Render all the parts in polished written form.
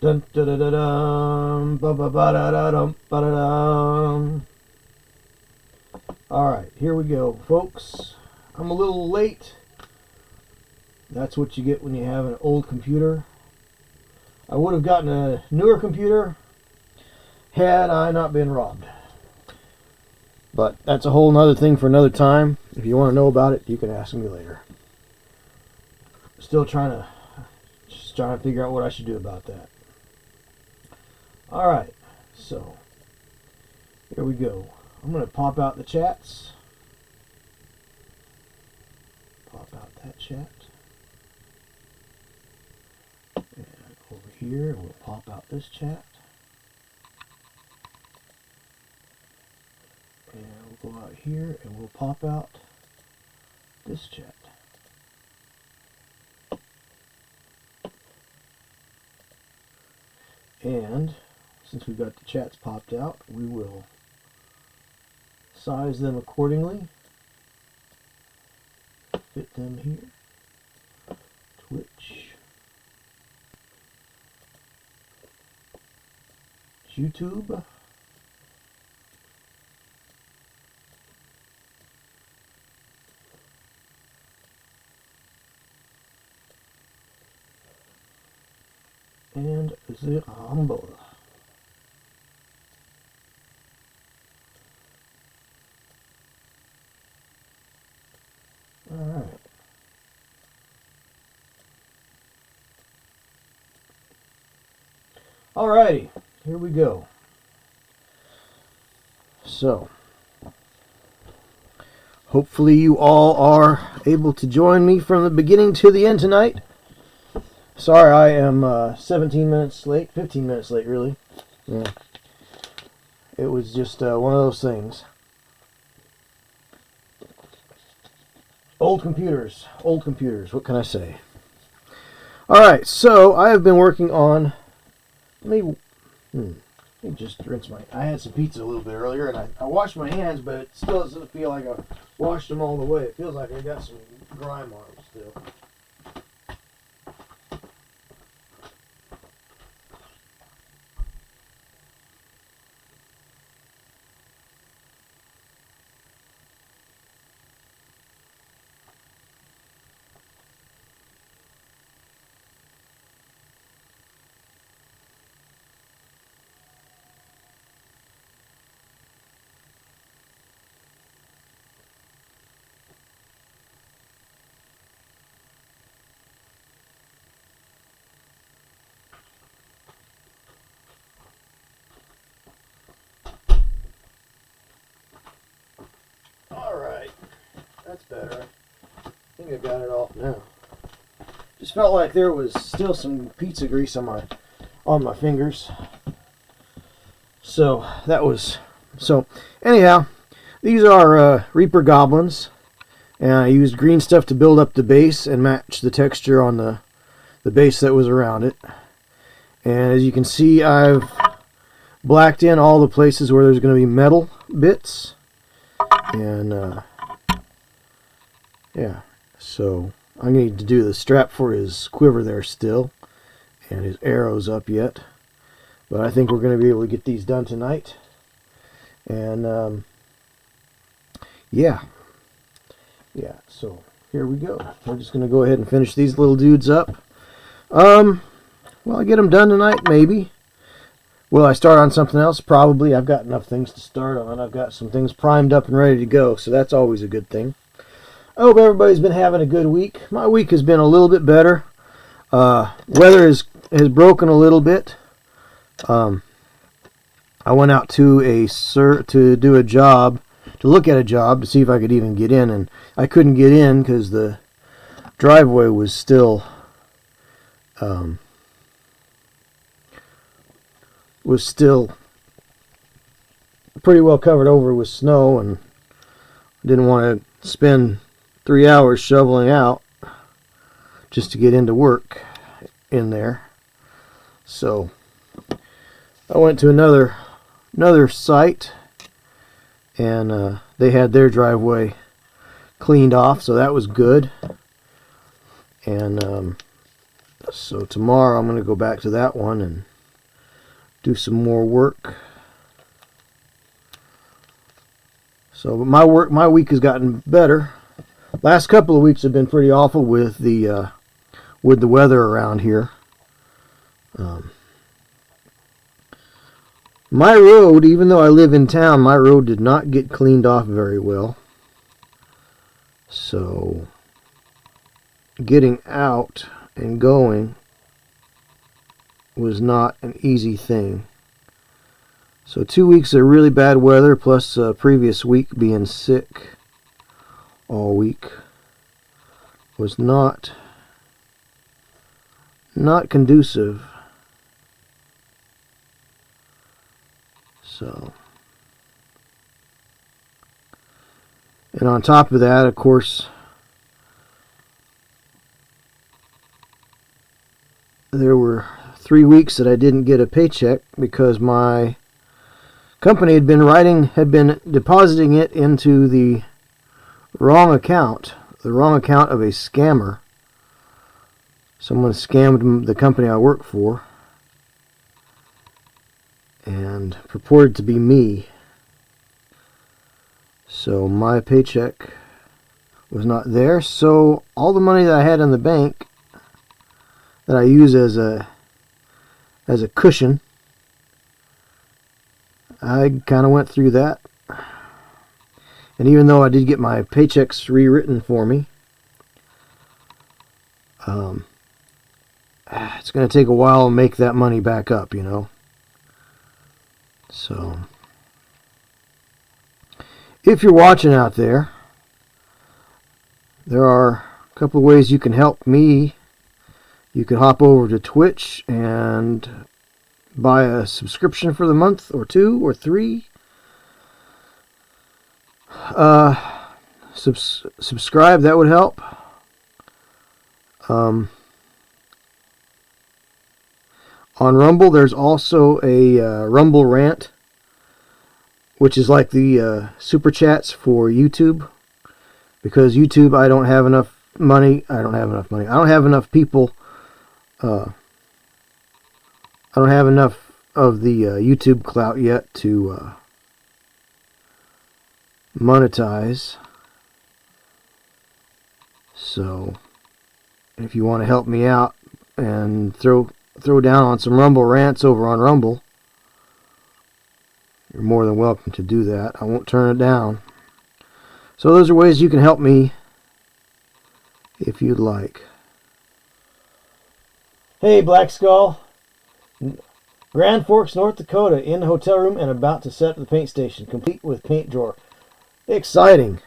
Dun, da, da, da, dum, ba, ba, ba, da, da, dum, ba, da, dum. Alright, here we go, folks. I'm a little late. That's what you get when you have an old computer. I would have gotten a newer computer had I not been robbed. But that's a whole nother thing for another time. If you want to know about it, you can ask me later. Still trying to figure out what I should do about that. Alright, so here we go. I'm going to pop out the chats. Pop out that chat. And over here, we'll pop out this chat. And we'll go out here and we'll pop out this chat. And since we've got the chats popped out, we will size them accordingly. Fit them here. Twitch. YouTube. And the Rumble. Alright. Alrighty, here we go. So, hopefully you all are able to join me from the beginning to the end tonight. Sorry, I am 17 minutes late, 15 minutes late, really. Yeah. It was just one of those things. Old computers, what can I say? Alright, so I have been working on, let me just rinse I had some pizza a little bit earlier, and I washed my hands, but it still doesn't feel like I washed them all the way. It feels like I got some grime on them still. Alright, that's better. I think I got it off now. Just felt like there was still some pizza grease on my fingers. So anyhow, these are Reaper Goblins, and I used green stuff to build up the base and match the texture on the base that was around it. And as you can see, I've blacked in all the places where there's going to be metal bits. And yeah, so I need to do the strap for his quiver there still, and his arrows up yet, but I think we're going to be able to get these done tonight. And yeah, so here we go. We're just going to go ahead and finish these little dudes up. Will I get them done tonight? Maybe. Will I start on something else? Probably. I've got enough things to start on. I've got some things primed up and ready to go, so that's always a good thing. I hope everybody's been having a good week. My week has been a little bit better. Weather has broken a little bit. I went out to do a job, to look at a job, to see if I could even get in, and I couldn't get in because the driveway was still pretty well covered over with snow, and didn't want to spend 3 hours shoveling out just to get into work in there. So I went to another site, and they had their driveway cleaned off, so that was good. And so tomorrow I'm going to go back to that one and do some more work. So my week has gotten better. Last couple of weeks have been pretty awful with the weather around here. My road, even though I live in town, my road did not get cleaned off very well. So getting out and going was not an easy thing. So 2 weeks of really bad weather, plus previous week being sick all week, was not conducive. So, and on top of that, of course, there were 3 weeks that I didn't get a paycheck because my company had been depositing it into the wrong account of a scammer. Someone scammed the company I work for and purported to be me. So my paycheck was not there. So all the money that I had in the bank that I use as a cushion, I kind of went through that. And even though I did get my paychecks rewritten for me, it's going to take a while to make that money back up, you know. So, if you're watching out there, there are a couple of ways you can help me. You can hop over to Twitch and buy a subscription for the month, or 2 or 3. Subscribe, that would help. On Rumble, there's also a Rumble rant, which is like the super chats for YouTube. Because YouTube, I don't have enough money. I don't have enough people. I don't have enough of the YouTube clout yet to monetize. So, if you want to help me out and throw down on some Rumble rants over on Rumble, you're more than welcome to do that. I won't turn it down. So those are ways you can help me if you'd like. Hey, Black Skull. Grand Forks, North Dakota, in the hotel room and about to set up the paint station, complete with paint drawer. Exciting.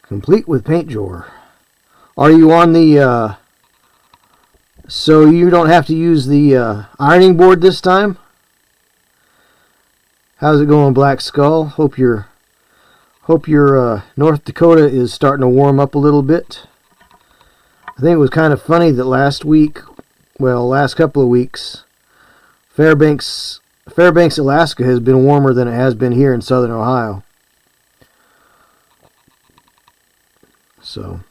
Complete with paint drawer. Are you on the... so you don't have to use the ironing board this time? How's it going, Black Skull? Hope your North Dakota is starting to warm up a little bit. I think it was kind of funny that last couple of weeks, Fairbanks, Alaska has been warmer than it has been here in southern Ohio. So,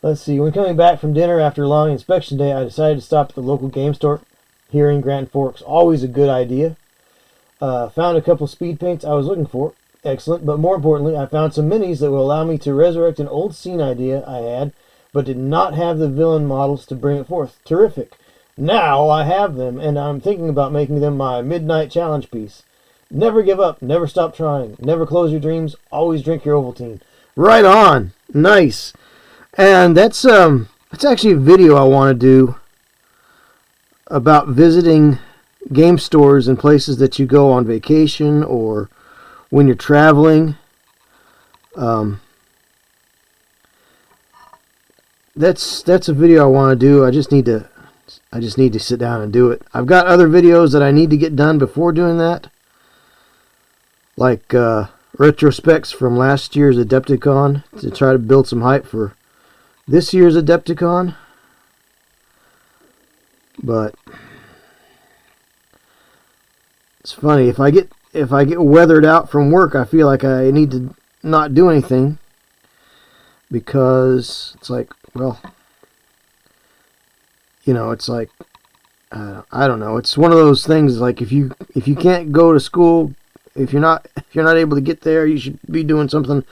let's see. When coming back from dinner after a long inspection day, I decided to stop at the local game store here in Grand Forks. Always a good idea. Found a couple speed paints I was looking for. Excellent. But more importantly, I found some minis that will allow me to resurrect an old scene idea I had, but did not have the villain models to bring it forth. Terrific. Now I have them, and I'm thinking about making them my midnight challenge piece. Never give up. Never stop trying. Never close your dreams. Always drink your Ovaltine. Right on. Nice. And that's actually a video I want to do about visiting game stores and places that you go on vacation or when you're traveling. That's a video I want to do. I just need to sit down and do it. I've got other videos that I need to get done before doing that, like retrospects from last year's Adepticon to try to build some hype for this year's Adepticon. But it's funny, if I get weathered out from work, I feel like I need to not do anything because it's like, well, it's like, I don't know. It's one of those things like if you can't go to school, if you're not able to get there, you should be doing something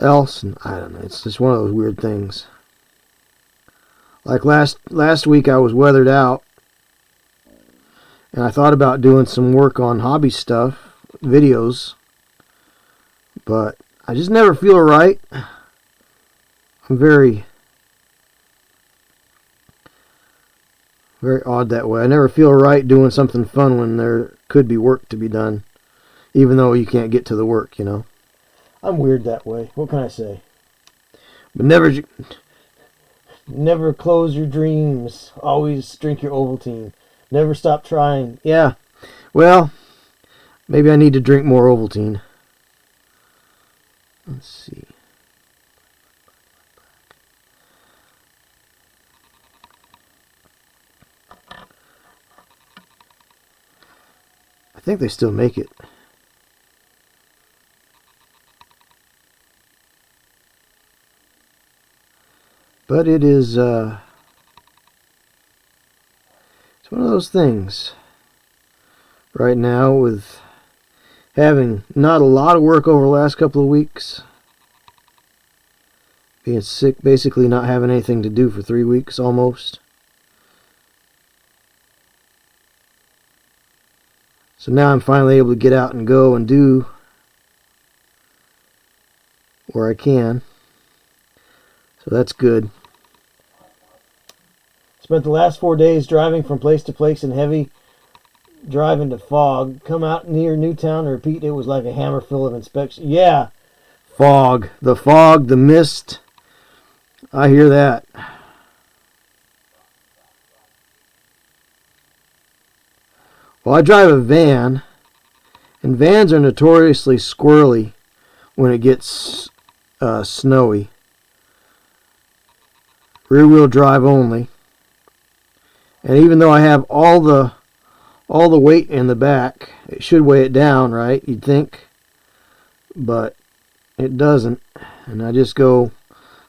else. And I don't know. It's just one of those weird things. Like last week, I was weathered out, and I thought about doing some work on hobby stuff, videos, but I just never feel right. I'm very odd that way. I never feel right doing something fun when there could be work to be done, even though you can't get to the work, I'm weird that way. What can I say? But never close your dreams. Always drink your Ovaltine. Never stop trying. Yeah. Well, maybe I need to drink more Ovaltine. Let's see. I think they still make it. But it is, it's one of those things right now with having not a lot of work over the last couple of weeks. Being sick, basically not having anything to do for 3 weeks almost. So now I'm finally able to get out and go and do where I can. So that's good. Spent the last 4 days driving from place to place in heavy drive into fog. Come out near Newtown and repeat, it was like a hammer full of inspection. Yeah, fog. The mist. I hear that. Well, I drive a van, and vans are notoriously squirrely when it gets snowy. Rear-wheel drive only. And even though I have all the weight in the back, it should weigh it down, right? You'd think. But it doesn't. And I just go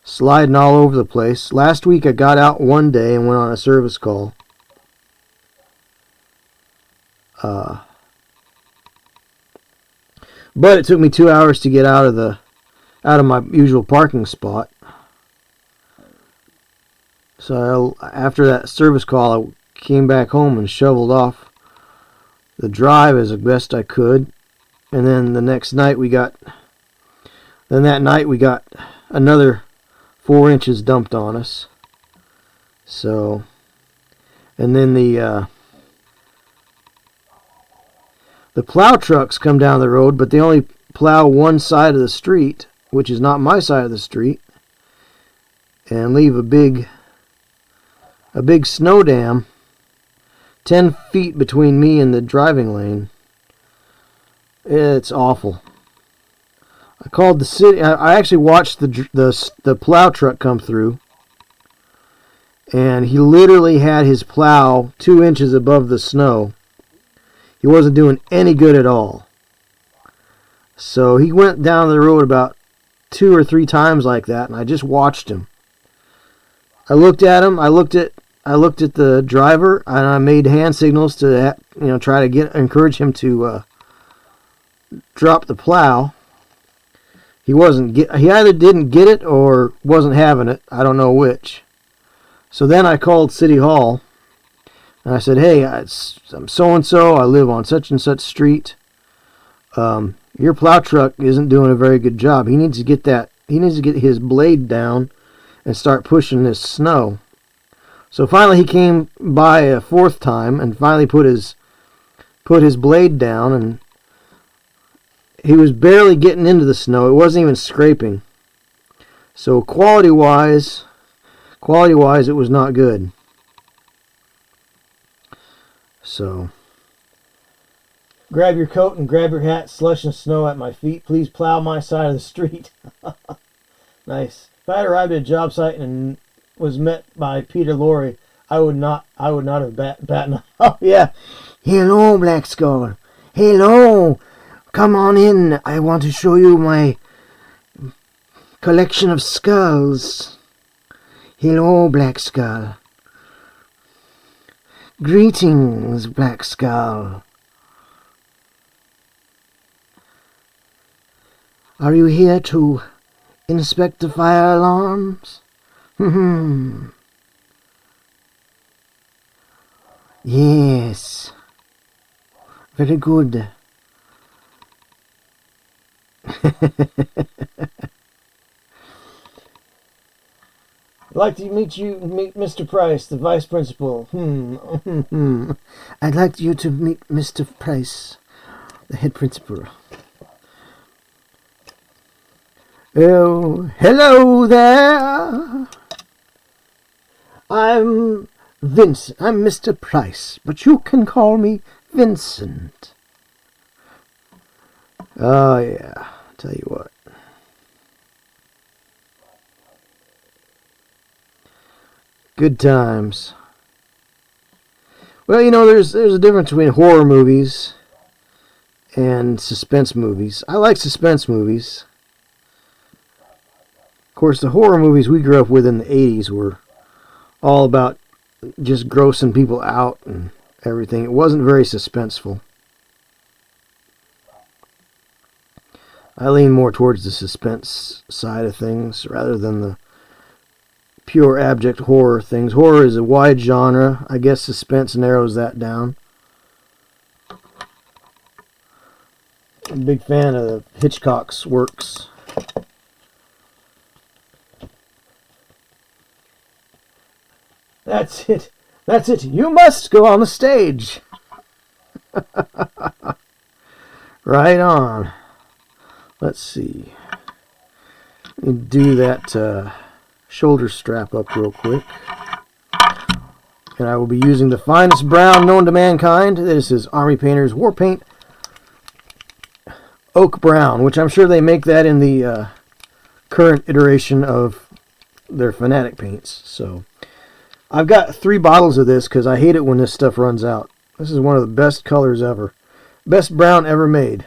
sliding all over the place. Last week I got out one day and went on a service call. But it took me 2 hours to get out of my usual parking spot. So after that service call, I came back home and shoveled off the drive as best I could. And then that night we got another 4 inches dumped on us. So, and then the plow trucks come down the road, but they only plow one side of the street, which is not my side of the street, and leave a big snow dam 10 feet between me and the driving lane. It's awful. I called the city. I actually watched the plow truck come through, and he literally had his plow 2 inches above the snow. He wasn't doing any good at all. So he went down the road about 2 or 3 times like that, and I just watched him. I looked at him. I looked at the driver, and I made hand signals to try to encourage him to drop the plow. He either didn't get it or wasn't having it. I don't know which. So then I called City Hall. And I said, hey, I'm so-and-so. I live on such and such street. Your plow truck isn't doing a very good job. He needs to get his blade down and start pushing this snow. So finally he came by a 4th time and finally put his blade down, and he was barely getting into the snow. It wasn't even scraping. So quality-wise, it was not good. So, grab your coat and grab your hat, slush and snow at my feet. Please plow my side of the street. Nice. If I had arrived at a job site and was met by Peter Lorre, I would not have battened. Oh yeah. Hello, Black Skull. Hello. Come on in. I want to show you my collection of skulls. Hello, Black Skull. Greetings, Black Skull. Are you here to inspect the fire alarms? Yes. Very good. I'd like to meet Mr. Price, the vice principal. I'd like you to meet Mr. Price, the head principal. Oh, hello there. I'm Vincent. I'm Mr. Price, but you can call me Vincent. Oh, yeah. Tell you what. Good times. Well, you know, there's a difference between horror movies and suspense movies. I like suspense movies. Of course, the horror movies we grew up with in the 80s were all about just grossing people out and everything. It wasn't very suspenseful. I lean more towards the suspense side of things rather than the pure abject horror things. Horror is a wide genre. I guess suspense narrows that down. I'm a big fan of Hitchcock's works. That's it. That's it. You must go on the stage. Right on. Let's see. Let me do that shoulder strap up real quick. And I will be using the finest brown known to mankind. This is Army Painter's War Paint Oak Brown, which I'm sure they make that in the current iteration of their Fanatic paints. So I've got 3 bottles of this because I hate it when this stuff runs out. This is one of the best colors ever. Best brown ever made.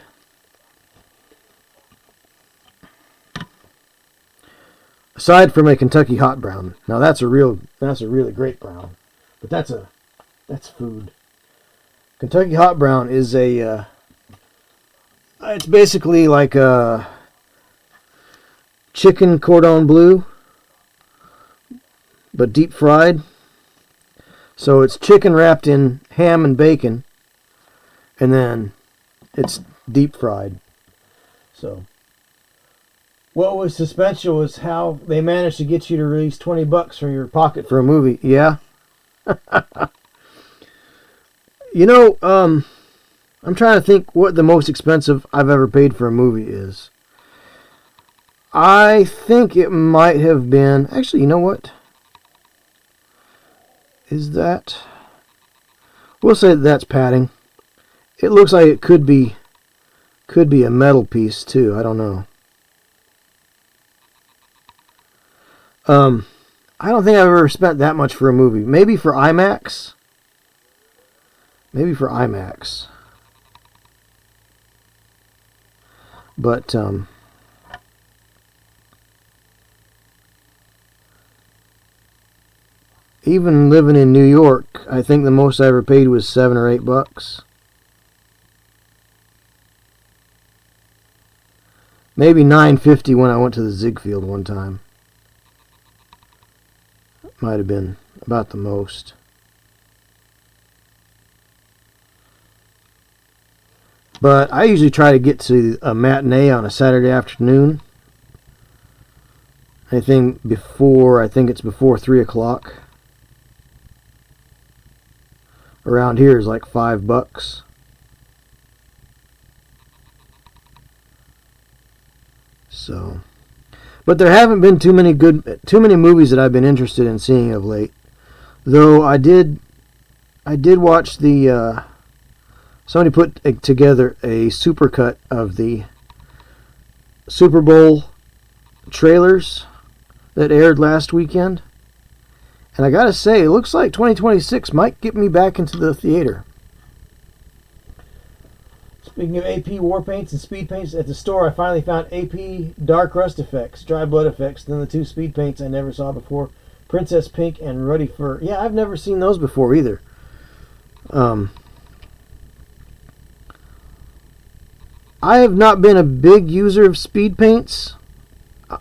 Aside from a Kentucky hot brown. Now that's a really great brown. But that's food. Kentucky hot brown is a it's basically like a chicken cordon bleu, but deep fried. So it's chicken wrapped in ham and bacon, and then it's deep fried. So what was suspenseful was how they managed to get you to release $20 from your pocket for a movie. Yeah. You know, I'm trying to think what the most expensive I've ever paid for a movie is. I think it might have been... Actually, you know what? Is that... We'll say that's padding. It looks like it could be a metal piece, too. I don't know. I don't think I've ever spent that much for a movie. Maybe for IMAX. But, even living in New York, I think the most I ever paid was $7 or $8. Maybe $9.50 when I went to the Ziegfeld one time. Might have been about the most. But I usually try to get to a matinee on a Saturday afternoon. I think it's before 3 o'clock. Around here is like $5. So, but there haven't been too many movies that I've been interested in seeing of late. Though I did watch the somebody put together a supercut of the Super Bowl trailers that aired last weekend. And I gotta say, it looks like 2026 might get me back into the theater. Speaking of AP war paints and speed paints, at the store I finally found AP dark rust effects, dry blood effects, then the 2 speed paints I never saw before, Princess Pink and Ruddy Fur. Yeah, I've never seen those before either. I have not been a big user of speed paints.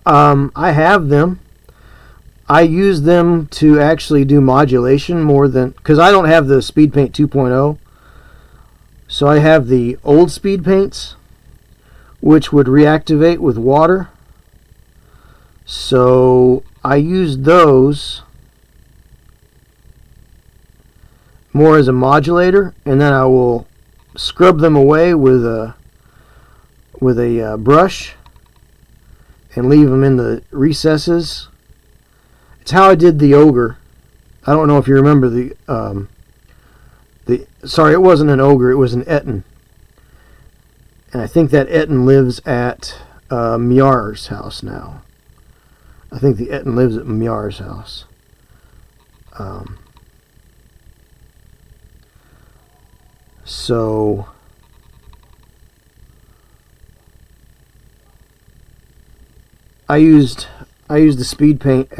I have them. I use them to actually do modulation more than, because I don't have the Speed Paint 2.0. So I have the old speed paints, which would reactivate with water. So I use those more as a modulator, and then I will scrub them away with a brush and leave them in the recesses. It's how I did the ogre. I don't know if you remember sorry, it wasn't an ogre, it was an Etten. And I think that Etten lives at Miar's house now. I think the Etten lives at Miar's house. So I used the speed paint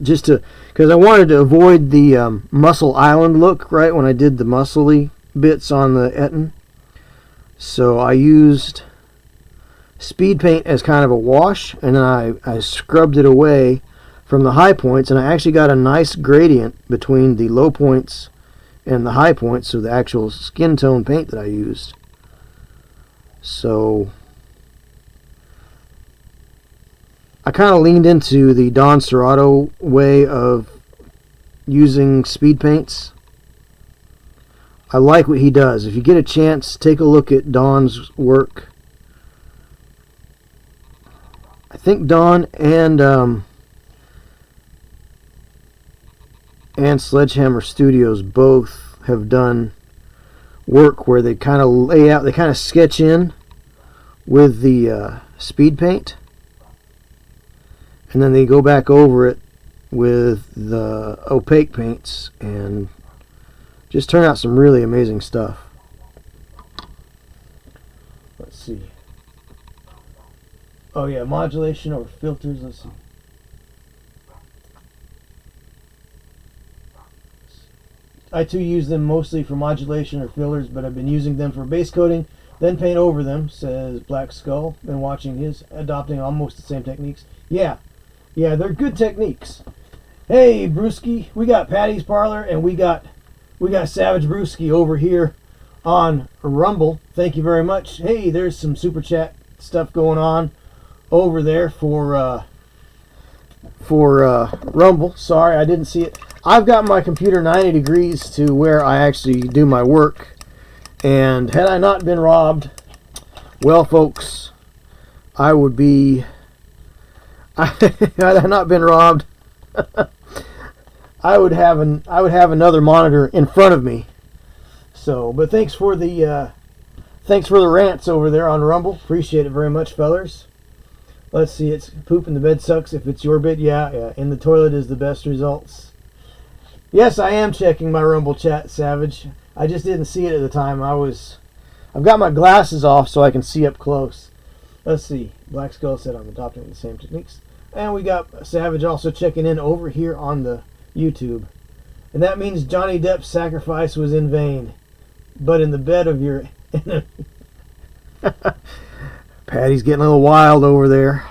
just to, because I wanted to avoid the Muscle Island look, right, when I did the muscly bits on the Etten. So I used speed paint as kind of a wash, and then I scrubbed it away from the high points, and I actually got a nice gradient between the low points and the high points of the actual skin tone paint that I used. So I kind of leaned into the Don Serrato way of using speed paints. I like what he does. If you get a chance, take a look at Don's work. I think Don and Sledgehammer Studios both have done work where they kind of lay out, they kind of sketch in with the speed paint, and then they go back over it with the opaque paints and just turn out some really amazing stuff. Let's see. Oh yeah, modulation or filters. Let's see. I too use them mostly for modulation or fillers, but I've been using them for base coating, then paint over them, says Black Skull. Been watching his, adopting almost the same techniques. Yeah, they're good techniques. Hey, Brewski, we got Patty's Parlor, and we got Savage Brewski over here on Rumble. Thank you very much. Hey, there's some super chat stuff going on over there for Rumble. Sorry, I didn't see it. I've got my computer 90 degrees to where I actually do my work, and had I not been robbed, well, folks, I would be. Had I not been robbed, I would have another monitor in front of me. So, but thanks for the rants over there on Rumble. Appreciate it very much, fellers. Let's see. It's poop in the bed sucks if it's your bed. Yeah. In the toilet is the best results. Yes, I am checking my Rumble chat, Savage. I just didn't see it at the time. I've got my glasses off so I can see up close. Let's see. Black Skull said I'm adopting the same techniques. And we got Savage also checking in over here on the YouTube. And that means Johnny Depp's sacrifice was in vain. But in the bed of your enemy. Patty's getting a little wild over there.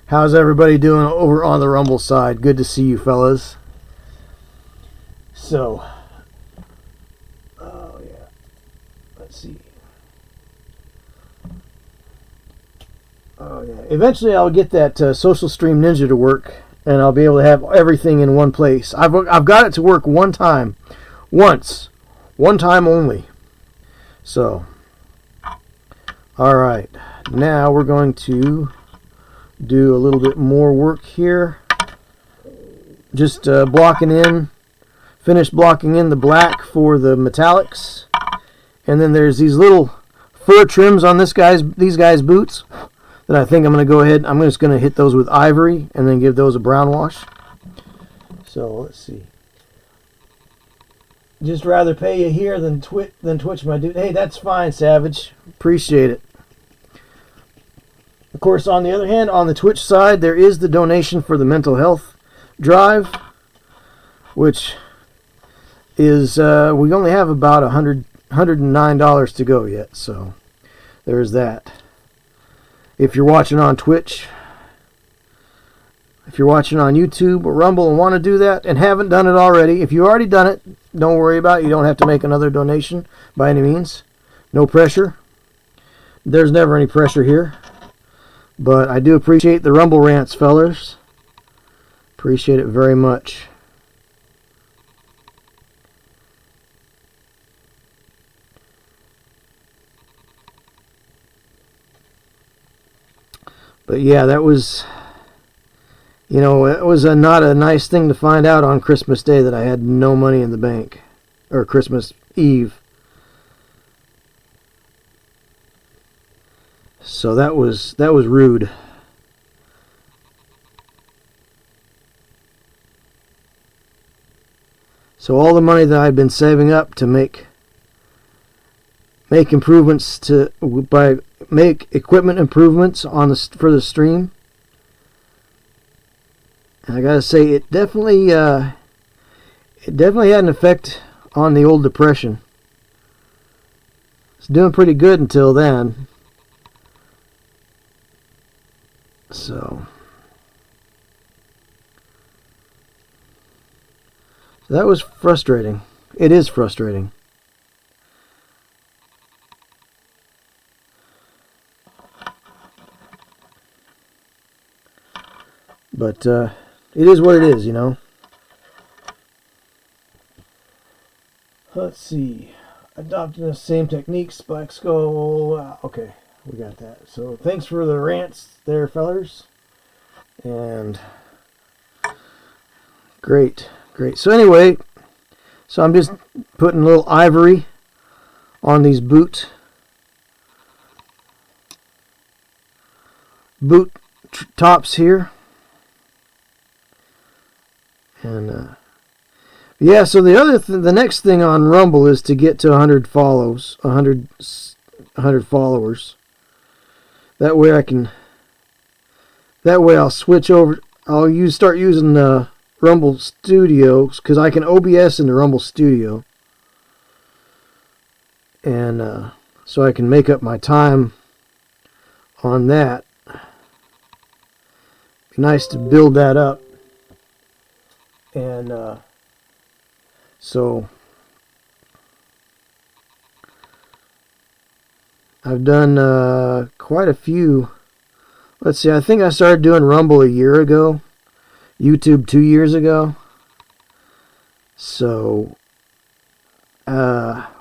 How's everybody doing over on the Rumble side? Good to see you, fellas. So, oh yeah, let's see. Oh yeah, eventually I'll get that Social Stream Ninja to work, and I'll be able to have everything in one place. I've got it to work one time only. So, all right, now we're going to do a little bit more work here. Just finish blocking in the black for the metallics, and then there's these little fur trims on these guys' boots that I think I'm going to go ahead. I'm just going to hit those with ivory and then give those a brown wash. So let's see. just rather pay you here than Twitch, my dude. Hey, that's fine, Savage. Appreciate it. Of course, on the other hand, on the Twitch side, there is the donation for the mental health drive, which is we only have about $109 to go yet, so there's that. If you're watching on Twitch, if you're watching on YouTube or Rumble and want to do that and haven't done it already, if you've already done it, don't worry about it. You don't have to make another donation by any means. No pressure. There's never any pressure here. But I do appreciate the Rumble rants, fellas. Appreciate it very much. But yeah, that was, you know, it was not a nice thing to find out on Christmas Day that I had no money in the bank, or Christmas Eve. So that was rude. So all the money that I'd been saving up to make improvements make equipment improvements on for the stream. And I gotta say, it definitely had an effect on the old depression. It's doing pretty good until then. So that was frustrating. It is frustrating. But it is what it is, you know. Let's see. Adopting the same techniques, Black Skull. Okay, we got that. So thanks for the rants there, fellers. And great. So anyway, so I'm just putting a little ivory on these boot tops here. And yeah, so the next thing on Rumble is to get to 100 follows, 100 followers. That way I'll switch over. I'll start using Rumble Studios, because I can OBS into Rumble Studio, and so I can make up my time on that. Be nice to build that up. And so I've done quite a few. Let's see, I think I started doing Rumble a year ago, YouTube 2 years ago. So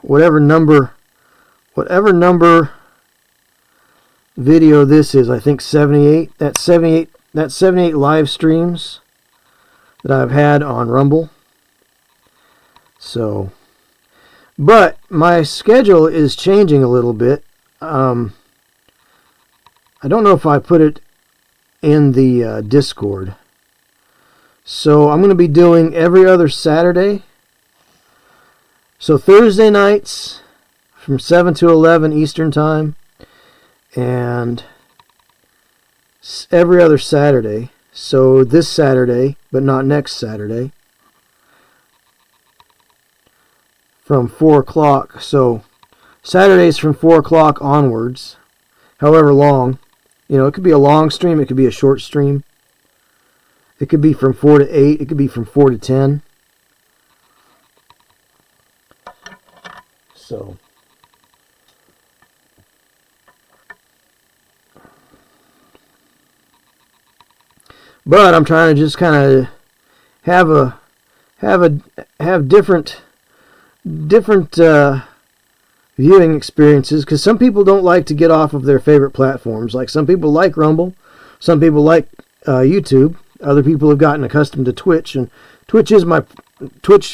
whatever number video this is, I think 78. That's 78 live streams that I've had on Rumble. So, but my schedule is changing a little bit. I don't know if I put it in the Discord. So I'm going to be doing every other Saturday. So Thursday nights from 7 to 11 Eastern Time, and every other Saturday. So this Saturday, but not next Saturday, from 4 o'clock. So Saturdays from 4 o'clock onwards, however long. You know, it could be a long stream, it could be a short stream. It could be from 4 to 8, it could be from 4 to 10. So but I'm trying to just kind of have different viewing experiences, because some people don't like to get off of their favorite platforms. Like, some people like Rumble, some people like YouTube, other people have gotten accustomed to Twitch, and Twitch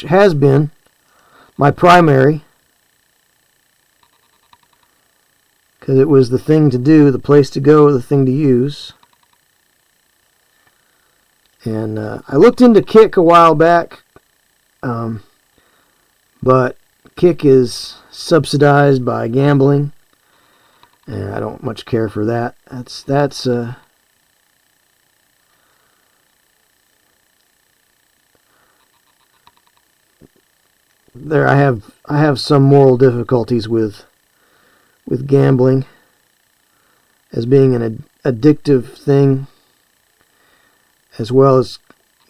has been my primary, because it was the thing to do, the place to go, the thing to use. And I looked into Kick a while back, But kick is subsidized by gambling, and I don't much care for that. That's there. I have some moral difficulties with gambling as being an addictive thing, as well as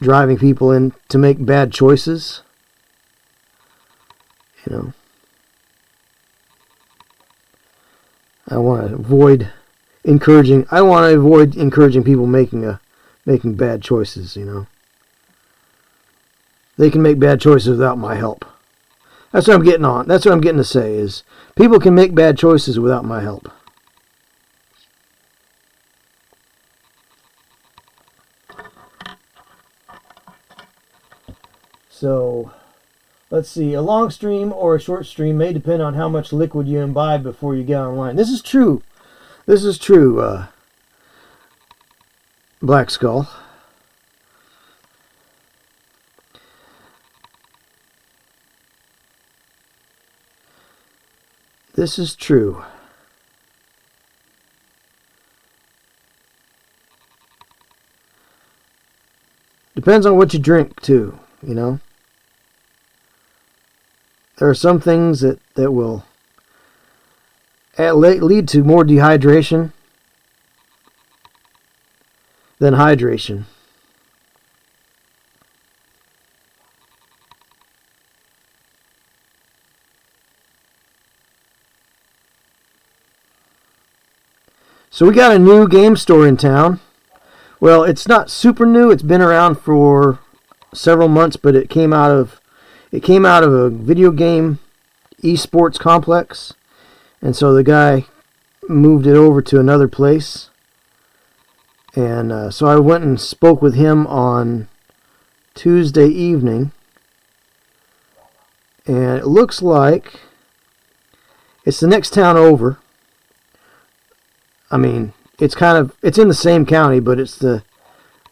driving people in to make bad choices. You know, I want to avoid encouraging people making bad choices. You know, they can make bad choices without my help. That's what I'm getting on. That's what I'm getting to say is people can make bad choices without my help. So, let's see. A long stream or a short stream may depend on how much liquid you imbibe before you get online. This is true. This is true, Black Skull. This is true. Depends on what you drink, too, you know. There are some things that will lead to more dehydration than hydration. So we got a new game store in town. Well, it's not super new. It's been around for several months, but it came out of a video game esports complex, and so the guy moved it over to another place. And so I went and spoke with him on Tuesday evening, and it looks like it's the next town over. I mean, it's in the same county, but it's the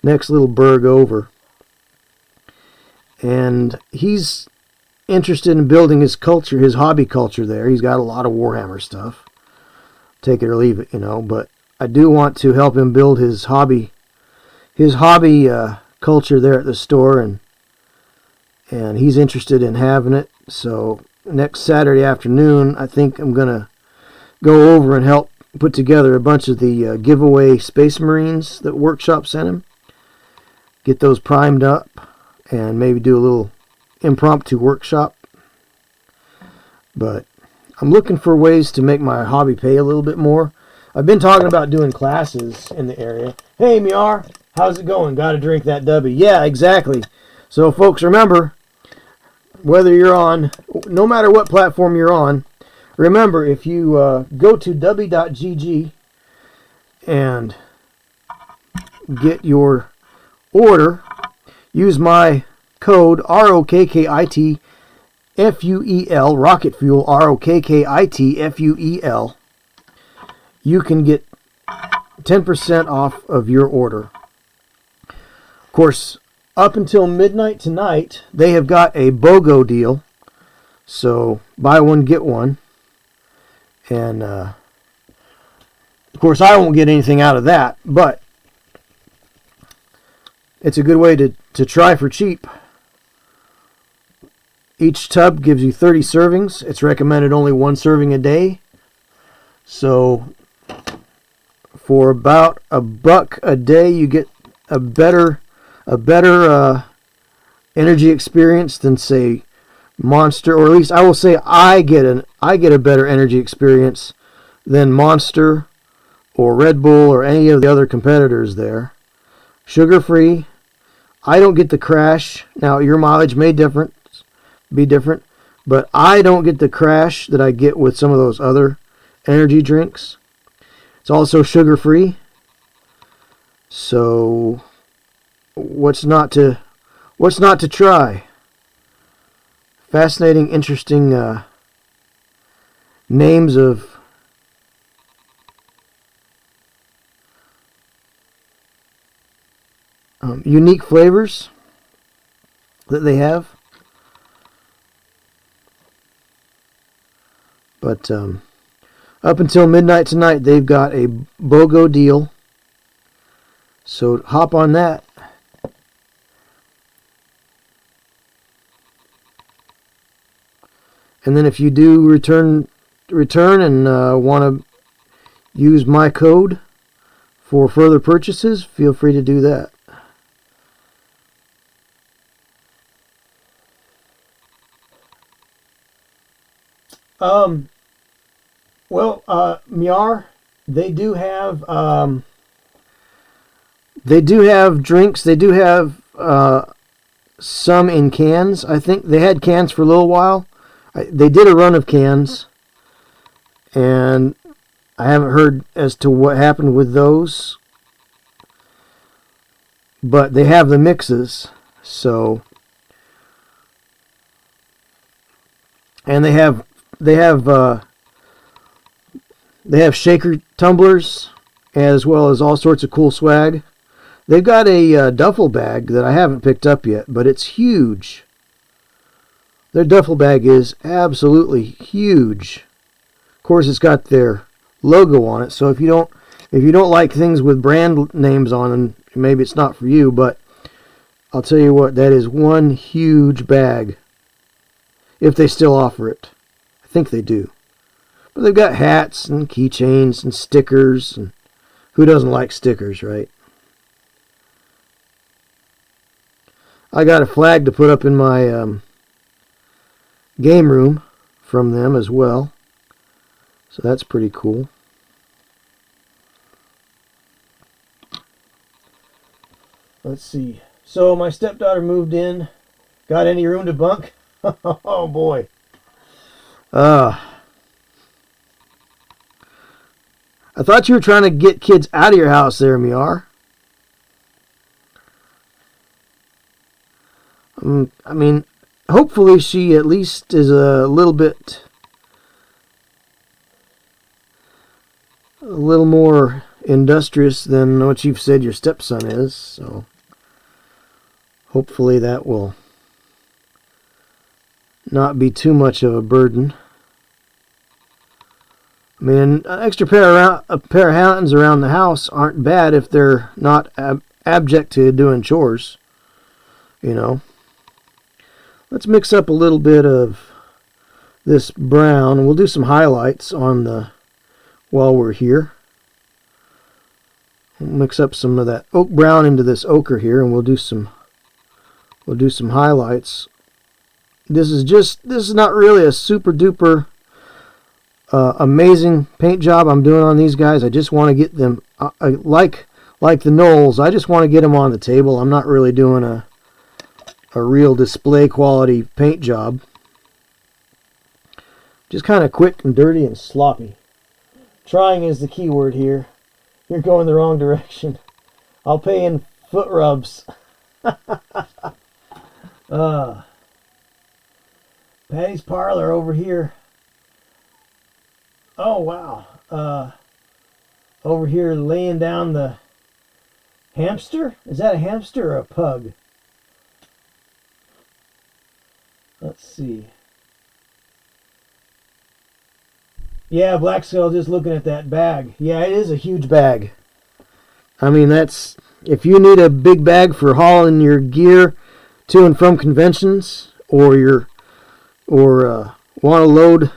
next little burg over. And he's interested in building his culture, his hobby culture there. He's got a lot of Warhammer stuff. Take it or leave it, you know. But I do want to help him build his hobby culture there at the store, and he's interested in having it. So next Saturday afternoon, I think I'm gonna go over and help put together a bunch of the giveaway Space Marines that Workshop sent him. Get those primed up and maybe do a little impromptu workshop. But I'm looking for ways to make my hobby pay a little bit more. I've been talking about doing classes in the area. Hey, Miar, how's it going? Got to drink that W. Yeah, exactly. So, folks, remember, whether you're on, no matter what platform you're on, remember, if you go to w.gg and get your order, use my code ROKKITFUEL, Rocket Fuel, ROKKITFUEL, you can get 10% off of your order. Of course, up until midnight tonight, they have got a BOGO deal. So, buy one, get one. And, of course, I won't get anything out of that, but it's a good way to try for cheap. Each tub gives you 30 servings. It's recommended only one serving a day. So, for about $1 a day, you get a better energy experience than, say, Monster, or at least I will say I get a better energy experience than Monster or Red Bull or any of the other competitors there. Sugar free. I don't get the crash. Now your mileage may be different, but I don't get the crash that I get with some of those other energy drinks. It's also sugar free. So what's not to try? Fascinating, interesting names of unique flavors that they have. But up until midnight tonight, they've got a BOGO deal. So hop on that. And then if you do return and want to use my code for further purchases, feel free to do that. Miar, they do have drinks. They do have some in cans. I think they had cans for a little while. They did a run of cans, and I haven't heard as to what happened with those. But they have the mixes, so, and they have shaker tumblers as well as all sorts of cool swag. They've got a duffel bag that I haven't picked up yet, but it's huge. Their duffel bag is absolutely huge. Of course, it's got their logo on it, so if you don't like things with brand names on them, maybe it's not for you, but I'll tell you what, that is one huge bag. If they still offer it. I think they do. But they've got hats and keychains and stickers, and who doesn't like stickers, right? I got a flag to put up in my game room from them as well. So that's pretty cool. Let's see. So my stepdaughter moved in. Got any room to bunk? Oh boy. I thought you were trying to get kids out of your house there, Miar. I mean, hopefully she at least is a little more industrious than what you've said your stepson is, so hopefully that will not be too much of a burden. I mean, an extra pair of hands around the house aren't bad if they're not abject to doing chores, you know. Let's mix up a little bit of this brown, and we'll do some highlights while we're here. We'll mix up some of that oak brown into this ochre here, and we'll do some highlights. This is not really a super duper amazing paint job I'm doing on these guys. I just want to get them like the Knolls. I just want to get them on the table. I'm not really doing a real display quality paint job. Just kind of quick and dirty and sloppy. Trying is the key word here. You're going the wrong direction. I'll pay in foot rubs. Patty's Parlor over here. Oh wow. Over here laying down the hamster? Is that a hamster or a pug? Let's see. Yeah, Black Skull, just looking at that bag. Yeah, it is a huge bag. I mean, that's, if you need a big bag for hauling your gear to and from conventions, or want to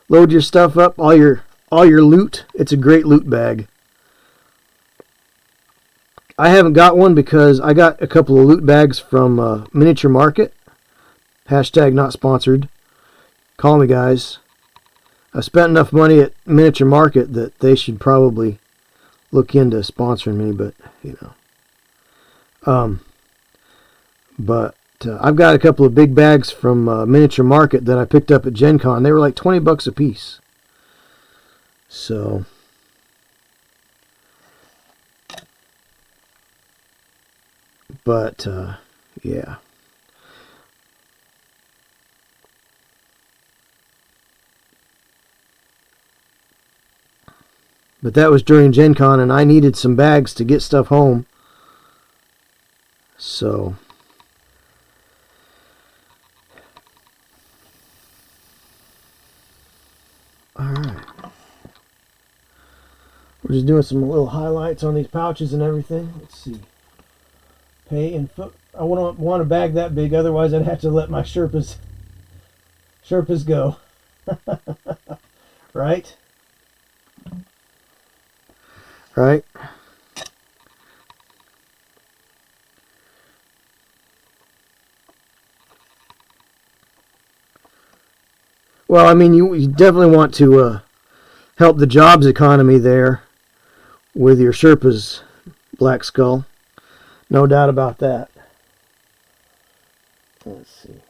load your stuff up, all your loot, it's a great loot bag. I haven't got one because I got a couple of loot bags from Miniature Market. Hashtag not sponsored. Call me, guys. I spent enough money at Miniature Market that they should probably look into sponsoring me, but you know. But I've got a couple of big bags from Miniature Market that I picked up at Gen Con. They were like $20 a piece. So but yeah. But that was during Gen Con, and I needed some bags to get stuff home. So Alright. We're just doing some little highlights on these pouches and everything. Let's see. Pay and foot. I wouldn't want a bag that big, otherwise I'd have to let my Sherpas go. Right? Right? Well, I mean, you definitely want to help the jobs economy there with your Sherpas, Black Skull. No doubt about that. Let's see.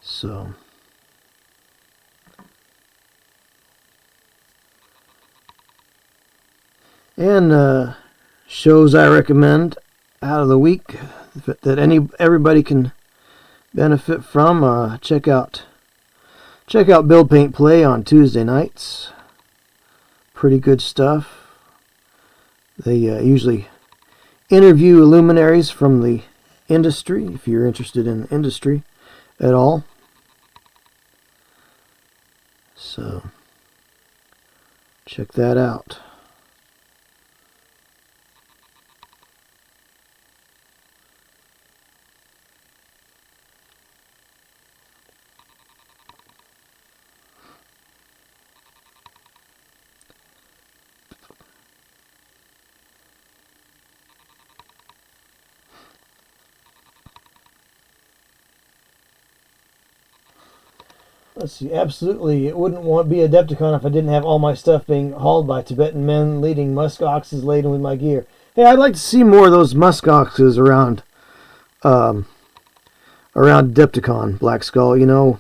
So, and shows I recommend out of the week that everybody can benefit from. Check out Build Paint Play on Tuesday nights. Pretty good stuff. They usually interview luminaries from the industry, if you're interested in the industry at all. So, check that out. Let's see, absolutely, it wouldn't be Adepticon if I didn't have all my stuff being hauled by Tibetan men leading musk oxes laden with my gear. Hey, I'd like to see more of those musk oxes around Adepticon, Black Skull. You know,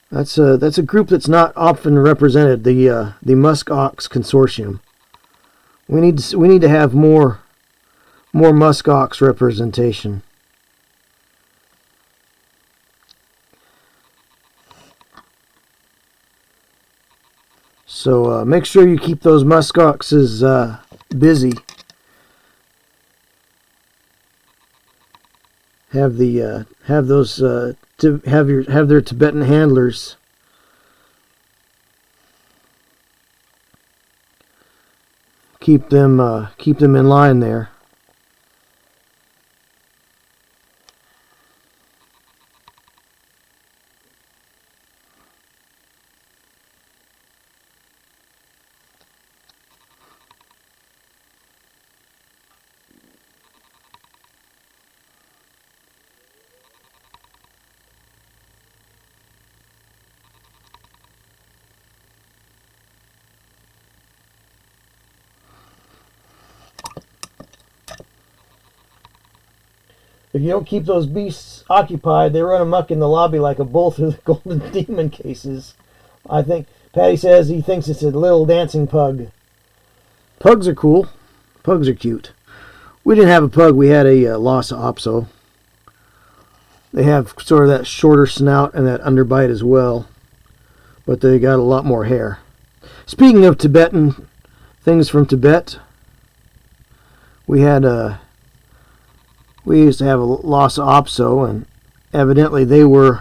that's a group that's not often represented, the Musk Ox Consortium. We need to have more musk ox representation. So make sure you keep those musk oxes busy. Have their Tibetan handlers keep them in line there. If you don't keep those beasts occupied, they run amok in the lobby like a bull through the golden demon cases. I think Patty says he thinks it's a little dancing pug. Pugs are cool. Pugs are cute. We didn't have a pug. We had a Lhasa Apso. They have sort of that shorter snout and that underbite as well, but they got a lot more hair. Speaking of Tibetan things from Tibet, we used to have a Lhasa Apso, and evidently they're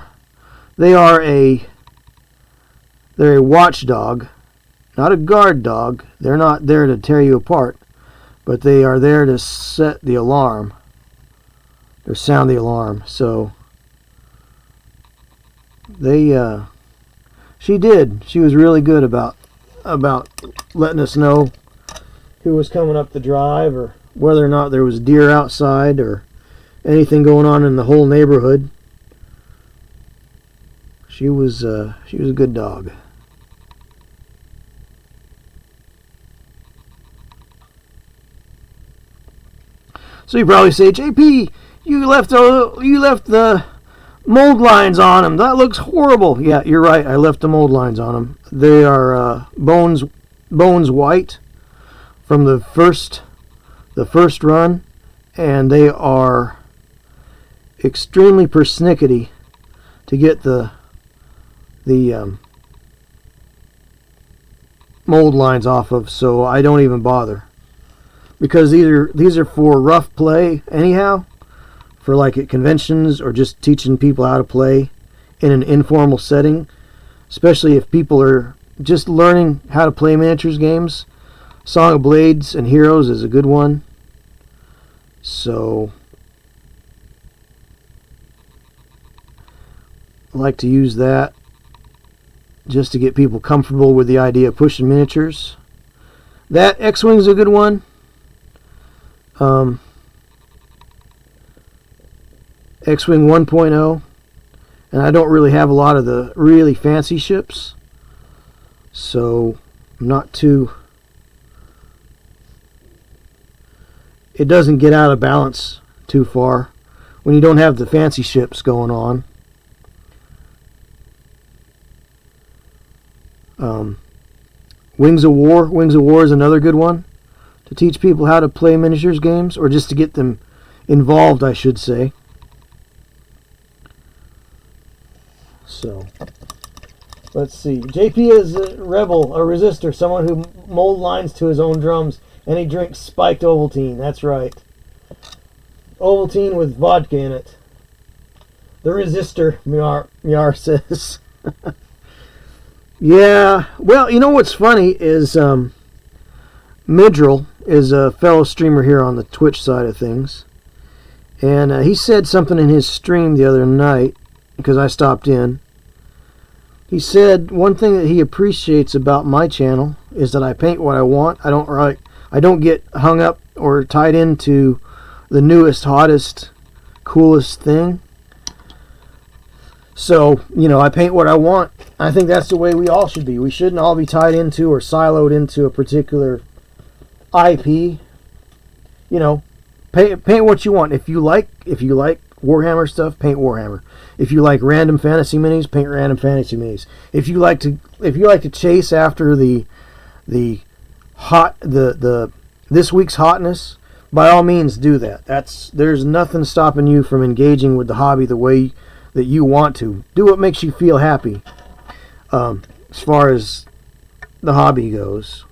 a watchdog, not a guard dog. They're not there to tear you apart, but they are there to set the alarm or sound the alarm. So she was really good about letting us know who was coming up the drive, or whether or not there was deer outside, or anything going on in the whole neighborhood. She was a good dog. So you probably say, JP, you left the Mold lines on them. That looks horrible. Yeah, you're right. I left the mold lines on them. They are bones white from the first run, and they are extremely persnickety to get the mold lines off of, so I don't even bother, because either these are for rough play anyhow, for like at conventions or just teaching people how to play in an informal setting, especially if people are just learning how to play miniatures games. Song of Blades and Heroes is a good one. So I like to use that just to get people comfortable with the idea of pushing miniatures. That X-Wing's a good one. X-Wing 1.0. And I don't really have a lot of the really fancy ships, so I'm not too... It doesn't get out of balance too far when you don't have the fancy ships going on. Wings of War. Wings of War is another good one to teach people how to play miniatures games, or just to get them involved, I should say. So, let's see. JP is a rebel, a resistor, someone who mold lines to his own drums, and he drinks spiked Ovaltine. That's right. Ovaltine with vodka in it. The resistor, Miar says. Yeah, well, you know what's funny is Midril is a fellow streamer here on the Twitch side of things, and he said something in his stream the other night, because I stopped in. He said one thing that he appreciates about my channel is that I paint what I want. I don't get hung up or tied into the newest, hottest, coolest thing. So, you know, I paint what I want. I think that's the way we all should be. We shouldn't all be tied into or siloed into a particular IP. You know, paint what you want. If you like Warhammer stuff, paint Warhammer. If you like random fantasy minis, paint random fantasy minis. If you like to chase after the this week's hotness, by all means do that. There's nothing stopping you from engaging with the hobby the way that you want to. Do what makes you feel happy. As far as the hobby goes.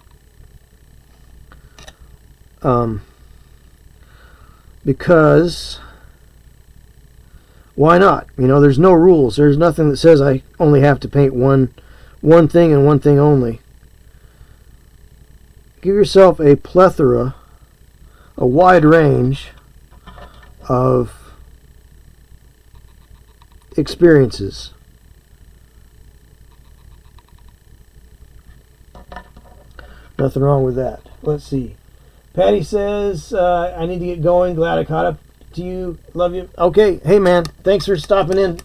Because why not? You know, there's no rules. There's nothing that says I only have to paint one thing and one thing only. Give yourself a plethora, a wide range of experiences. Nothing wrong with that. Let's see. Patty says, I need to get going. Glad I caught up to you. Love you. Okay. Hey, man. Thanks for stopping in,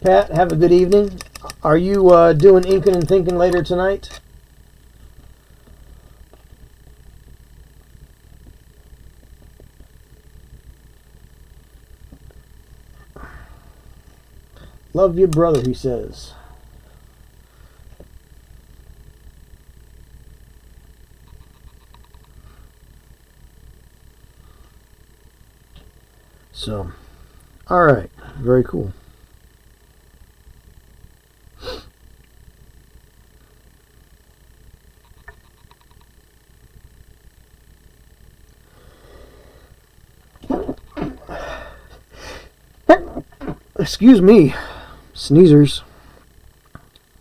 Pat. Have a good evening. Are you doing inking and thinking later tonight? Love you, brother, he says. So, all right, very cool. Excuse me, sneezers.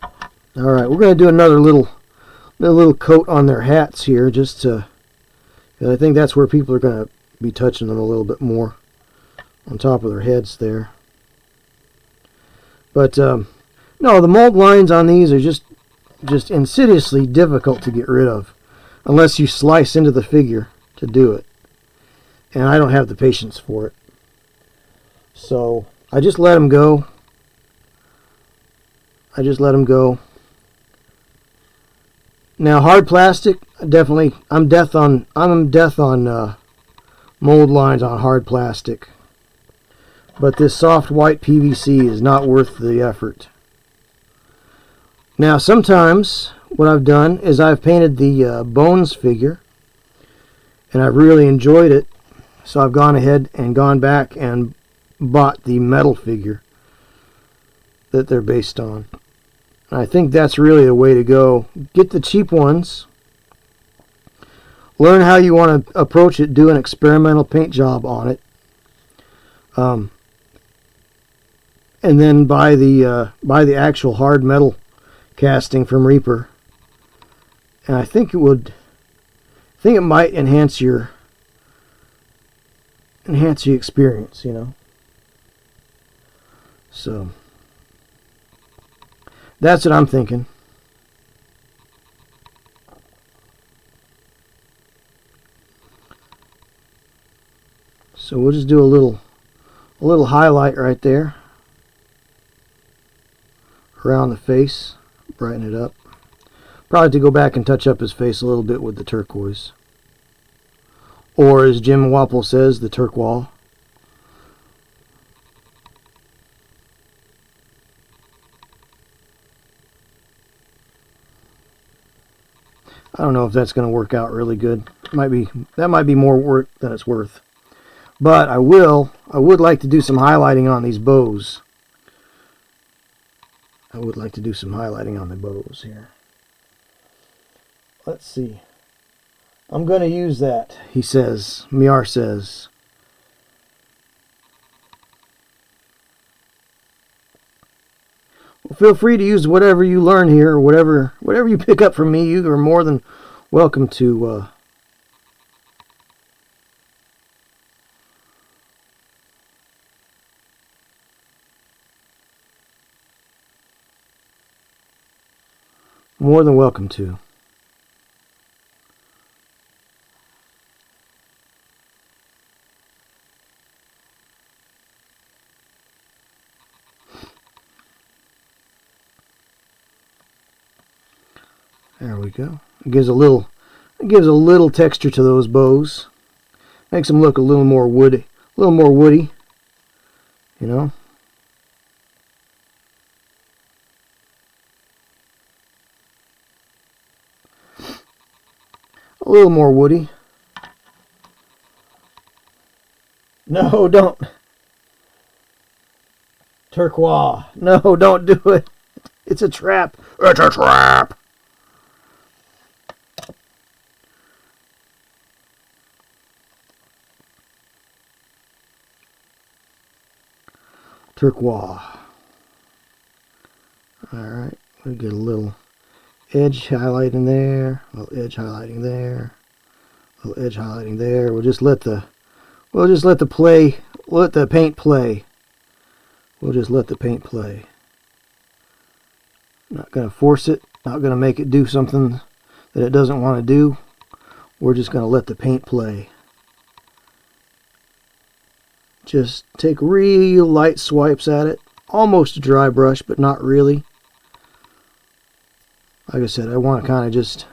All right, we're going to do another little coat on their hats here, just to. I think that's where people are going to be touching them a little bit more. On top of their heads there. But no, the mold lines on these are just insidiously difficult to get rid of, unless you slice into the figure to do it. And I don't have the patience for it. So I just let them go. Now hard plastic, definitely. I'm death on mold lines on hard plastic. But this soft white PVC is not worth the effort. Now sometimes what I've done is I've painted the bones figure, and I've really enjoyed it, so I've gone ahead and gone back and bought the metal figure that they're based on. And I think that's really the way to go. Get the cheap ones, learn how you want to approach it, do an experimental paint job on it, and then buy the actual hard metal casting from Reaper. And I think it might enhance the experience, you know. So that's what I'm thinking. So we'll just do a little highlight right there around the face, brighten it up. Probably to go back and touch up his face a little bit with the turquoise, or as Jim Wapple says, the turquoise. I don't know if that's going to work out really good. That might be more work than it's worth. But I would like to do some highlighting on these bows. I would like to do some highlighting on the bows here. Let's see. I'm going to use that, he says. Miar says. Well, feel free to use whatever you learn here, or whatever you pick up from me. You are more than welcome to more than welcome to. There we go. It gives a little texture to those bows. Makes them look a little more woody, you know. A little more woody. No, don't. Turquoise. No, don't do it. It's a trap. It's a trap. Turquoise. Alright, we'll get a little edge highlighting there, a little edge highlighting there, a little edge highlighting there. We'll just let the paint play. We'll just let the paint play. Not going to force it, not going to make it do something that it doesn't want to do. We're just going to let the paint play. Just take real light swipes at it. Almost a dry brush, but not really. Like I said, I want to kind of just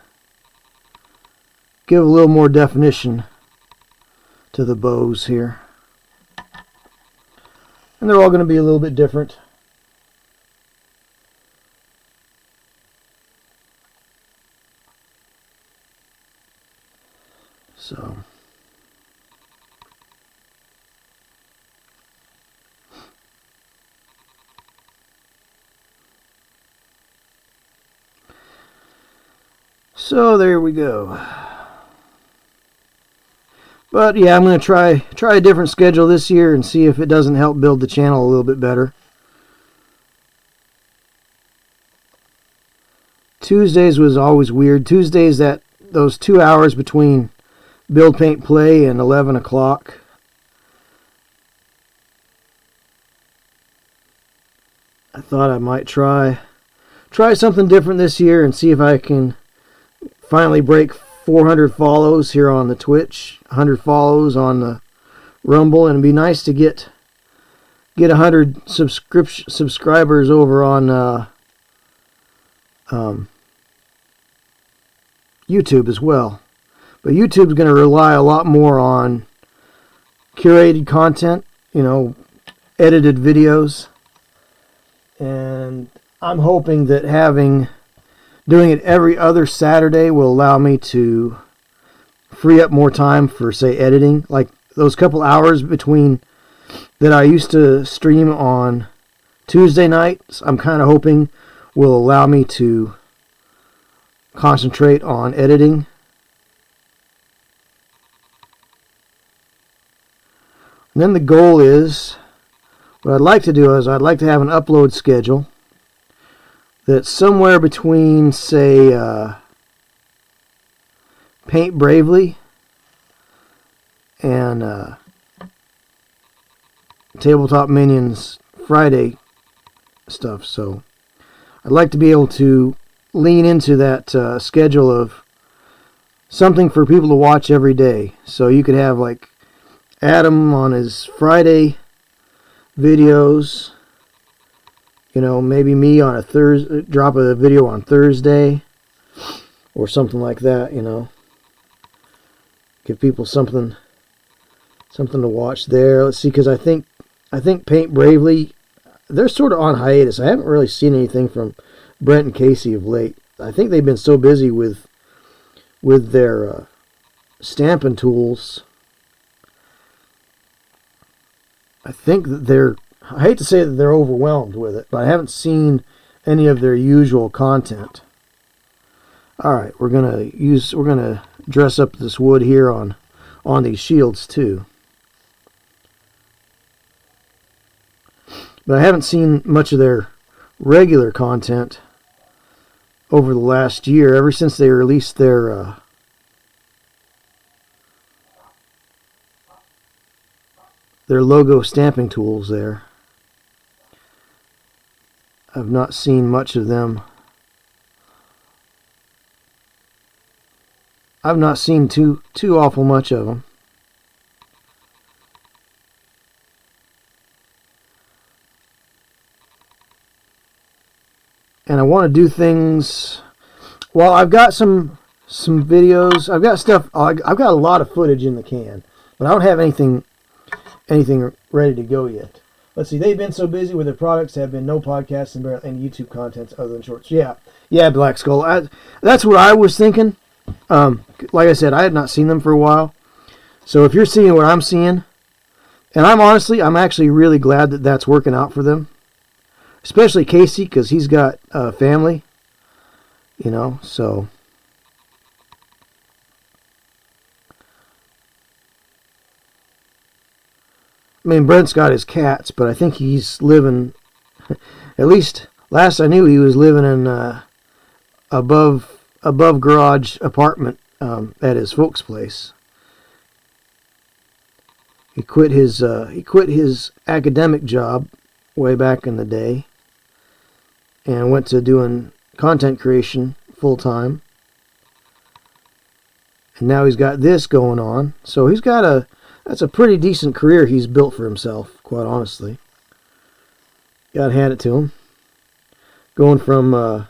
give a little more definition to the bows here. And they're all going to be a little bit different. So there we go. But yeah, I'm going to try a different schedule this year and see if it doesn't help build the channel a little bit better. Tuesdays was always weird. Tuesdays, those 2 hours between build, paint, play and 11 o'clock. I thought I might try something different this year and see if I can finally break 400 follows here on the Twitch, 100 follows on the Rumble, and it'd be nice to get 100 subscribers over on YouTube as well. But YouTube's going to rely a lot more on curated content, you know, edited videos. And I'm hoping that doing it every other Saturday will allow me to free up more time for, say, editing. Like those couple hours between that I used to stream on Tuesday nights, I'm kind of hoping will allow me to concentrate on editing. And then the goal is, what I'd like to do is I'd like to have an upload schedule that's somewhere between, say, Paint Bravely and Tabletop Minions Friday stuff. So I'd like to be able to lean into that schedule of something for people to watch every day. So you could have like Adam on his Friday videos, maybe me on a Thursday, drop a video on Thursday or something like that, give people something to watch there. Let's see, because I think Paint Bravely, they're sort of on hiatus. I haven't really seen anything from Brent and Casey of late. I think they've been so busy with their stamping tools. I think that I hate to say that they're overwhelmed with it, but I haven't seen any of their usual content. All right, we're gonna dress up this wood here on these shields too. But I haven't seen much of their regular content over the last year, ever since they released their logo stamping tools there. I've not seen much of them. I've not seen too awful much of them. And I want to do things. Well, I've got some videos. I've got stuff. I've got a lot of footage in the can, but I don't have anything ready to go yet. Let's see. They've been so busy with their products, there have been no podcasts and barely any YouTube contents other than shorts. Yeah, Black Skull. That's what I was thinking. Like I said, I had not seen them for a while. So if you're seeing what I'm seeing, and I'm actually really glad that that's working out for them. Especially Casey, because he's got a family, so. I mean, Brent's got his cats, but I think he's living, at least last I knew, he was living in above garage apartment at his folks' place. He quit his academic job way back in the day and went to doing content creation full time. And now he's got this going on. So that's a pretty decent career he's built for himself, quite honestly. Gotta hand it to him. Going from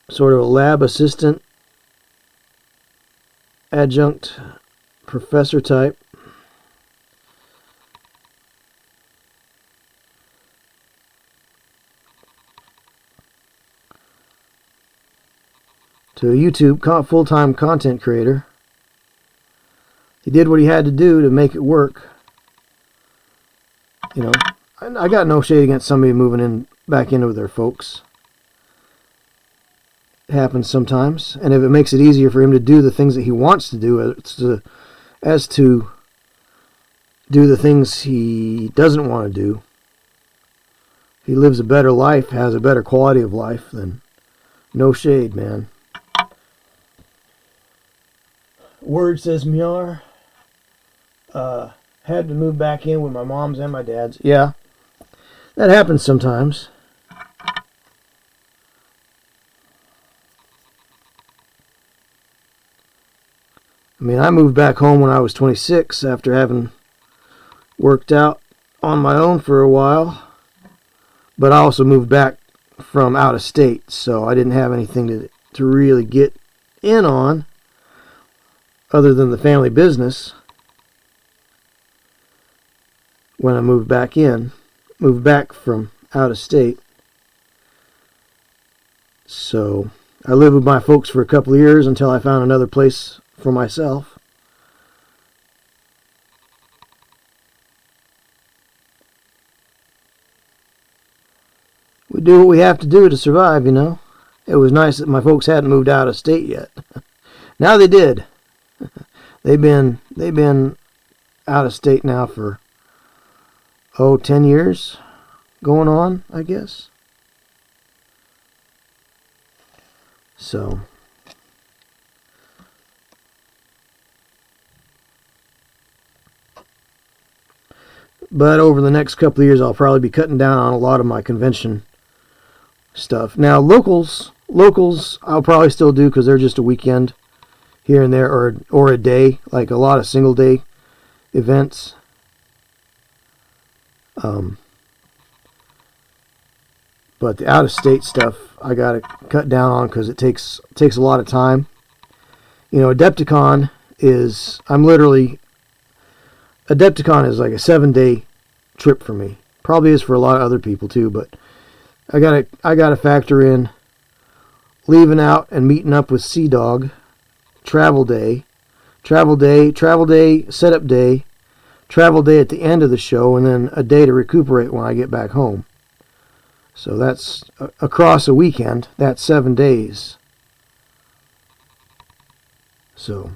sort of a lab assistant, adjunct professor type, to a YouTube full-time content creator. He did what he had to do to make it work. I got no shade against somebody moving back in with their folks. It happens sometimes, and if it makes it easier for him to do the things that he wants to do, as to do the things he doesn't want to do, he lives a better life, has a better quality of life, then no shade, man. Word says Mjar. Had to move back in with my mom's and my dad's. Yeah, that happens sometimes. I mean, I moved back home when I was 26 after having worked out on my own for a while. But I also moved back from out of state, so I didn't have anything to really get in on. other than the family business when I moved back from out of state. So I lived with my folks for a couple of years until I found another place for myself. We do what we have to do to survive, you know. It was nice that my folks hadn't moved out of state yet. Now they did. They've been out of state now for 10 years going on, I guess. So but over the next couple of years I'll probably be cutting down on a lot of my convention stuff. Now locals I'll probably still do because they're just a weekend here and there, or a day, like a lot of single day events. But the out of state stuff I gotta cut down on because it takes a lot of time. You know, Adepticon is like a 7-day trip for me. Probably is for a lot of other people too, but I gotta factor in leaving out and meeting up with Sea Dog, travel day, setup day, travel day at the end of the show, and then a day to recuperate when I get back home. So that's across a weekend. That's 7 days. So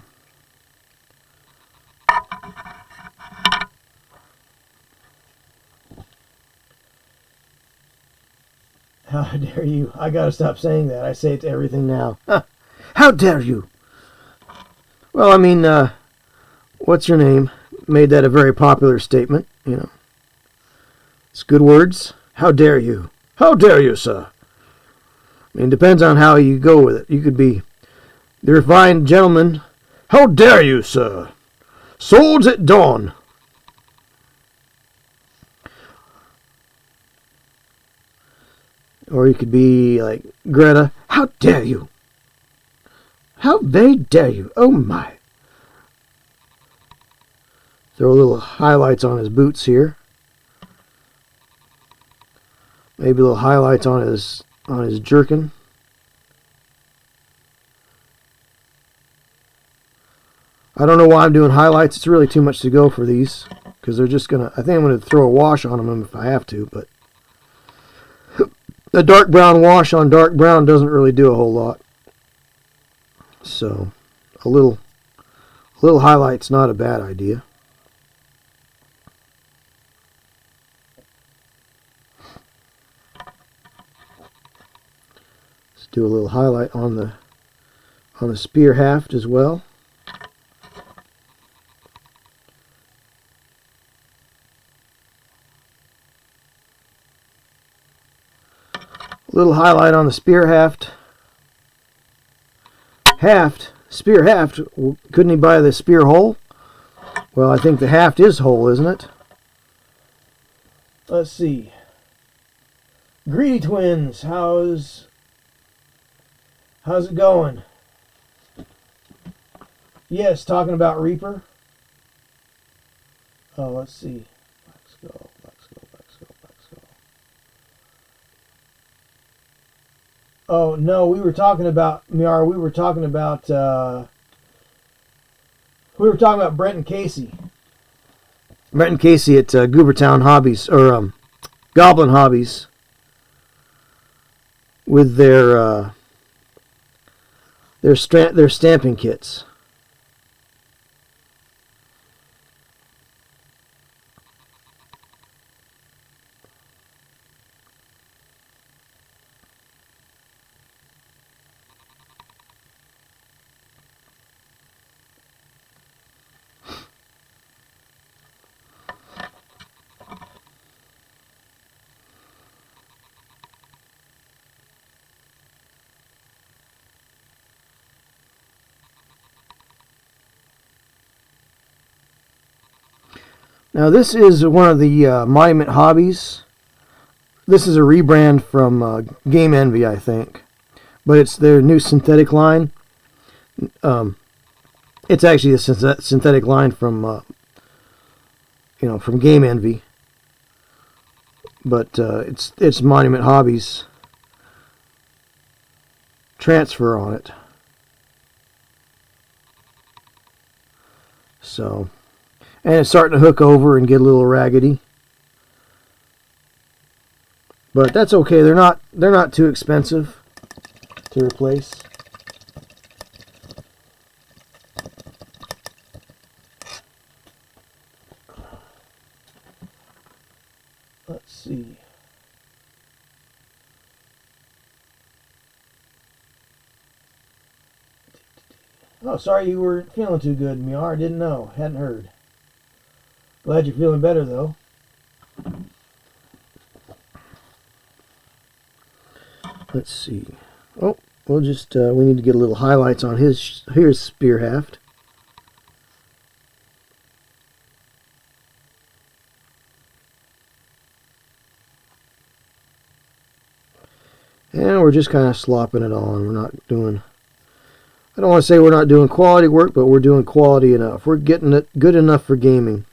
how dare you? I gotta stop saying that. I say it to everything now. How dare you? Well, I mean, what's your name? Made that a very popular statement, you know. It's good words. How dare you? How dare you, sir? I mean, it depends on how you go with it. You could be the refined gentleman. How dare you, sir? Swords at dawn. Or you could be like Greta. How dare you? How very dare you? Oh my. Throw a little highlights on his boots here. Maybe a little highlights on his jerkin. I don't know why I'm doing highlights. It's really too much to go for these because they're just gonna. I think I'm gonna throw a wash on them if I have to, but a dark brown wash on dark brown doesn't really do a whole lot. So a little highlight's not a bad idea. Let's do a little highlight on the spear haft as well. Little highlight on the spear haft. Spear haft. Couldn't he buy the spear whole? Well, I think the haft is whole, isn't it? Let's see. Greedy Twins, how's it going? Yes, talking about Reaper. Oh, let's see. Black Skull. Oh no, we were talking about Miara. We were talking about Brent and Casey. Brent and Casey at Goobertown Hobbies or Goblin Hobbies with their stamping kits. Now this is one of the Monument Hobbies. This is a rebrand from Game Envy, I think. But it's their new synthetic line. It's actually a synthetic line from from Game Envy, but it's Monument Hobbies transfer on it. So, and it's starting to hook over and get a little raggedy, but that's okay. They're not too expensive to replace. Let's see. Oh, sorry you weren't feeling too good, Miar. Didn't know. Hadn't heard. Glad you're feeling better, though. Let's see. Oh, we'll just, we need to get a little highlights on his, here's spear haft. And we're just kind of slopping it on. We're not doing, I don't want to say we're not doing quality work, but we're doing quality enough. We're getting it good enough for gaming.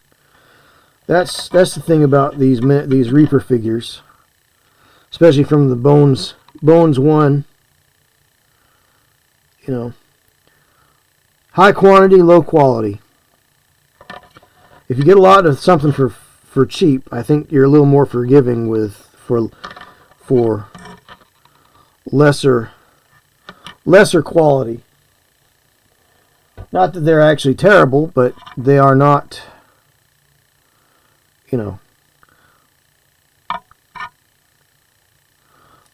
That's the thing about these Reaper figures, especially from the Bones 1. You know, high quantity, low quality. If you get a lot of something for cheap, I think you're a little more forgiving for lesser quality. Not that they're actually terrible, but they are not, they're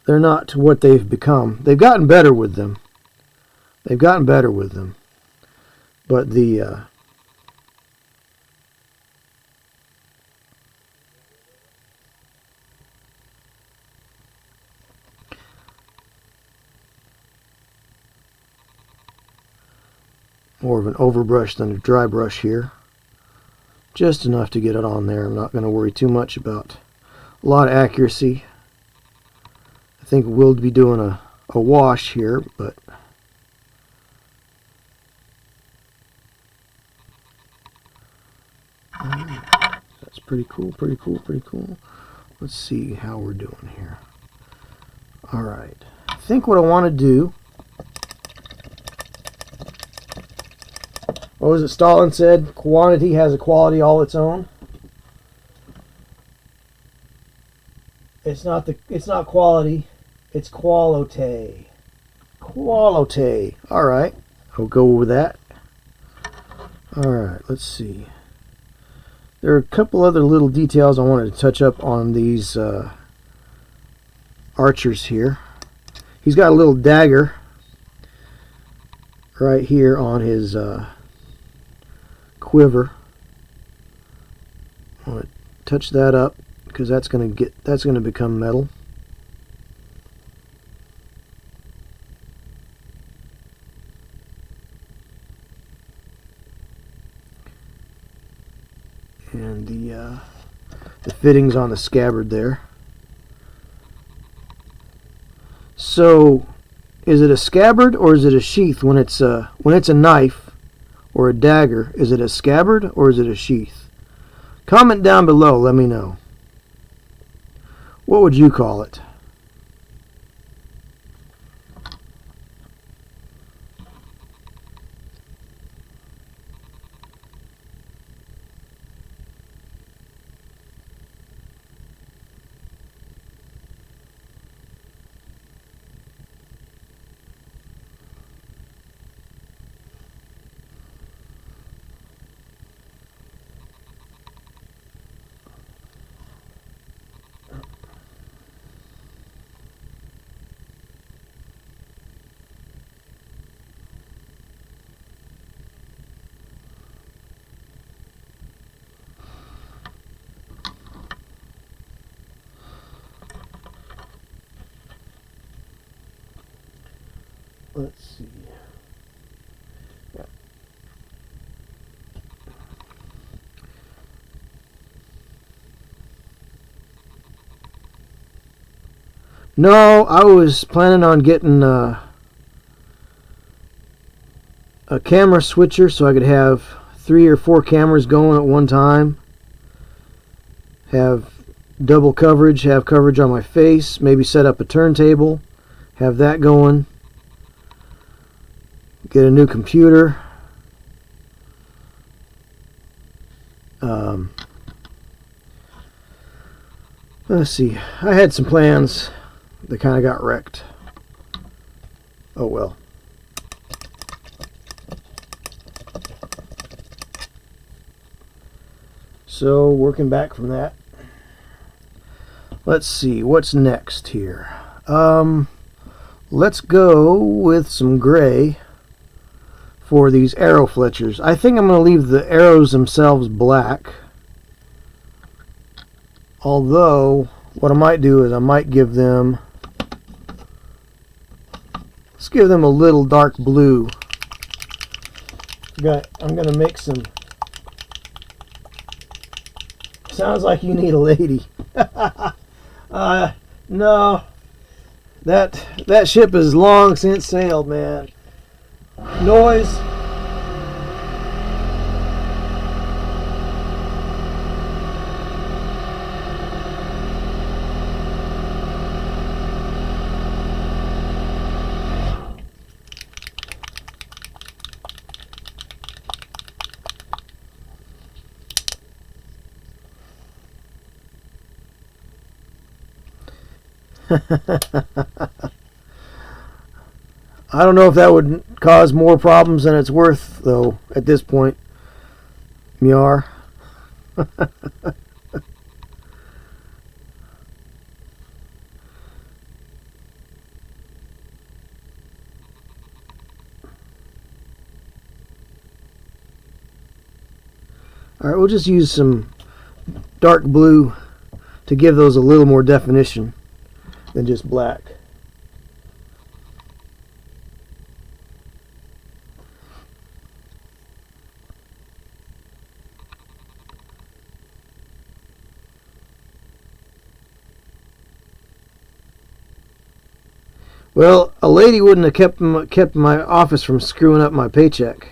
not what they've become. They've gotten better with them. But the more of an overbrush than a dry brush here. Just enough to get it on there. I'm not going to worry too much about a lot of accuracy. I think we'll be doing a wash here, but that's pretty cool. Let's see how we're doing here. Alright. I think what I want to do, what was it Stalin said? Quantity has a quality all its own. It's not quality, it's quality. Quality. Alright. I'll go with that. Alright, let's see. There are a couple other little details I wanted to touch up on these archers here. He's got a little dagger right here on his quiver. I want to touch that up because that's going to become metal. And the fittings on the scabbard there. So, is it a scabbard or is it a sheath when it's a knife or a dagger? Is it a scabbard or is it a sheath? Comment down below, let me know. What would you call it? Let's see. Yeah. No, I was planning on getting a camera switcher so I could have 3 or 4 cameras going at one time. Have double coverage, have coverage on my face, maybe set up a turntable, have that going. Get a new computer. Let's see. I had some plans that kind of got wrecked. Oh well. So, working back from that. Let's see, what's next here? Let's go with some gray for these arrow fletchers. I think I'm going to leave the arrows themselves black. Although, what I might do is I might give them... Let's give them a little dark blue. I'm going to make some... Sounds like you need a lady. No. That ship has long since sailed, man. Noise. I don't know if that would cause more problems than it's worth, though, at this point. Myar. Alright, we'll just use some dark blue to give those a little more definition than just black. Well, a lady wouldn't have kept my office from screwing up my paycheck.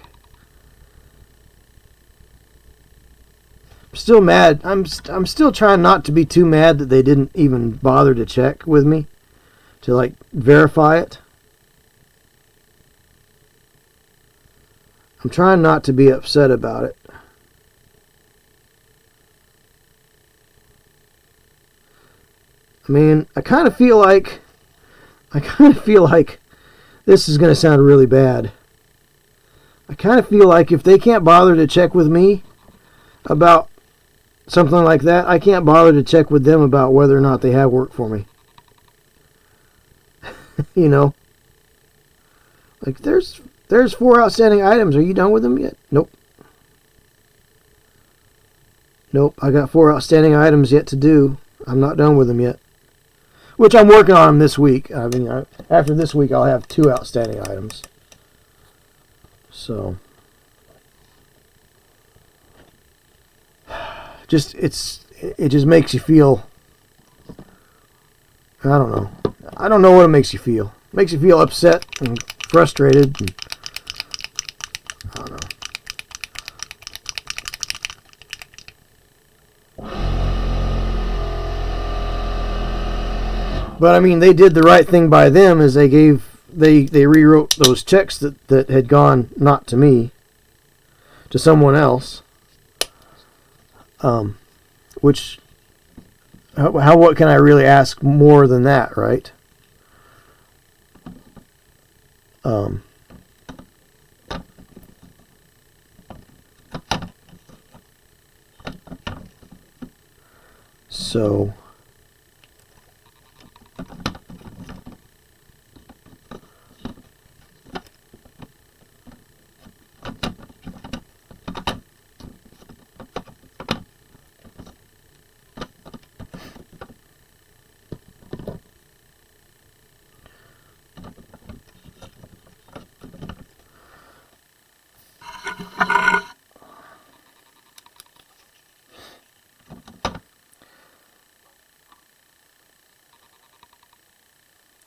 I'm still mad. I'm still trying not to be too mad that they didn't even bother to check with me to like verify it. I'm trying not to be upset about it. I mean, I kind of feel like this is going to sound really bad. I kind of feel like if they can't bother to check with me about something like that, I can't bother to check with them about whether or not they have work for me. You know? Like, there's 4 outstanding items. Are you done with them yet? Nope. Nope, I got 4 outstanding items yet to do. I'm not done with them yet. Which I'm working on them this week. I mean, after this week, I'll have 2 outstanding items. So, it just makes you feel. I don't know. I don't know what it makes you feel. It makes you feel upset and frustrated. And, I don't know. But I mean, they did the right thing by them, as they rewrote those checks that had gone not to me, to someone else. Which, what can I really ask more than that, right? So.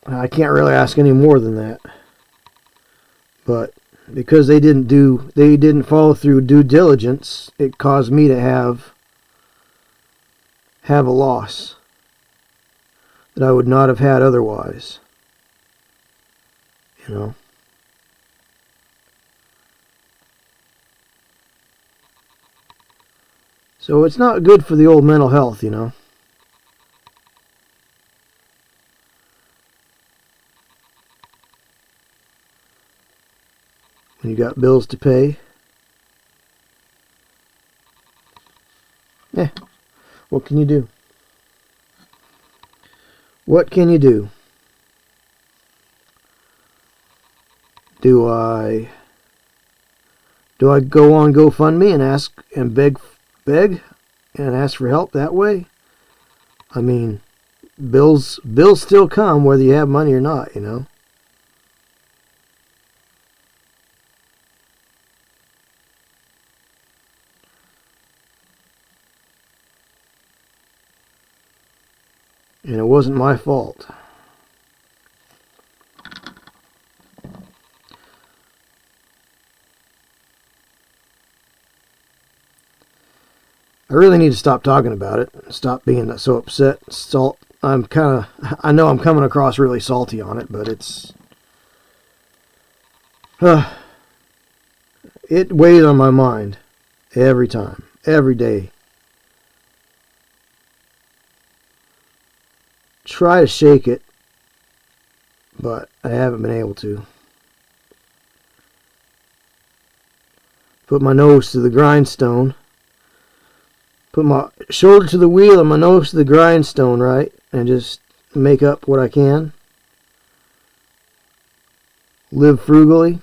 I can't really ask any more than that. But because they didn't follow through due diligence, it caused me to have a loss that I would not have had otherwise. You know. So it's not good for the old mental health, you know. When you got bills to pay. Yeah. What can you do? What can you do? Do I go on GoFundMe and ask and beg and ask for help that way? I mean, bills still come whether you have money or not, you know. And it wasn't my fault. I really need to stop talking about it. Stop being so upset. I know I'm coming across really salty on it, but it weighs on my mind every time, every day. Try to shake it, but I haven't been able to. Put my nose to the grindstone. Put my shoulder to the wheel and my nose to the grindstone, right? And just make up what I can. Live frugally.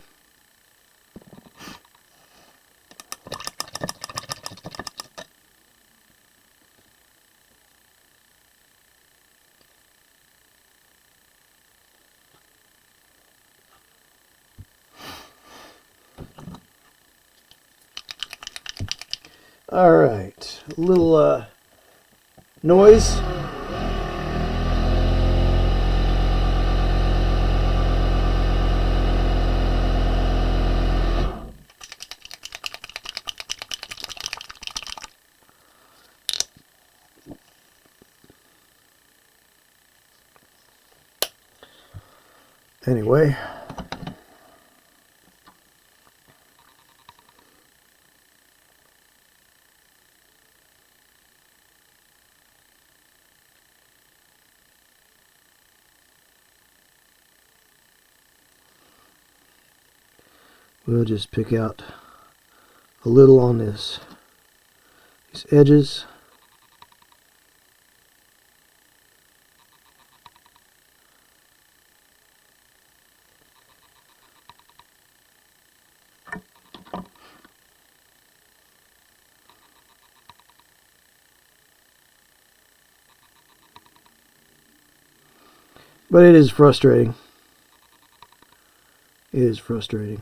All right, a little noise. Anyway. We'll just pick out a little on these edges. But it is frustrating. It is frustrating.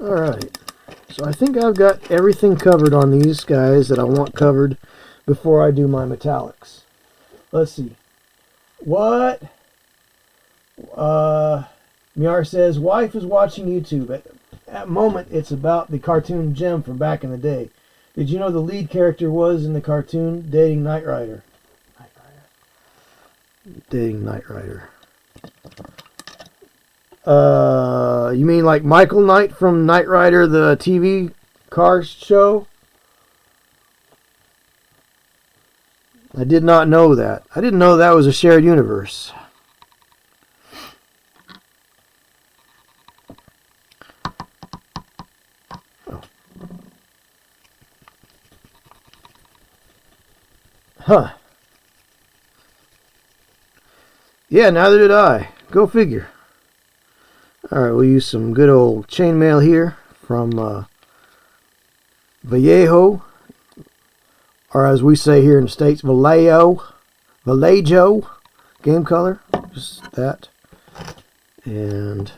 Alright, so I think I've got everything covered on these guys that I want covered before I do my metallics. Let's see. What? Miar says, wife is watching YouTube. At that moment, it's about the cartoon Gem from back in the day. Did you know the lead character was in the cartoon dating Knight Rider? Dating Knight Rider. You mean like Michael Knight from Knight Rider, the TV car show? I did not know that. I didn't know that was a shared universe. Oh. Huh. Yeah, neither did I. Go figure. Alright, we'll use some good old chainmail here from Vallejo, or as we say here in the States, Vallejo game color. Just that. And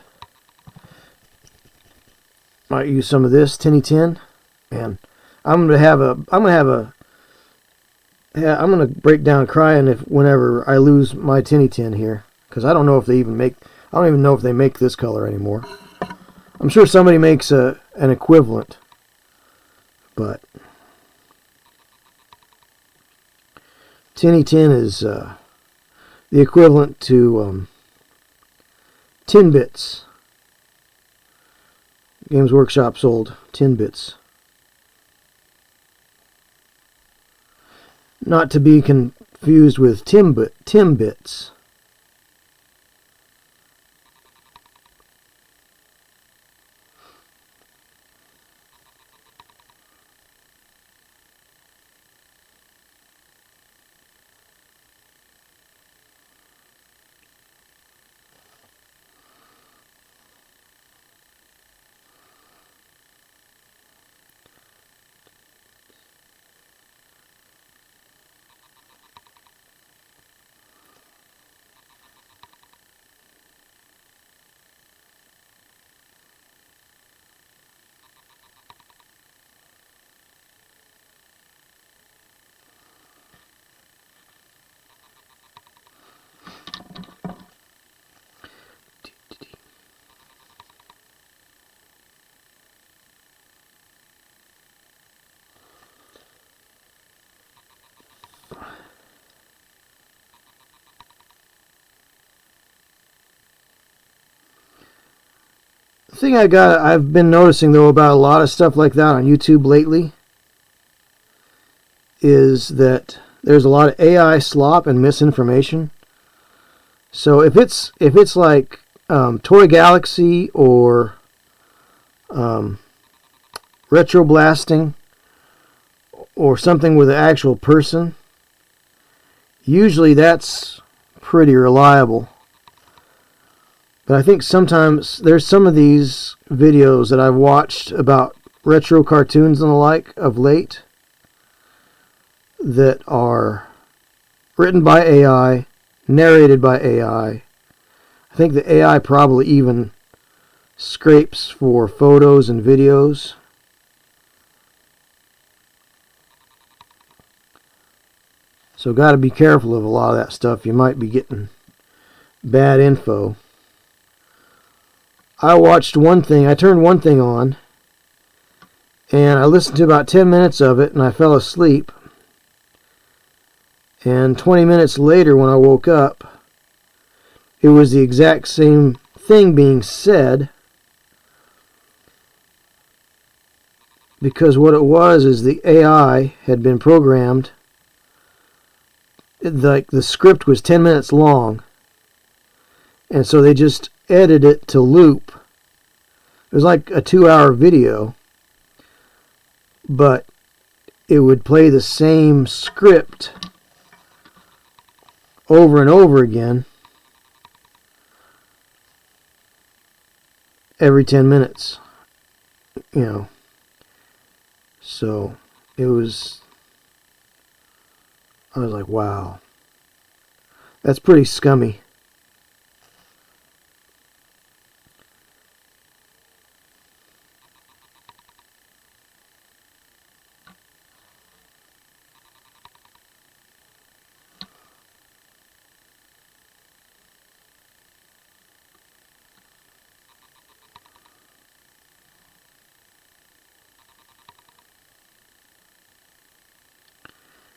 might use some of this tinny tin. And I'm gonna break down crying whenever I lose my tinny tin here, because I don't know if they even make. I don't even know if they make this color anymore. I'm sure somebody makes an equivalent, but tinny tin is the equivalent to tin bits. Games Workshop sold tin bits. Not to be confused with Timbits. The thing I've been noticing though about a lot of stuff like that on YouTube lately is that there's a lot of AI slop and misinformation. So if it's like Toy Galaxy or retro blasting or something with an actual person, usually that's pretty reliable. But I think sometimes there's some of these videos that I've watched about retro cartoons and the like of late that are written by AI, narrated by AI. I think the AI probably even scrapes for photos and videos. So got to be careful of a lot of that stuff. You might be getting bad info. I watched one thing, I turned one thing on, and I listened to about 10 minutes of it, and I fell asleep. And 20 minutes later, when I woke up, it was the exact same thing being said, because what it was is the AI had been programmed, like the script was 10 minutes long, and so they just edited it to loop. It was like a 2-hour video, but it would play the same script over and over again every 10 minutes, you know. So I was like, wow, that's pretty scummy.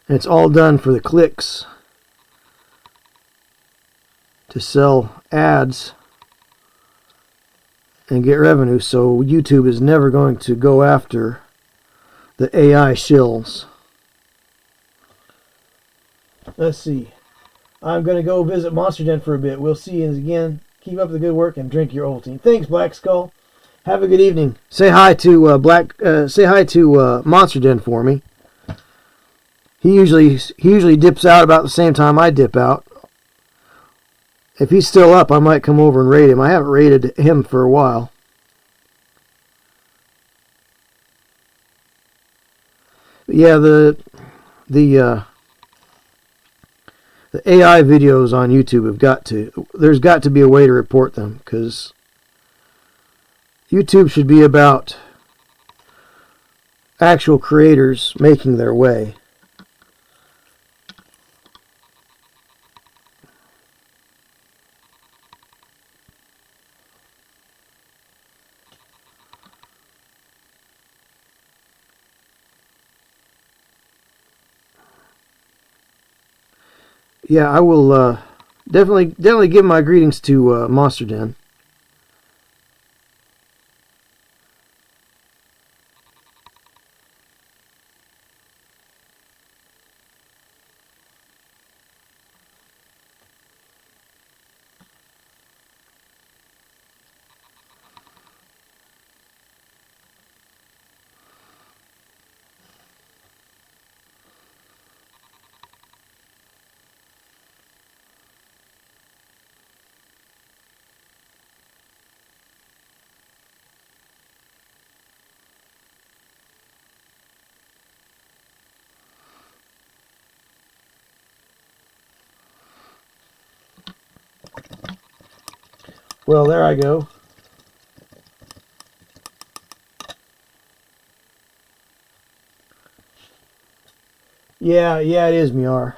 And it's all done for the clicks to sell ads and get revenue. So YouTube is never going to go after the AI shills. Let's see. I'm going to go visit Monster Den for a bit. We'll see you again. Keep up the good work and drink your Ovaltine. Thanks, Black Skull. Have a good evening. Say hi to Monster Den for me. He usually dips out about the same time I dip out. If he's still up, I might come over and raid him. I haven't raided him for a while. Yeah, the AI videos on YouTube there's got to be a way to report them, because YouTube should be about actual creators making their way. Yeah, I will definitely give my greetings to Monster Den. Well, there I go. Yeah, it is, Miar.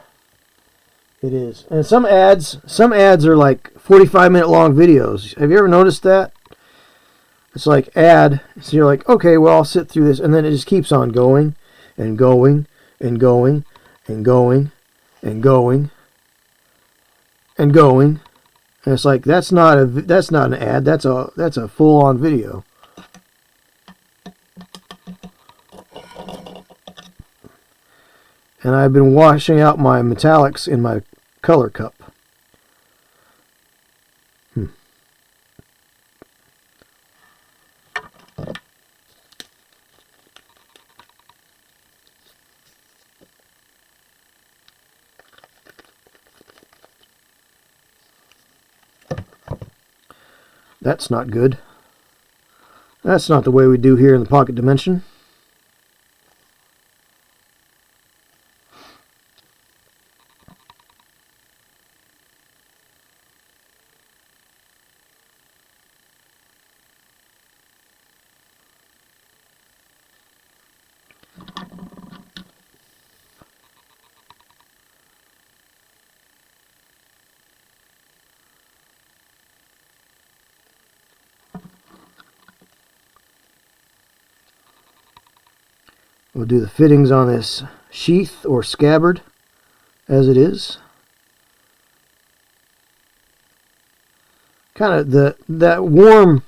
It is. And some ads are like 45-minute long videos. Have you ever noticed that? It's like ad. So you're like, okay, well, I'll sit through this. And then it just keeps on going and going and going and going and going and going. And it's like, that's not an ad. That's a full-on video. And I've been washing out my metallics in my color cup. That's not good. That's not the way we do here in the Pocket Dimension. We'll do the fittings on this sheath or scabbard as it is. Kind of that warm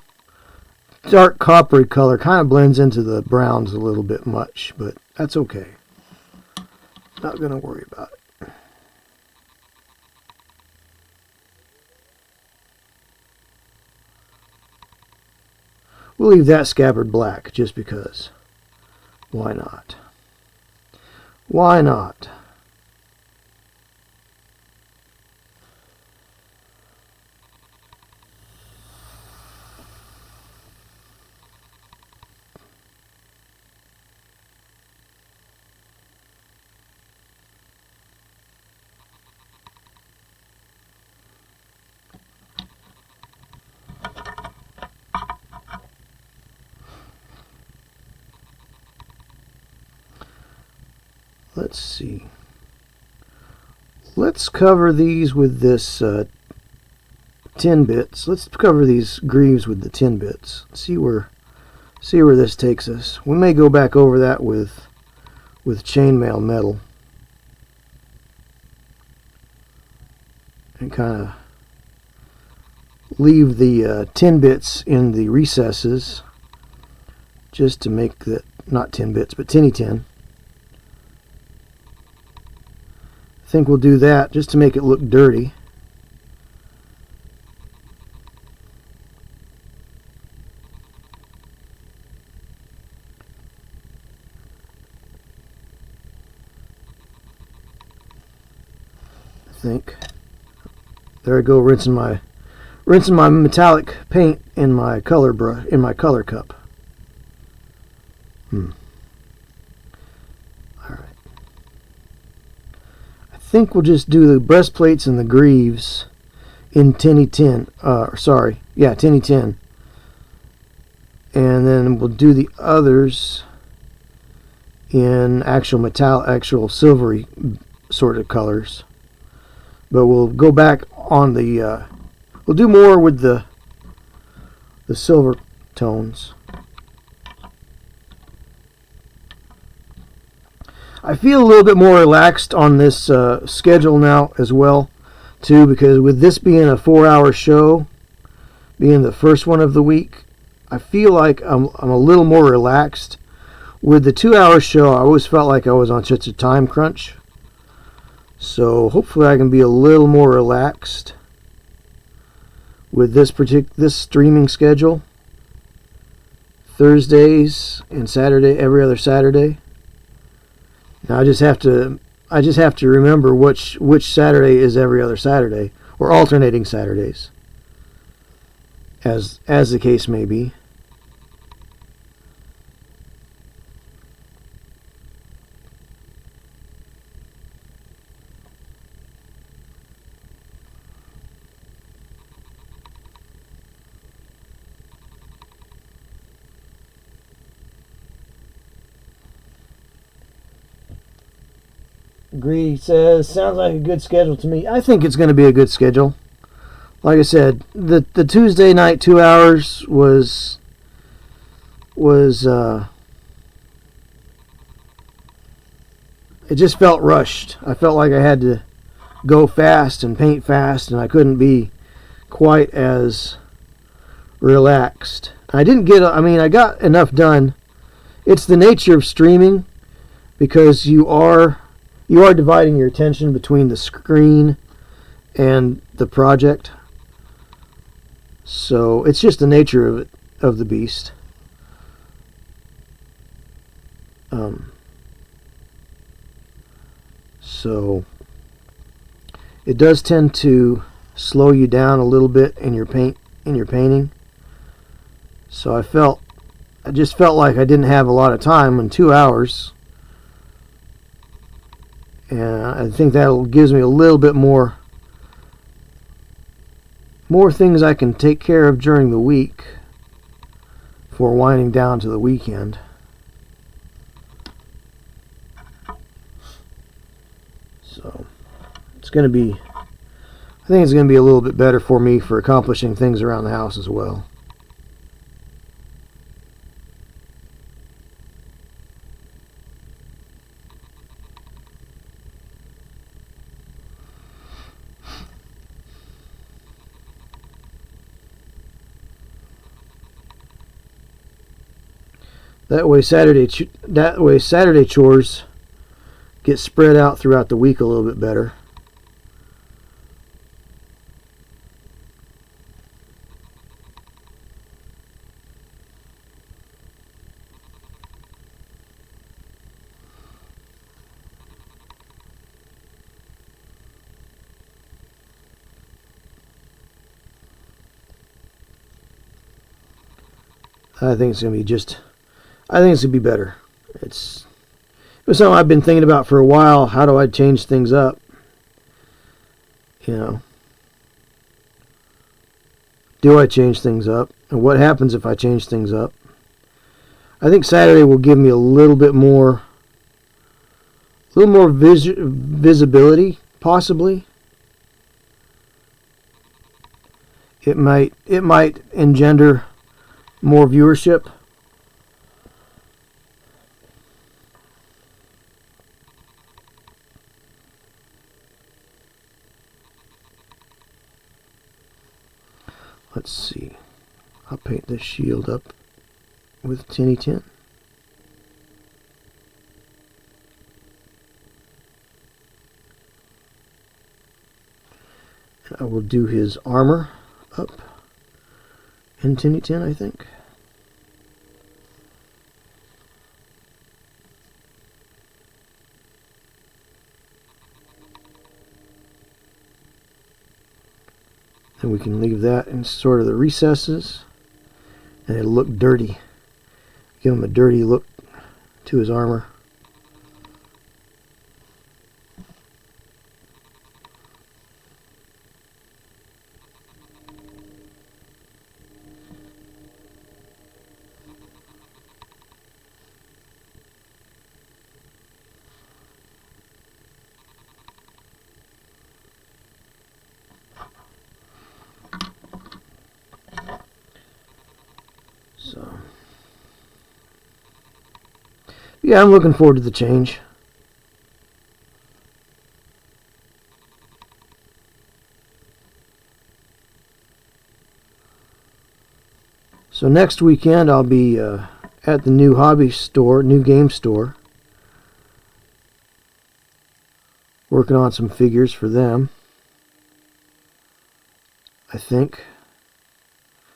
dark coppery color kind of blends into the browns a little bit much, but that's okay. Not going to worry about it. We'll leave that scabbard black just because. Why not? Why not? Let's see. Let's cover these with this 10 bits. Let's cover these greaves with the 10 bits. See where this takes us. We may go back over that with chainmail metal and kind of leave the tin bits in the recesses just to make the, not tin bits, but tinny tin. I think we'll do that just to make it look dirty. I think. There I go, rinsing my metallic paint in my color brush, in my color cup. All right. I think we'll just do the breastplates and the greaves in tinny tin. Tinny tin. And then we'll do the others in actual silvery sort of colors. But we'll go back on the we'll do more with the silver tones. I feel a little bit more relaxed on this schedule now as well, too, because with this being a 4-hour show, being the first one of the week, I feel like I'm a little more relaxed. With the 2-hour show, I always felt like I was on such a time crunch. So hopefully I can be a little more relaxed with this streaming schedule. Thursdays and Saturday, every other Saturday. Now I just have to remember which Saturday is every other Saturday, or alternating Saturdays, as the case may be. Greedy says, sounds like a good schedule to me. I think it's going to be a good schedule. Like I said, the Tuesday night 2 hours was it just felt rushed. I felt like I had to go fast and paint fast, and I couldn't be quite as relaxed. I got enough done. It's the nature of streaming, because you are dividing your attention between the screen and the project. So it's just the nature of the beast. So it does tend to slow you down a little bit in your painting. So I just felt like I didn't have a lot of time in 2 hours. And I think that gives me a little bit more things I can take care of during the week for winding down to the weekend. So I think it's going to be a little bit better for me for accomplishing things around the house as well. That way Saturday chores get spread out throughout the week a little bit better. I think it's going to be better. It was something I've been thinking about for a while. How do I change things up? Do I change things up? And what happens if I change things up? I think Saturday will give me a little bit more visibility, possibly. It might engender more viewership. Let's see. I'll paint this shield up with tinny tin. I will do his armor up in tinny tin, I think. And we can leave that in sort of the recesses, and it'll look dirty. Give him a dirty look to his armor. So, yeah, I'm looking forward to the change. So next weekend I'll be at the new hobby store, new game store, working on some figures for them. I think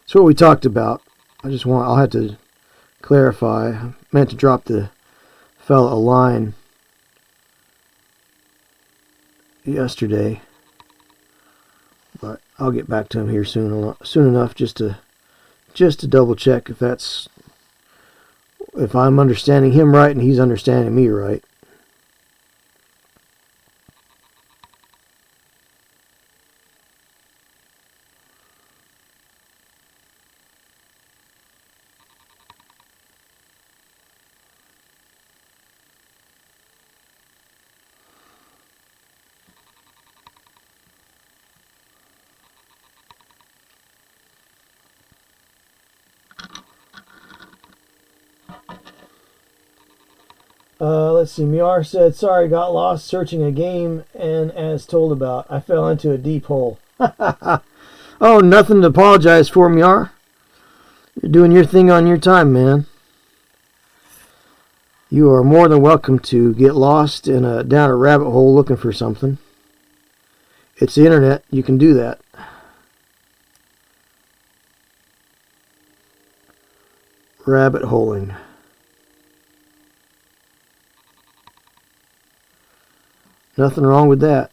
that's what we talked about. I'll have to clarify. I meant to drop the fella a line yesterday, but I'll get back to him here soon enough just to double check if I'm understanding him right and he's understanding me right. Let's see. Miar said, "Sorry, got lost searching a game, and as told about, I fell into a deep hole." Oh, nothing to apologize for, Miar. You're doing your thing on your time, man. You are more than welcome to get lost down a rabbit hole looking for something. It's the internet. You can do that. Rabbit holing. Nothing wrong with that.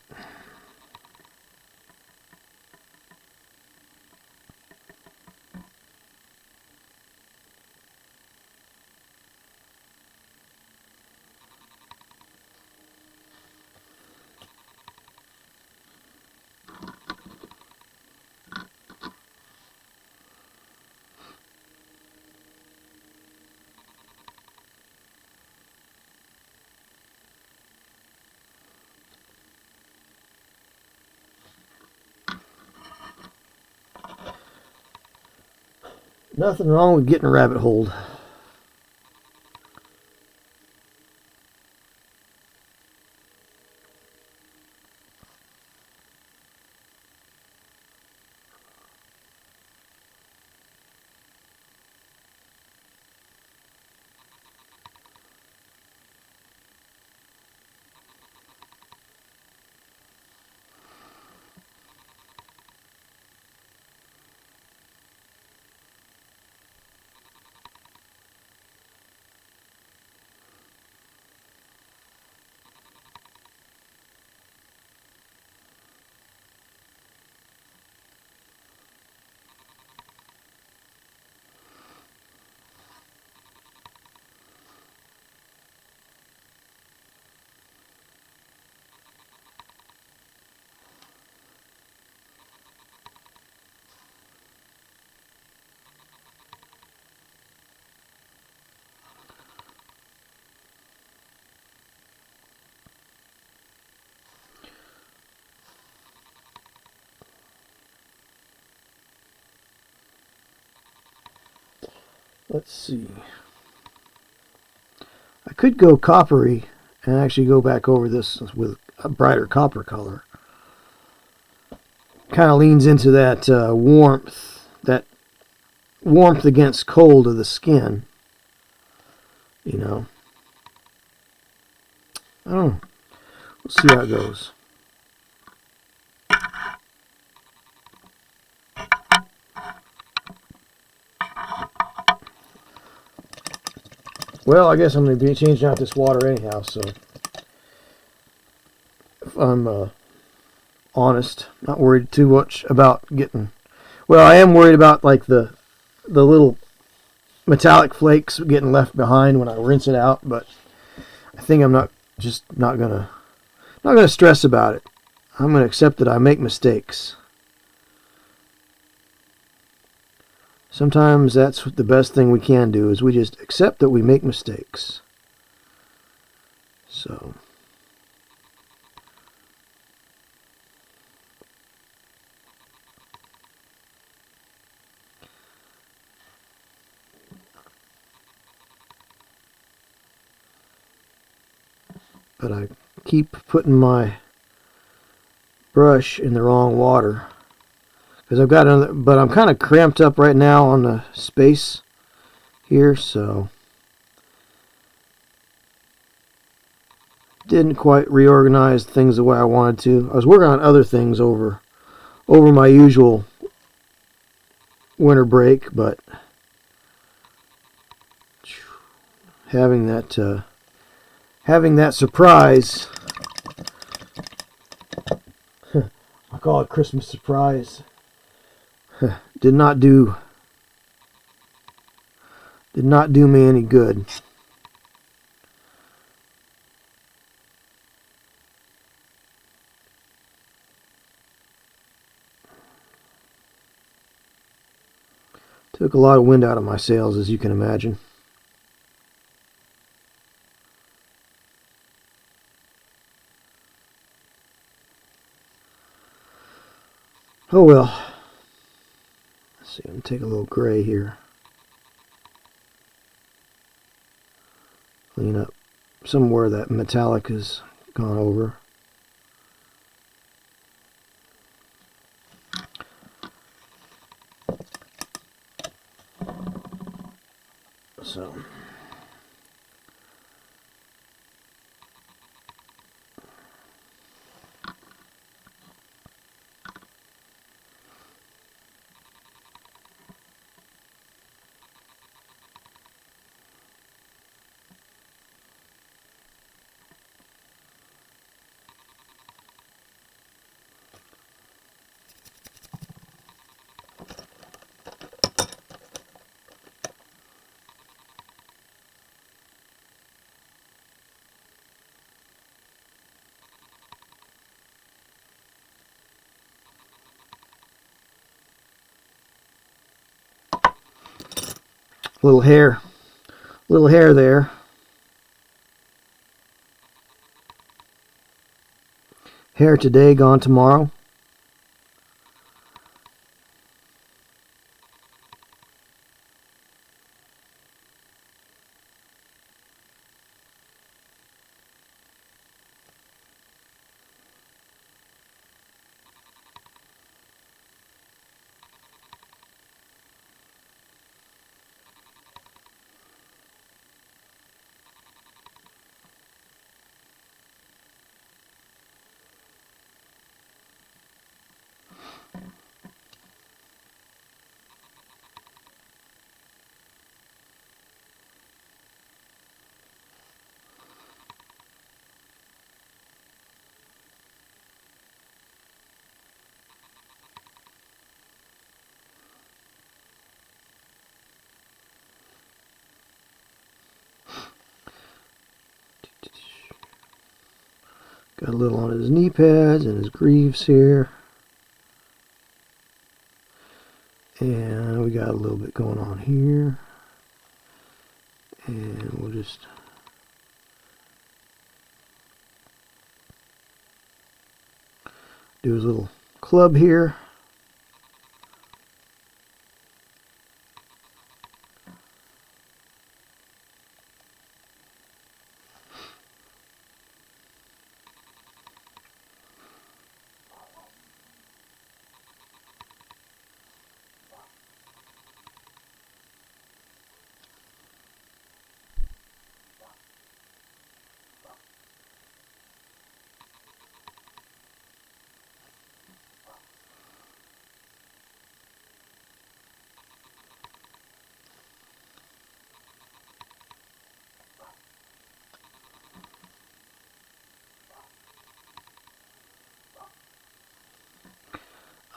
Nothing wrong with getting a rabbit holed. Let's see. I could go coppery and actually go back over this with a brighter copper color. Kind of leans into that warmth that warmth against cold of the skin. You know. I don't know. We'll see how it goes. Well, I guess I'm going to be changing out this water anyhow, so if I'm honest, not worried too much about getting... Well, I am worried about like the little metallic flakes getting left behind when I rinse it out, but I think I'm not gonna stress about it. I'm gonna accept that I make mistakes. Sometimes that's the best thing we can do, is we just accept that we make mistakes. So but I keep putting my brush in the wrong water because I've got another, but I'm kind of cramped up right now on the space here, so didn't quite reorganize things the way I wanted to. I was working on other things over my usual winter break, but having that surprise, I call it Christmas surprise, did not do me any good. Took a lot of wind out of my sails, as you can imagine. Oh well. Let's see, I'm going to take a little gray here. Clean up somewhere that metallic has gone over. So little hair there. Hair today, gone tomorrow. Got a little on his knee pads and his greaves here. And we got a little bit going on here. And we'll just do his little club here.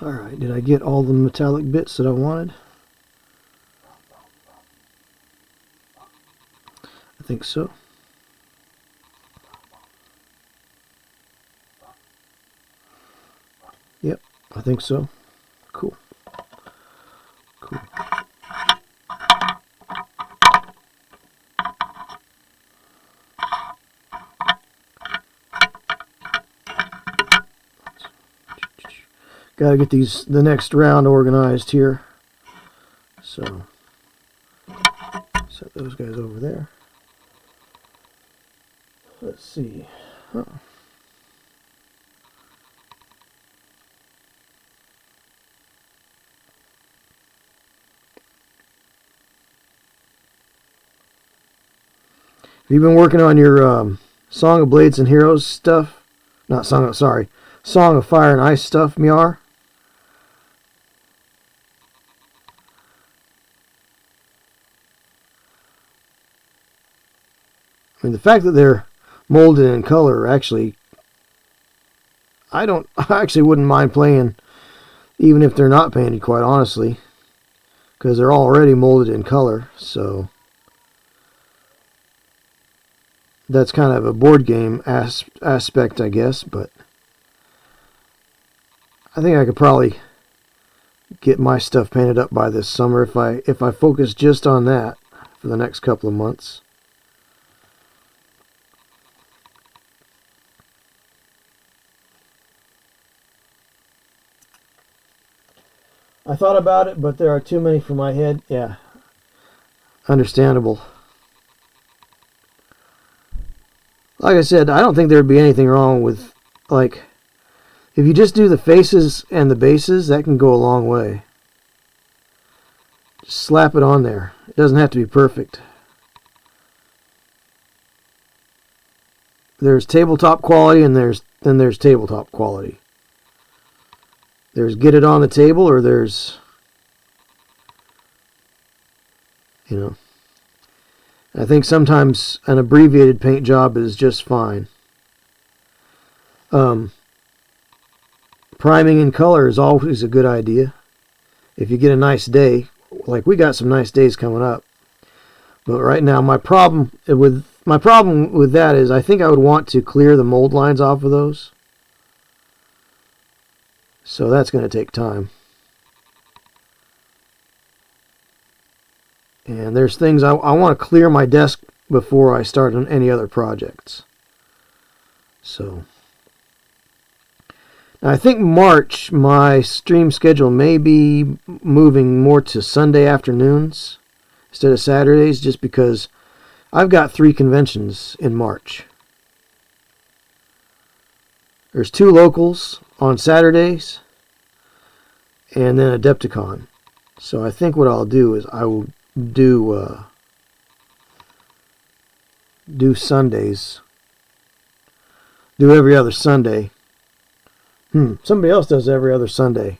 Alright, did I get all the metallic bits that I wanted? I think so. Yep, I think so. Cool. Cool. Got to get the next round organized here. So set those guys over there. Let's see. Huh. Have you been working on your Song of Blades and Heroes stuff? Not Song of, sorry. Song of Fire and Ice stuff, Miar? I mean, the fact that they're molded in color, actually, I actually wouldn't mind playing, even if they're not painted, quite honestly, because they're already molded in color, so that's kind of a board game aspect, I guess, but I think I could probably get my stuff painted up by this summer if I focus just on that for the next couple of months. I thought about it, but there are too many for my head. Yeah, understandable. Like I said, I don't think there'd be anything wrong with, like, if you just do the faces and the bases, that can go a long way. Just slap it on there. It doesn't have to be perfect. There's tabletop quality and then there's tabletop quality. There's get it on the table, or there's, you know, I think sometimes an abbreviated paint job is just fine. Priming in color is always a good idea. If you get a nice day, like we got some nice days coming up. But right now, my problem with that is I think I would want to clear the mold lines off of those. So that's going to take time. And there's things I want to clear my desk before I start on any other projects. So I think March, my stream schedule may be moving more to Sunday afternoons instead of Saturdays, just because I've got 3 conventions in March. There's 2 locals on Saturdays, and then Adepticon. So I think what I'll do is I will do Sundays. Do every other Sunday. Somebody else does every other Sunday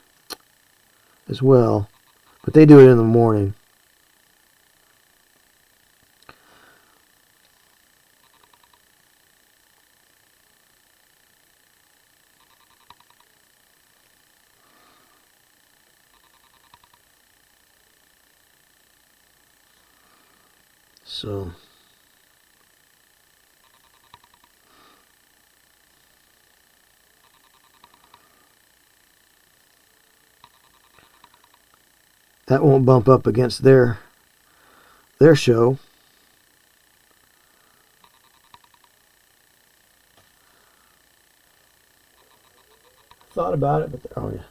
as well, but they do it in the morning. So that won't bump up against their show. Thought about it, but oh yeah.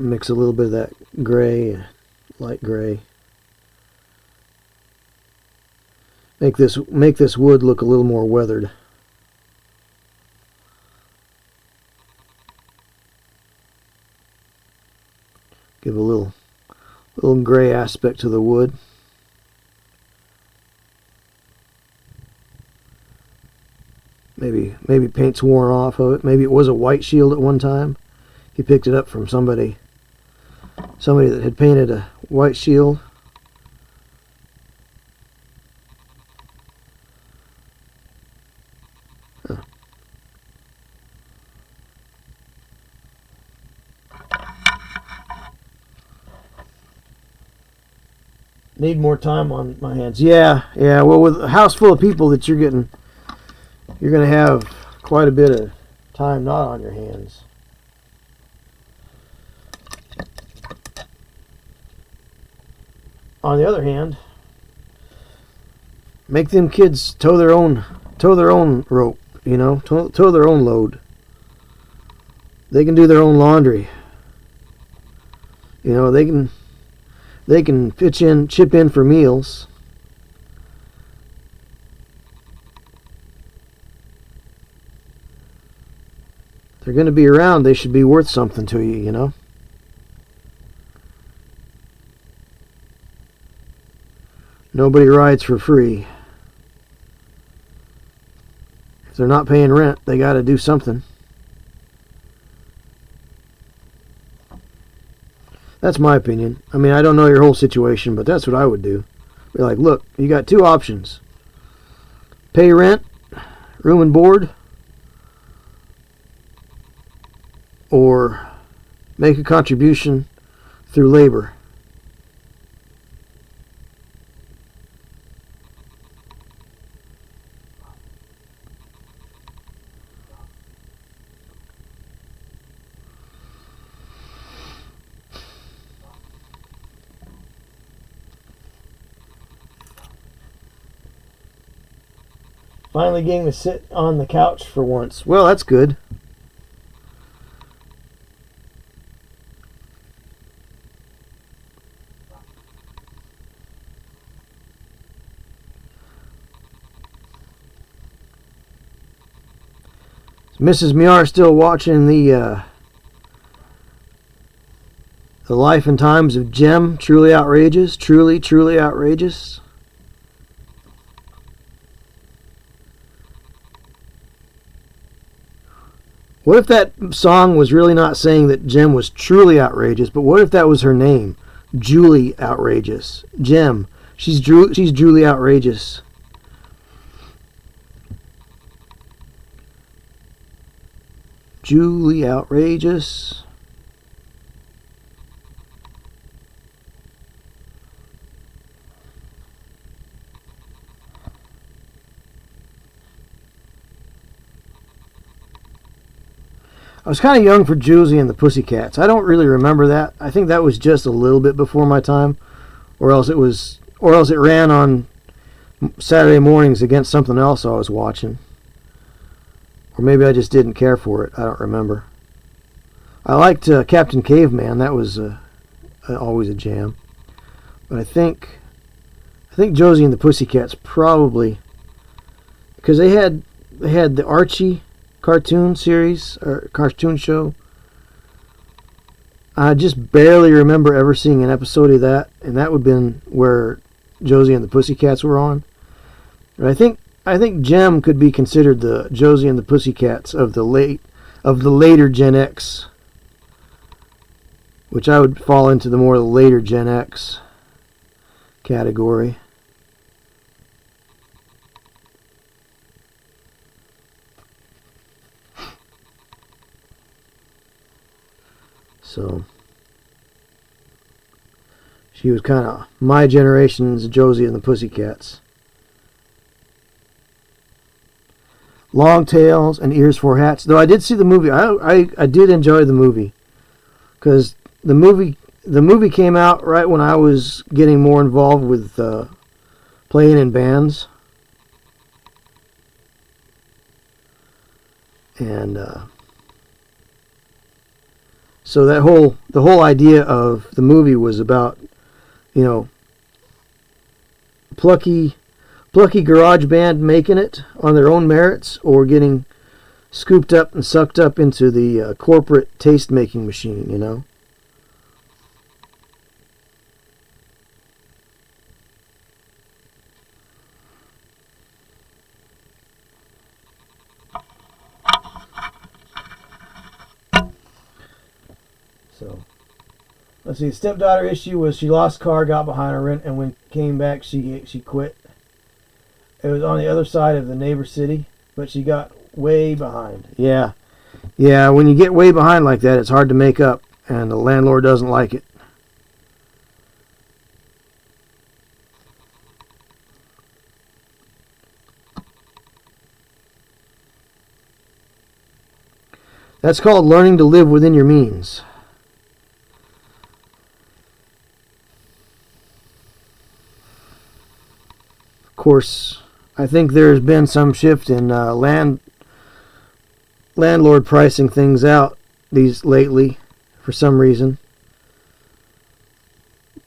Mix a little bit of that gray, light gray. Make this wood look a little more weathered. Give a little gray aspect to the wood. Maybe paint's worn off of it. Maybe it was a white shield at one time. He picked it up from somebody that had painted a white shield. Need more time on my hands. Yeah. Well, with a house full of people that you're going to have quite a bit of time not on your hands. On the other hand, make them kids tow their own rope, tow their own load. They can do their own laundry. They can chip in for meals. If they're going to be around, they should be worth something to you, Nobody rides for free. If they're not paying rent, they got to do something. That's my opinion. I mean, I don't know your whole situation, but that's what I would do. Be like, look, you got two options. Pay rent, room and board, or make a contribution through labor. Finally getting to sit on the couch for once. Well, that's good. Is Mrs. Miar still watching the life and times of Jem? Truly outrageous. Truly, truly outrageous. What if that song was really not saying that Jem was truly outrageous, but what if that was her name? Julie Outrageous. Jem. She's Julie Outrageous. Julie Outrageous. I was kind of young for Josie and the Pussycats. I don't really remember that. I think that was just a little bit before my time, or else it ran on Saturday mornings against something else I was watching, or maybe I just didn't care for it. I don't remember. I liked Captain Caveman. That was always a jam. But I think Josie and the Pussycats probably, because they had the Archie cartoon series or cartoon show. I just barely remember ever seeing an episode of that, and that would have been where Josie and the Pussycats were on. And I think Jem could be considered the Josie and the Pussycats of the later Gen X, which I would fall into the more later Gen X category. So she was kind of my generation's Josie and the Pussycats. Long tails and ears for hats. Though I did see the movie. I did enjoy the movie, because the movie came out right when I was getting more involved with playing in bands. And so the whole idea of the movie was about, plucky garage band making it on their own merits, or getting scooped up and sucked up into the corporate taste making machine, So, let's see. Stepdaughter issue was she lost car, got behind her rent, and when came back, she quit. It was on the other side of the neighbor city, but she got way behind. Yeah. When you get way behind like that, it's hard to make up, and the landlord doesn't like it. That's called learning to live within your means. Of course, I think there's been some shift in landlord pricing things out these lately for some reason.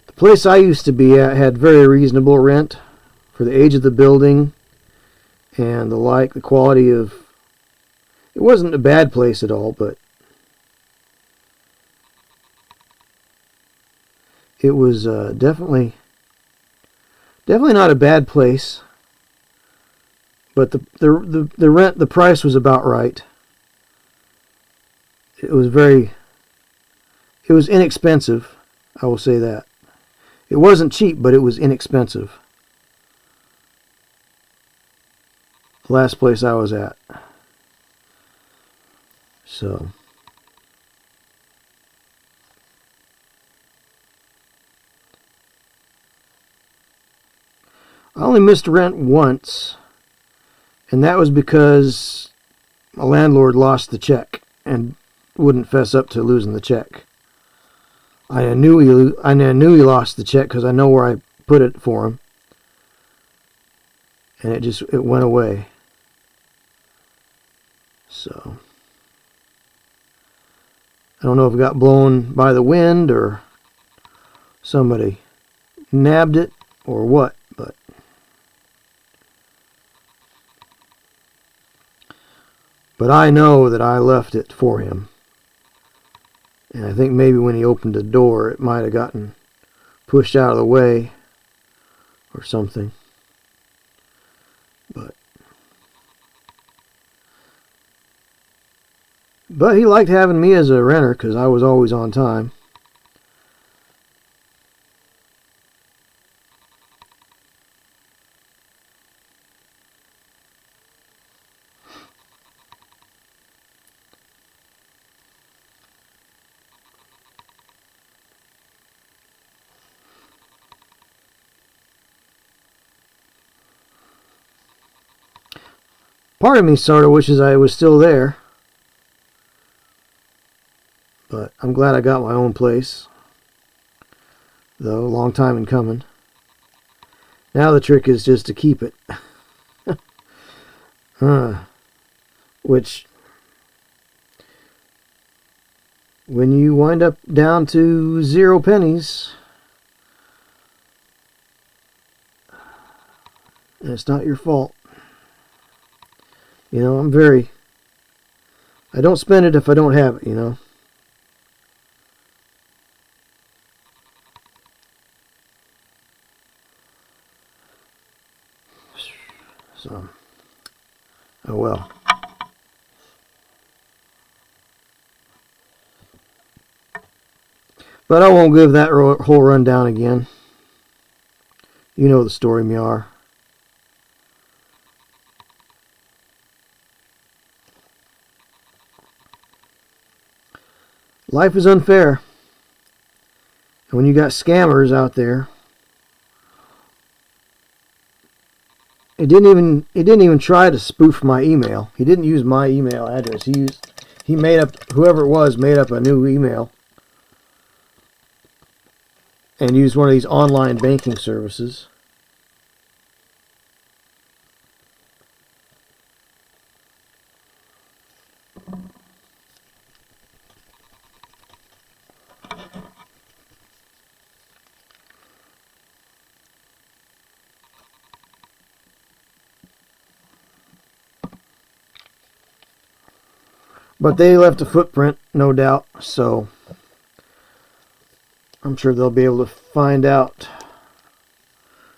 The place I used to be at had very reasonable rent for the age of the building and the quality of. It wasn't a bad place at all, but it was definitely not a bad place. But the rent, the price was about right. It was inexpensive, I will say that. It wasn't cheap, but it was inexpensive. The last place I was at. So I only missed rent once, and that was because a landlord lost the check and wouldn't fess up to losing the check. I knew he lost the check because I know where I put it for him, and it went away. So I don't know if it got blown by the wind or somebody nabbed it or what, but I know that I left it for him. And I think maybe when he opened the door, it might have gotten pushed out of the way or something. But he liked having me as a renter because I was always on time. Part of me sort of wishes I was still there. But I'm glad I got my own place. Though, long time in coming. Now the trick is just to keep it. Which, when you wind up down to 0 pennies, it's not your fault. You know, I don't spend it if I don't have it, you know. So, oh well. But I won't give that whole rundown again. You know the story, Miar. Life is unfair. And when you got scammers out there, it didn't even try to spoof my email. He didn't use my email address. He made up, whoever it was, made up a new email and used one of these online banking services. But they left a footprint, no doubt, so I'm sure they'll be able to find out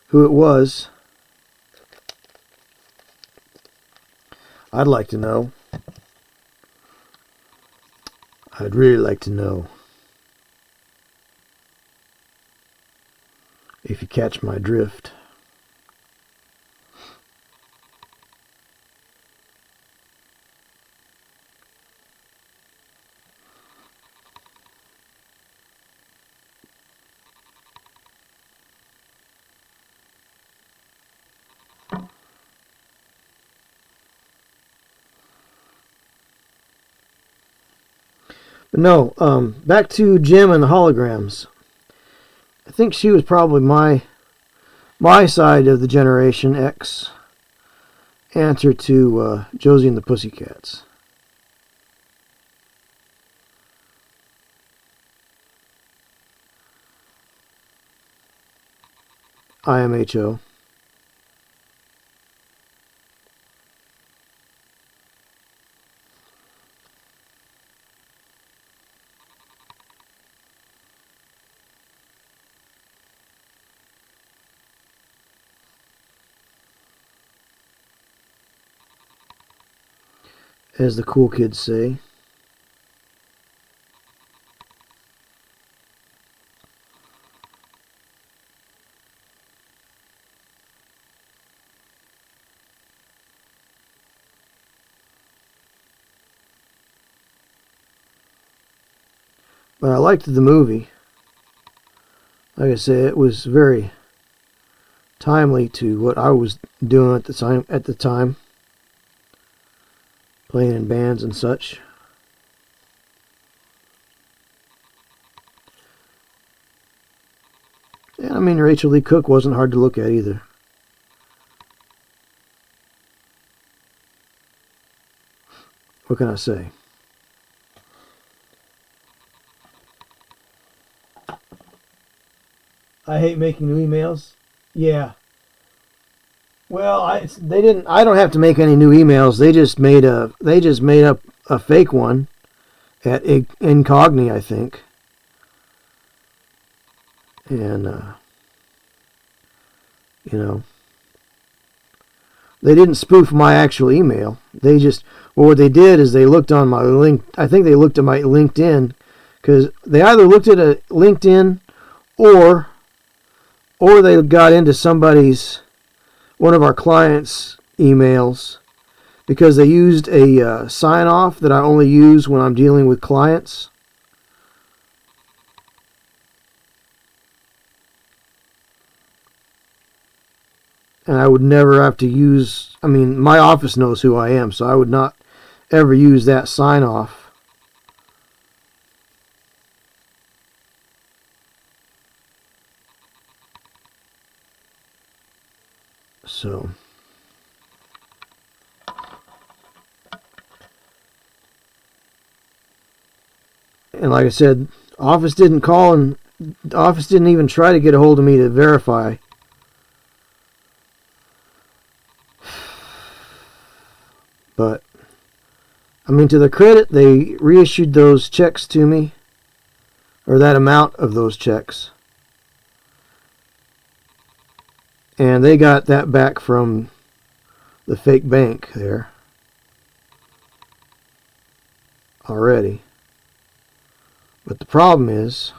who it was. I'd like to know. I'd really like to know. If you catch my drift. But no, back to Jim and the holograms. I think she was probably my side of the Generation X answer to Josie and the Pussycats. IMHO. As the cool kids say. But I liked the movie. Like I said, it was very timely to what I was doing at the time. Playing in bands and such. And I mean, Rachel Lee Cook wasn't hard to look at either. What can I say? I hate making new emails. Yeah. Well, I don't have to make any new emails. They just made up a fake one at Incogni, I think. And they didn't spoof my actual email. They just what they did is they looked on my link. I think they looked at my LinkedIn, because they either looked at a LinkedIn or they got into one of our clients' emails, because they used a sign-off that I only use when I'm dealing with clients. And I would never have to use, I mean, my office knows who I am, so I would not ever use that sign-off. So, and like I said, office didn't call, and the office didn't even try to get a hold of me to verify. But, I mean, to their credit, they reissued those checks to me, or that amount of those checks. And they got that back from the fake bank there already. But the problem is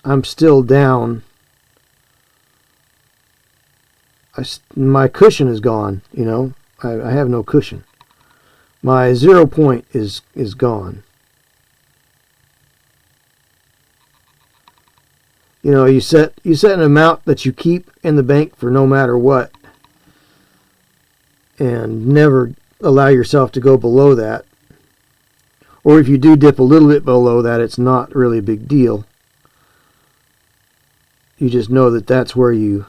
I'm still down. My cushion is gone, you know. I have no cushion. My 0 point is gone. You know, you set an amount that you keep in the bank for no matter what, and never allow yourself to go below that. Or if you do dip a little bit below that, it's not really a big deal. You just know that that's where you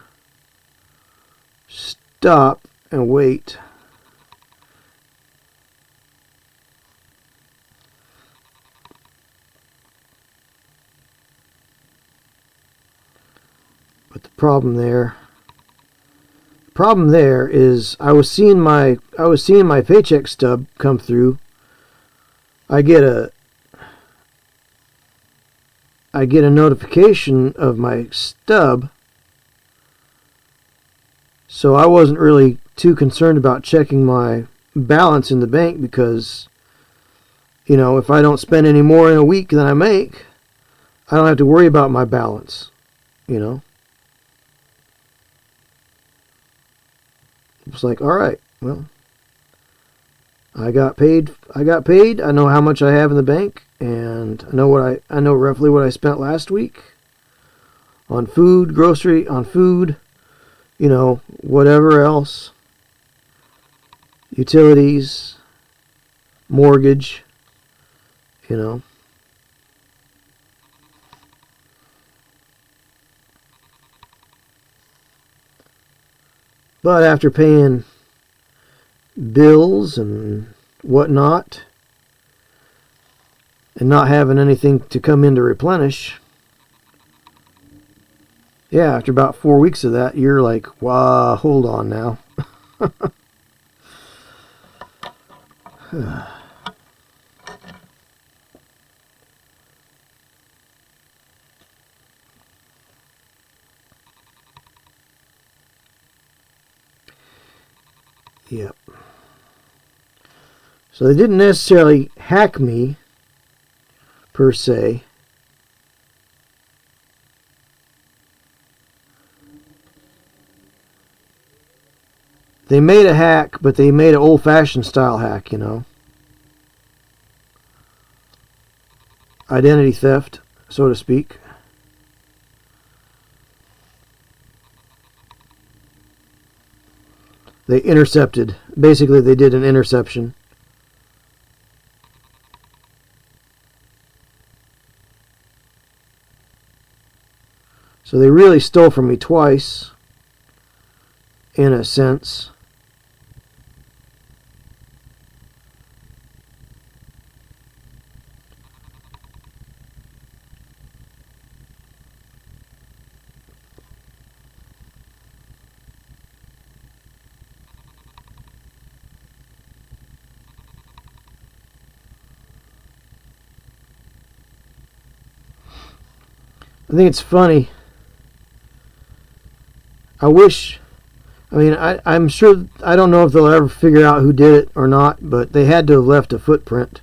stop and wait. But the problem there is I was seeing my paycheck stub come through. I get a notification of my stub, so I wasn't really too concerned about checking my balance in the bank, because, you know, if I don't spend any more in a week than I make, I don't have to worry about my balance, you know. It's like, all right, well, I got paid. I know how much I have in the bank, and I know roughly what I spent last week on food, you know, whatever else, utilities, mortgage, you know. But after paying bills and whatnot, and not having anything to come in to replenish, yeah, after about 4 weeks of that, you're like, wow, hold on now. Yep. So they didn't necessarily hack me, per se. They made a hack, but they made an old-fashioned style hack, you know. Identity theft, so to speak. They intercepted. Basically, they did an interception. So they really stole from me twice, in a sense. I think it's funny. I'm sure, I don't know if they'll ever figure out who did it or not, but they had to have left a footprint,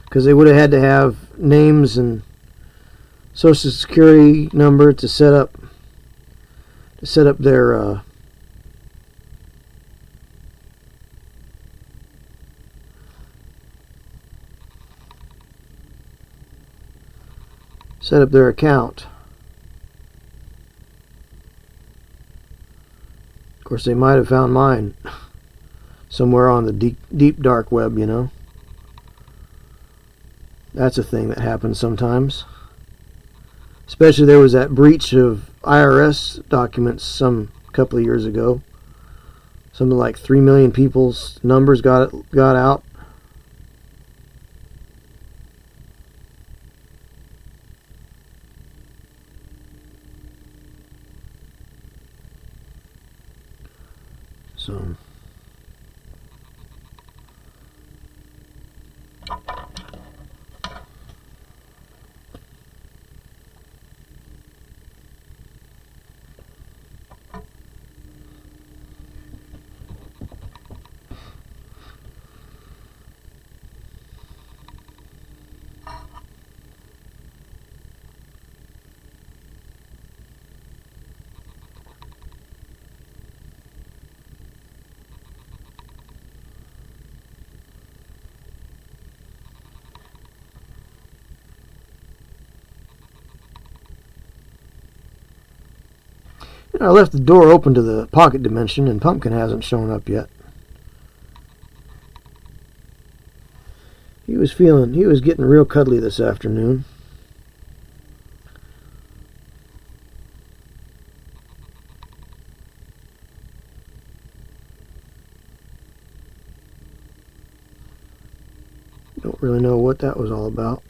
because they would have had to have names and social security number to set up their account. Of course, they might have found mine somewhere on the deep dark web, you know. That's a thing that happens sometimes. Especially there was that breach of IRS documents some couple of years ago. Something like 3 million people's numbers got out. So I left the door open to the pocket dimension, and Pumpkin hasn't shown up yet. He was getting real cuddly this afternoon. Don't really know what that was all about.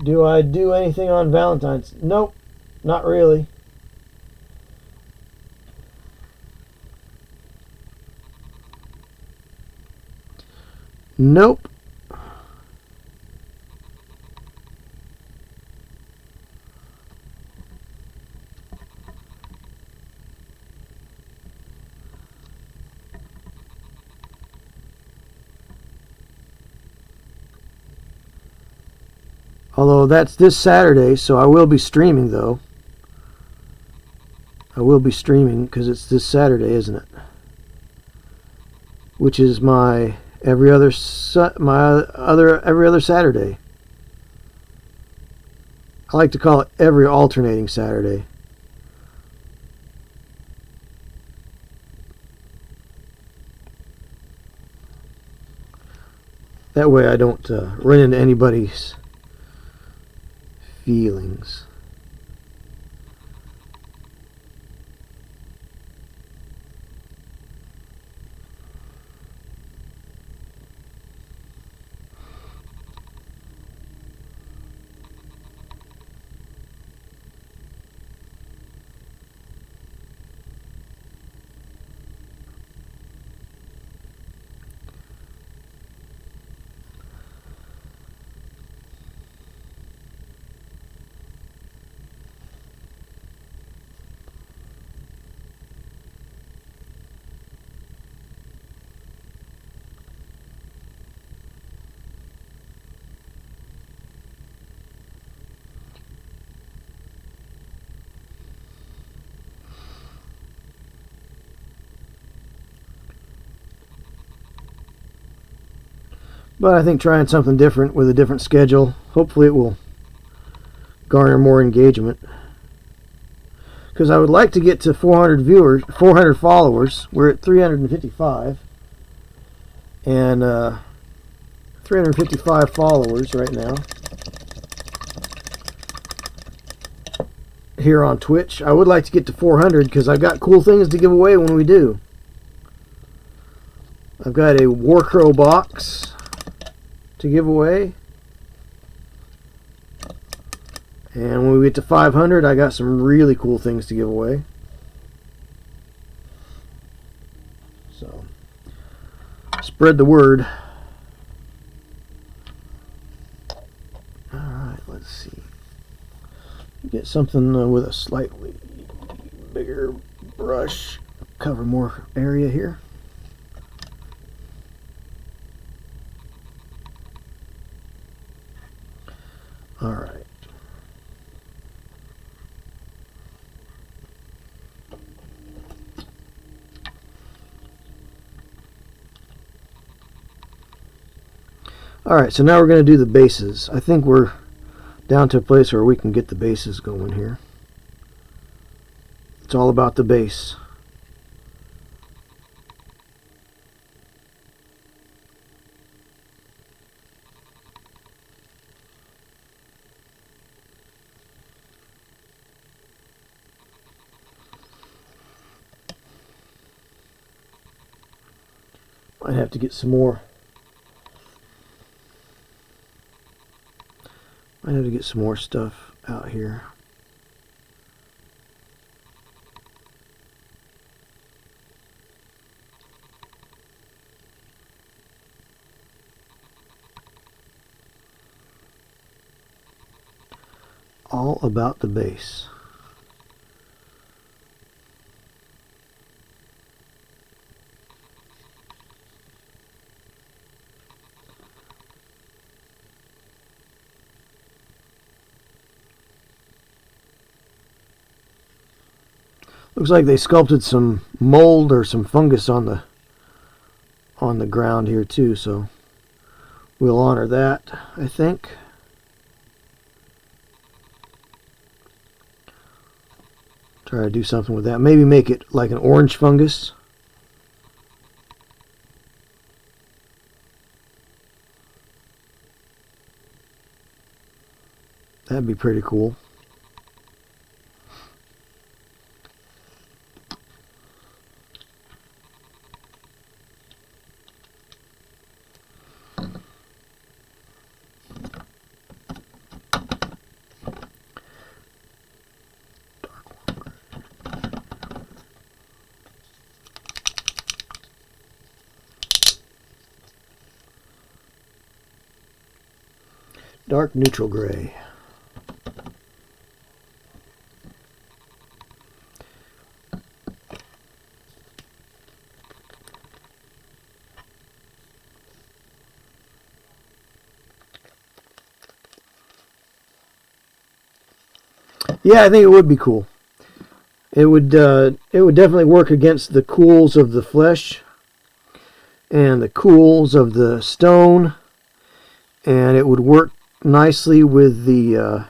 Do I do anything on Valentine's? Nope, not really. Nope. Although that's this Saturday, so I will be streaming, though. I will be streaming because it's this Saturday, isn't it? Which is my every other Saturday. I like to call it every alternating Saturday. That way I don't run into anybody's feelings. But I think trying something different with a different schedule, hopefully it will garner more engagement. Because I would like to get to 400 viewers, 400 followers. We're at 355. And 355 followers right now here on Twitch. I would like to get to 400 because I've got cool things to give away when we do. I've got a Warcrow box to give away. And when we get to 500, I got some really cool things to give away. So, spread the word. Alright, let's see. Get something with a slightly bigger brush. Cover more area here. Alright. Alright, so now we're going to do the bases. I think we're down to a place where we can get the bases going here. It's all about the base. Might have to get some more. Might have to get some more stuff out here. All about the base. Looks like they sculpted some mold or some fungus on the ground here too, so we'll honor that, I think. Try to do something with that. Maybe make it like an orange fungus. That'd be pretty cool. Dark neutral gray. Yeah, I think it would be cool. It would definitely work against the cools of the flesh and the cools of the stone, and it would work nicely with the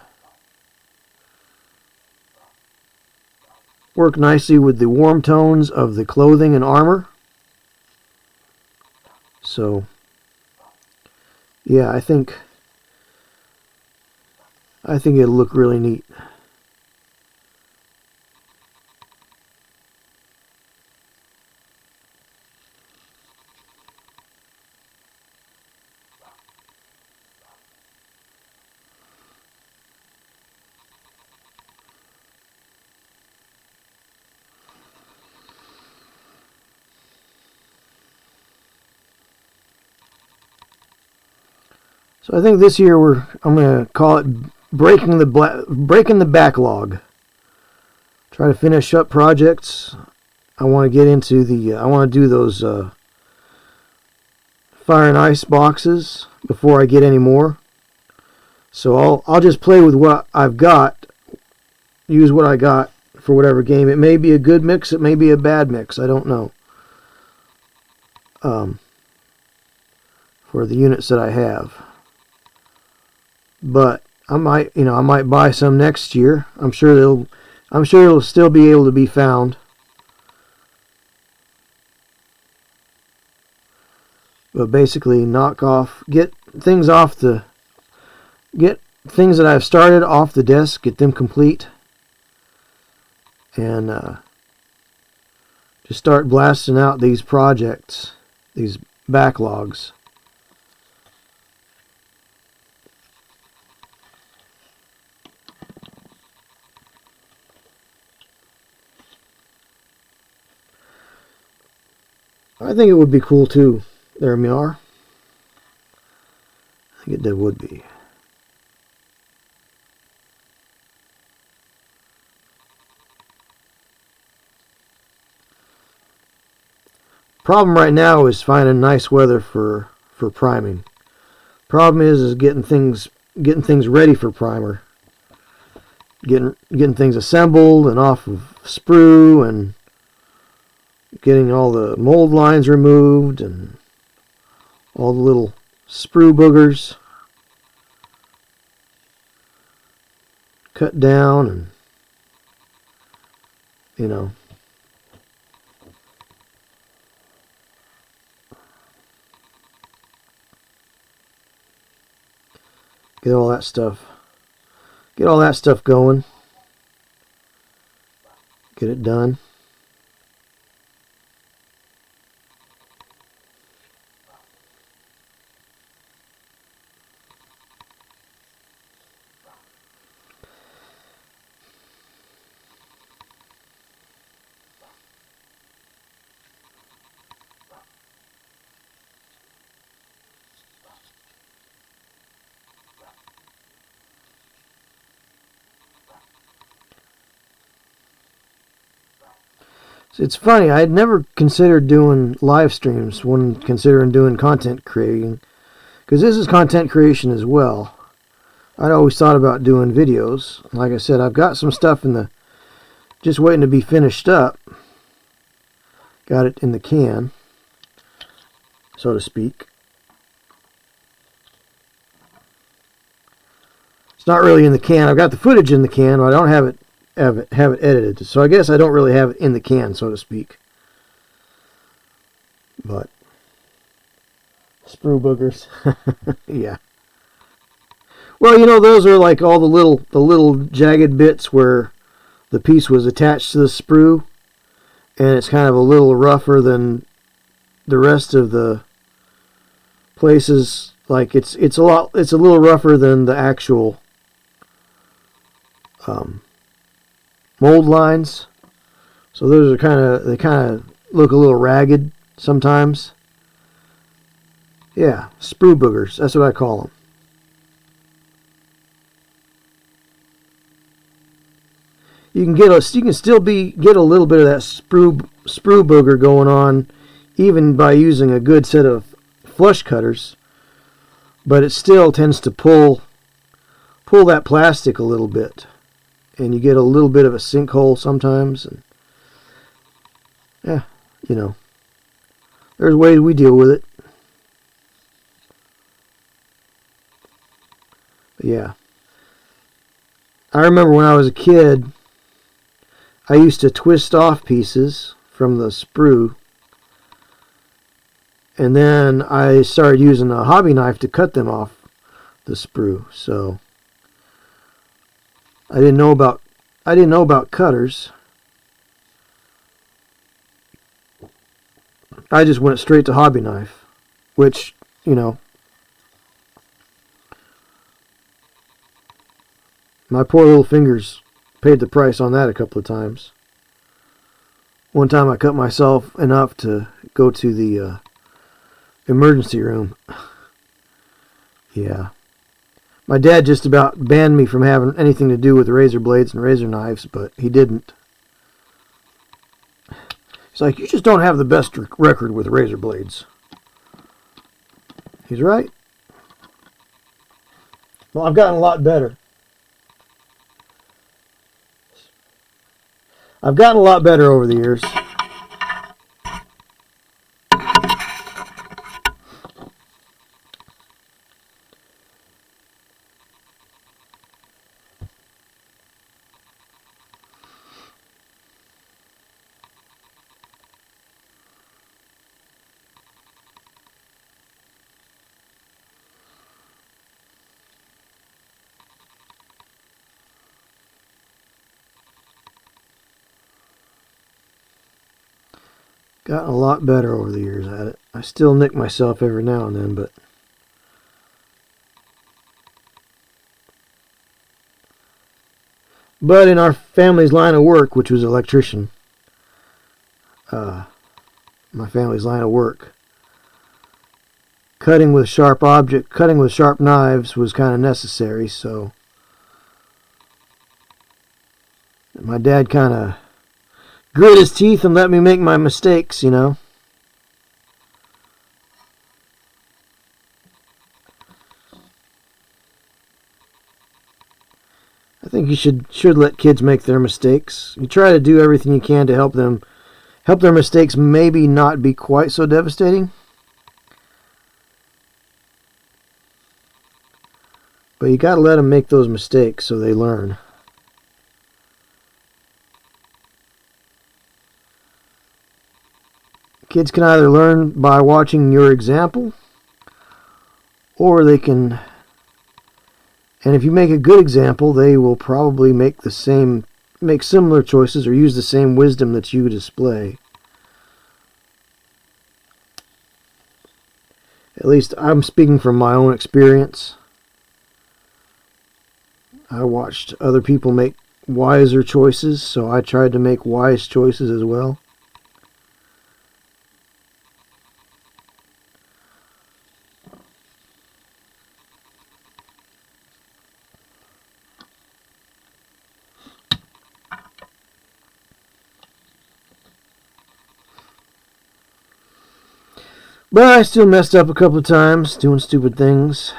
work nicely with the warm tones of the clothing and armor. So, yeah, I think it'll look really neat. So I think this year I'm going to call it breaking the backlog. Try to finish up projects. I want to get into I want to do those fire and ice boxes before I get any more. So I'll just play with what I've got, use what I got for whatever game. It may be a good mix, it may be a bad mix. I don't know. For the units that I have. But I might buy some next year. I'm sure it'll still be able to be found. But basically get things that I've started off the desk, get them complete, and just start blasting out these projects, these backlogs. I think it would be cool too. There, Miar. I think it would be. Problem right now is finding nice weather for priming. Problem is getting things ready for primer. Getting things assembled and off of sprue, and getting all the mold lines removed and all the little sprue boogers cut down, and get all that stuff going, get it done. It's funny, I had never considered doing live streams when considering doing content creating, because this is content creation as well. I'd always thought about doing videos. Like I said, I've got some stuff just waiting to be finished up. Got it in the can, so to speak. It's not really in the can. I've got the footage in the can, but I don't have it edited, so I guess I don't really have it in the can, so to speak. But sprue boogers. Yeah. Well, those are like all the little jagged bits where the piece was attached to the sprue, and it's kind of a little rougher than the rest of the places. Like it's a little rougher than the actual mold lines. So those are they kind of look a little ragged sometimes. Yeah, sprue boogers. That's what I call them. You can still get a little bit of that sprue booger going on, even by using a good set of flush cutters. But it still tends to pull that plastic a little bit, and you get a little bit of a sinkhole sometimes. And yeah, there's ways we deal with it. But yeah, I remember when I was a kid, I used to twist off pieces from the sprue, and then I started using a hobby knife to cut them off the sprue. So I didn't know about cutters. I just went straight to hobby knife, which, you know, my poor little fingers paid the price on that a couple of times. One time I cut myself enough to go to the emergency room. Yeah. My dad just about banned me from having anything to do with razor blades and razor knives, but he didn't. He's like, you just don't have the best record with razor blades. He's right. Well, I've gotten a lot better. I've gotten a lot better over the years. Gotten a lot better over the years at it. I still nick myself every now and then, but in our family's line of work, which was electrician, my family's line of work, cutting with sharp knives was kind of necessary. So my dad kind of grit his teeth and let me make my mistakes, you know. I think you should let kids make their mistakes. You try to do everything you can to help their mistakes maybe not be quite so devastating. But you got to let them make those mistakes so they learn. Kids can either learn by watching your example, or they can, and if you make a good example, they will probably make similar choices or use the same wisdom that you display. At least I'm speaking from my own experience. I watched other people make wiser choices, so I tried to make wise choices as well. But I still messed up a couple of times doing stupid things.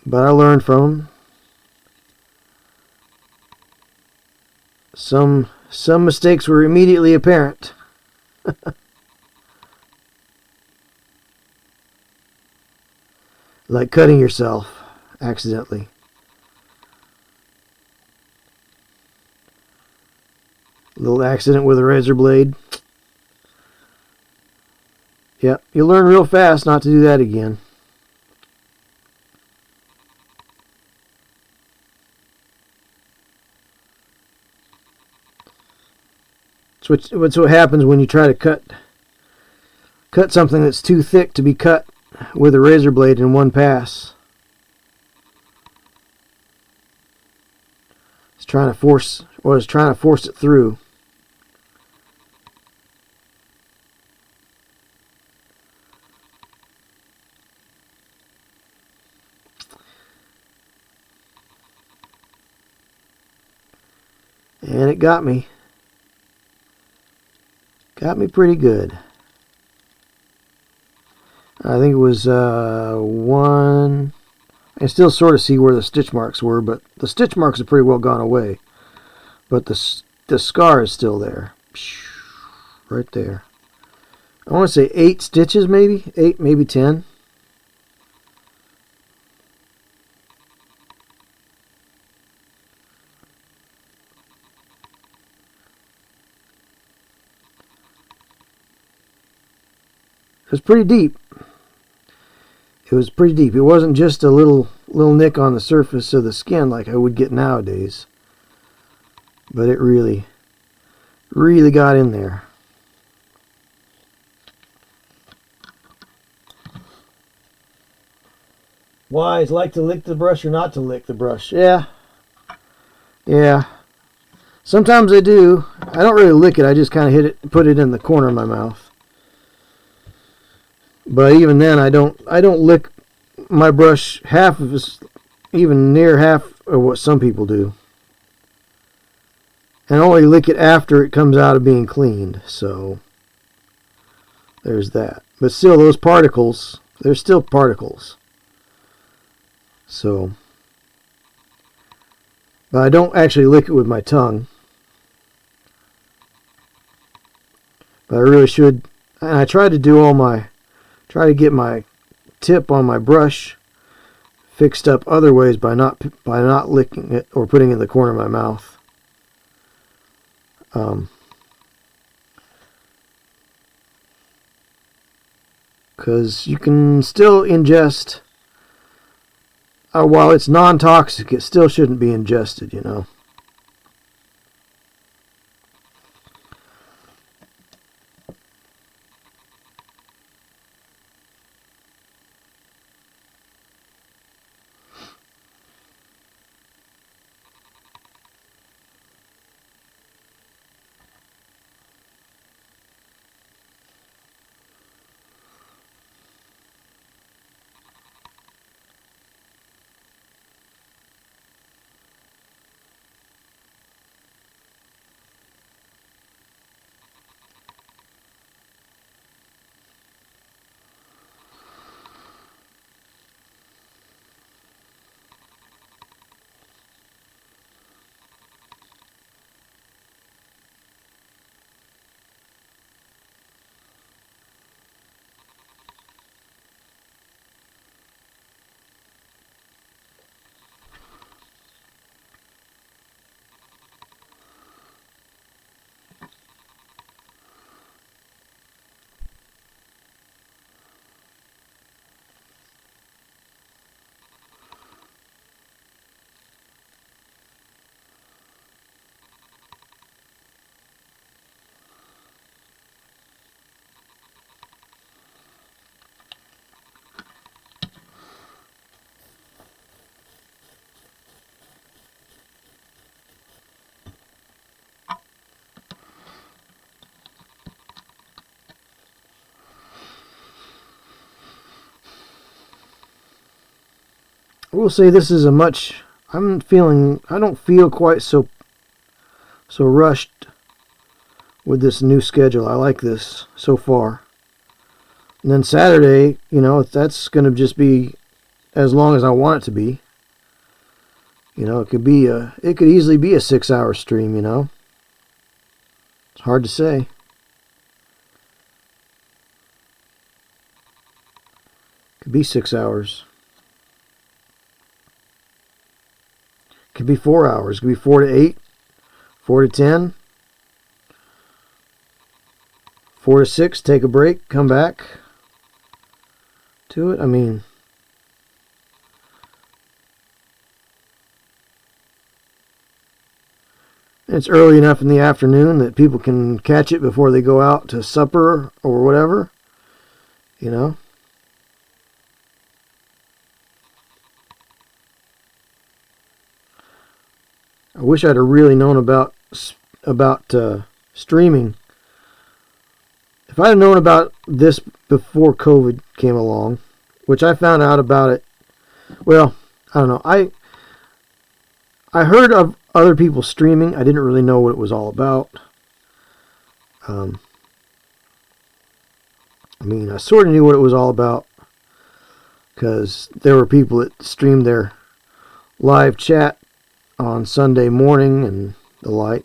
But I learned from them. Some mistakes were immediately apparent. Like cutting yourself accidentally. Little accident with a razor blade. Yep, you learn real fast not to do that again. It's what happens when you try to cut something that's too thick to be cut with a razor blade in one pass. It's trying to force it through. And it got me. Got me pretty good. I think it was one. I still sort of see where the stitch marks were, but the stitch marks have pretty well gone away. But the scar is still there. Right there. I want to say 8 stitches maybe. 8, maybe 10. It was pretty deep. It was pretty deep. It wasn't just a little nick on the surface of the skin like I would get nowadays. But it really got in there. Wise, like to lick the brush or not to lick the brush? Yeah. Sometimes I do. I don't really lick it. I just kind of hit it, put it in the corner of my mouth. But even then, I don't lick my brush half of this, even near half of what some people do. And only lick it after it comes out of being cleaned. So there's that. But still, those particles, they're still particles. So, but I don't actually lick it with my tongue. But I really should. And I try to get my tip on my brush fixed up other ways by not licking it or putting it in the corner of my mouth. Because you can still ingest, while it's non-toxic, it still shouldn't be ingested, you know. I will say this is I don't feel quite so rushed with this new schedule. I like this so far. And then Saturday, you know, that's going to just be as long as I want it to be. You know, it could easily be a 6-hour stream, you know. It's hard to say. Could be 6 hours. Could be 4 hours. Could be 4 to 8, 4 to 10, 4 to 6. Take a break. Come back to it. I mean, it's early enough in the afternoon that people can catch it before they go out to supper or whatever. You know. I wish I'd have really known about streaming. If I'd have known about this before COVID came along, which I found out about it, well, I don't know. I heard of other people streaming. I didn't really know what it was all about. I mean, I sort of knew what it was all about because there were people that streamed their live chat on Sunday morning and the like.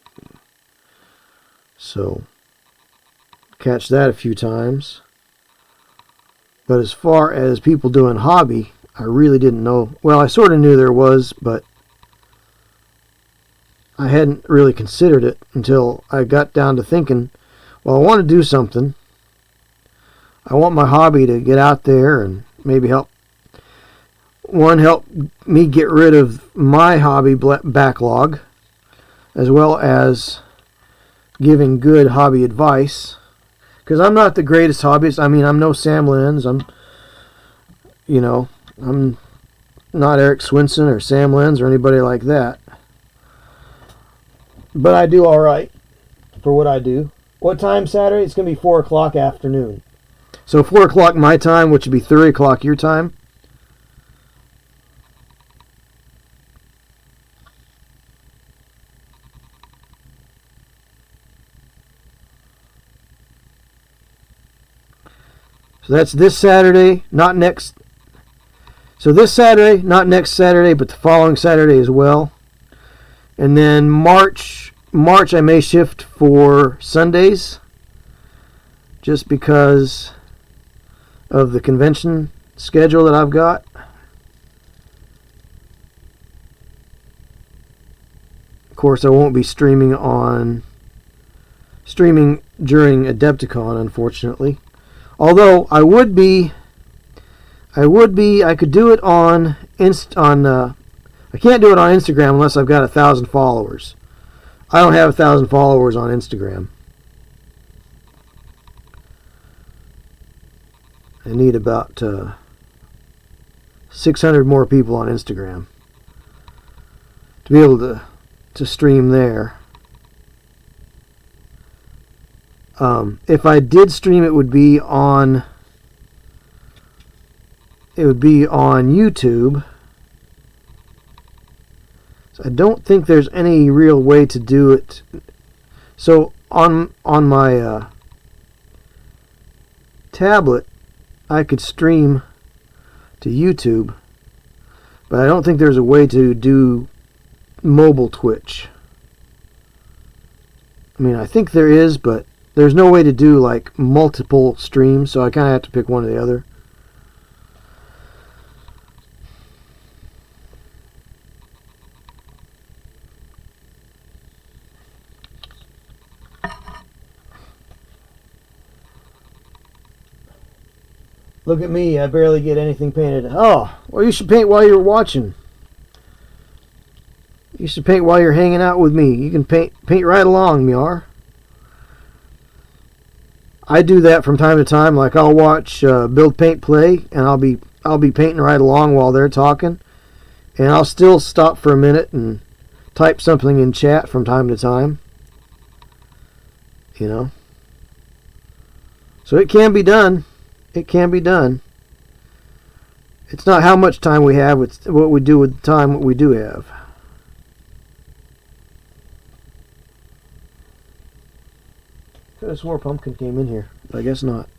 So, catch that a few times. But as far as people doing hobby, I really didn't know. Well, I sort of knew there was, but I hadn't really considered it until I got down to thinking, well, I want to do something. I want my hobby to get out there and maybe help me get rid of my hobby backlog, as well as giving good hobby advice. Because I'm not the greatest hobbyist. I mean, I'm no Sam Lenz. I'm not Eric Swinson or Sam Lenz or anybody like that. But I do all right for what I do. What time Saturday? It's going to be 4 o'clock afternoon. So 4 o'clock my time, which would be 3 o'clock your time. So that's this Saturday, not next. So this Saturday, not next Saturday, but the following Saturday as well. And then March I may shift for Sundays, just because of the convention schedule that I've got. Of course, I won't be streaming during Adepticon, unfortunately. Although I could do it on I can't do it on Instagram unless I've got 1,000 followers. I don't have 1,000 followers on Instagram. I need about 600 more people on Instagram to be able to stream there. If I did stream, it would be on YouTube. So I don't think there's any real way to do it. So on my tablet, I could stream to YouTube, but I don't think there's a way to do mobile Twitch. I mean, I think there is, but there's no way to do like multiple streams, so I kind of have to pick one or the other. Look at me, I barely get anything painted. Oh, well, you should paint while you're watching. You should paint while you're hanging out with me. You can paint right along, Miar. I do that from time to time. Like I'll watch Build Paint Play, and I'll be painting right along while they're talking, and I'll still stop for a minute and type something in chat from time to time. You know, so it can be done. It can be done. It's not how much time we have; it's what we do with the time what we do have. Could have swore pumpkin came in here, but I guess not.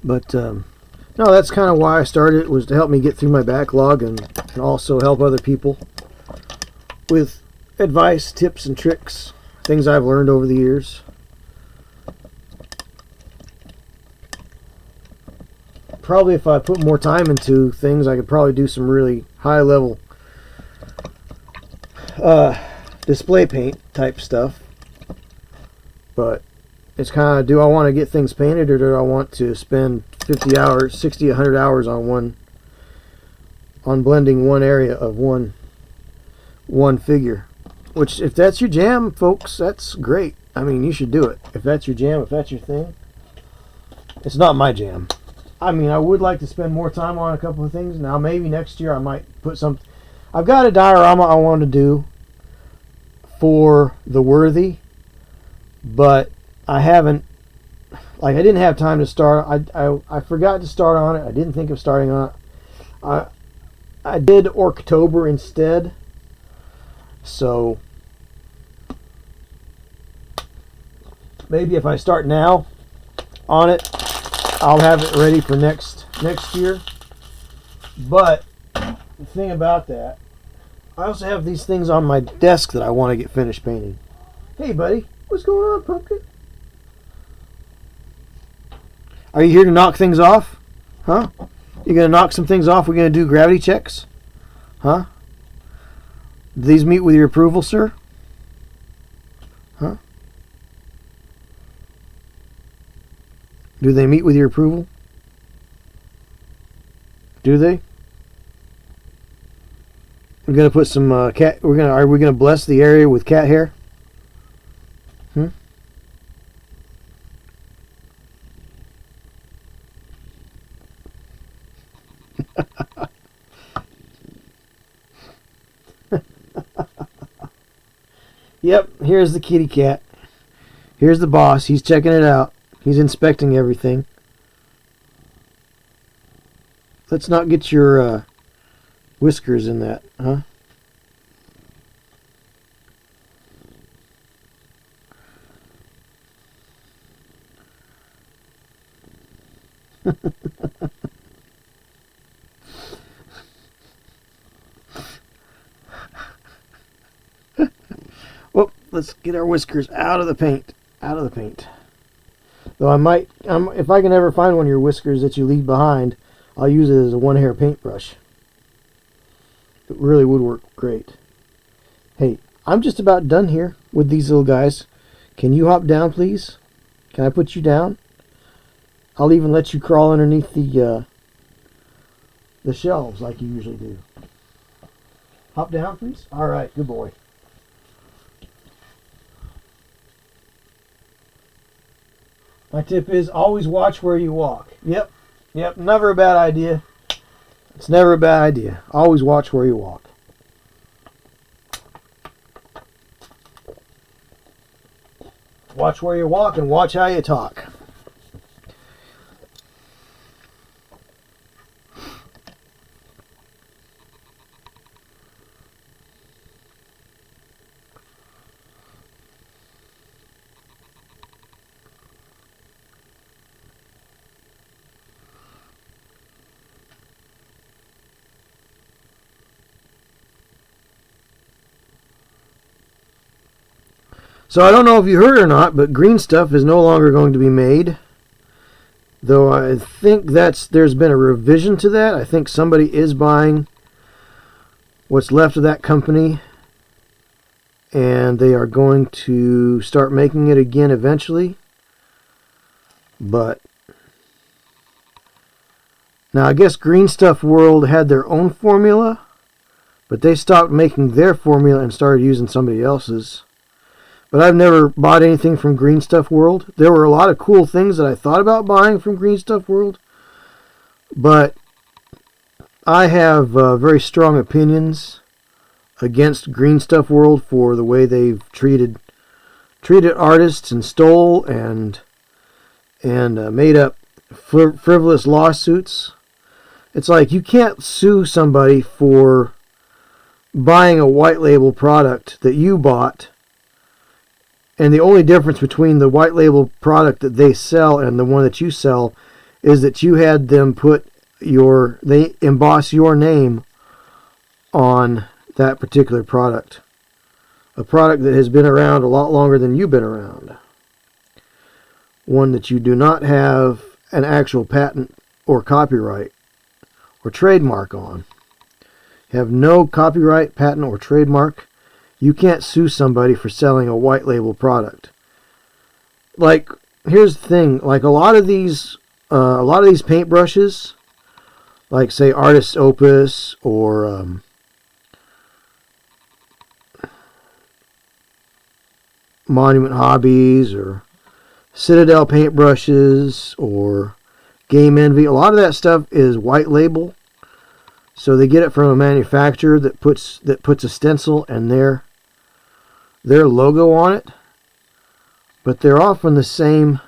But no, that's kind of why I started. It was to help me get through my backlog and also help other people with advice, tips, and tricks, things I've learned over the years. Probably if I put more time into things, I could probably do some really high-level display paint type stuff. But it's kind of, do I want to get things painted, or do I want to spend 50 hours, 60, 100 hours on on blending one area of one figure. Which, if that's your jam, folks, that's great. I mean, you should do it. If that's your jam, if that's your thing. It's not my jam. I mean, I would like to spend more time on a couple of things. Now, maybe next year I might put some... I've got a diorama I want to do for the Worthy, but I haven't... Like, I didn't have time to start. I forgot to start on it. I didn't think of starting on it. I did October instead. So, maybe if I start now on it, I'll have it ready for next year. But the thing about that, I also have these things on my desk that I want to get finished painting. Hey, buddy, what's going on, Pumpkin? Are you here to knock things off? Huh? You gonna knock some things off? We're gonna do gravity checks? Huh? Do these meet with your approval, sir? Huh? Do they meet with your approval? Do they? We're gonna put some cat. Are we gonna bless the area with cat hair? Hmm. Yep, here's the kitty cat. Here's the boss. He's checking it out. He's inspecting everything. Let's not get your whiskers in that, huh? Well, let's get our whiskers out of the paint. Out of the paint. Though I might, if I can ever find one of your whiskers that you leave behind, I'll use it as a one-hair paintbrush. It really would work great. Hey, I'm just about done here with these little guys. Can you hop down, please? Can I put you down? I'll even let you crawl underneath the shelves like you usually do. Hop down, please. All right, good boy. My tip is always watch where you walk. Yep, never a bad idea. It's never a bad idea. Always watch where you walk. Watch where you walk and watch how you talk. So I don't know if you heard or not, but green stuff is no longer going to be made. Though I think there's been a revision to that. I think somebody is buying what's left of that company, and they are going to start making it again eventually. But now I guess Green Stuff World had their own formula, but they stopped making their formula and started using somebody else's. But I've never bought anything from Green Stuff World. There were a lot of cool things that I thought about buying from Green Stuff World, but I have very strong opinions against Green Stuff World for the way they've treated artists and stole and made up frivolous lawsuits. It's like you can't sue somebody for buying a white label product that you bought. And the only difference between the white label product that they sell and the one that you sell is that you had them they emboss your name on that particular product. A product that has been around a lot longer than you've been around. One that you do not have an actual patent or copyright or trademark on. You have no copyright, patent, or trademark. You can't sue somebody for selling a white label product. Like, here's the thing. Like a lot of these paintbrushes like say Artist Opus or Monument Hobbies or Citadel paintbrushes or Game Envy. A lot of that stuff is white label, so they get it from a manufacturer that puts a stencil and their logo on it, but they're often the same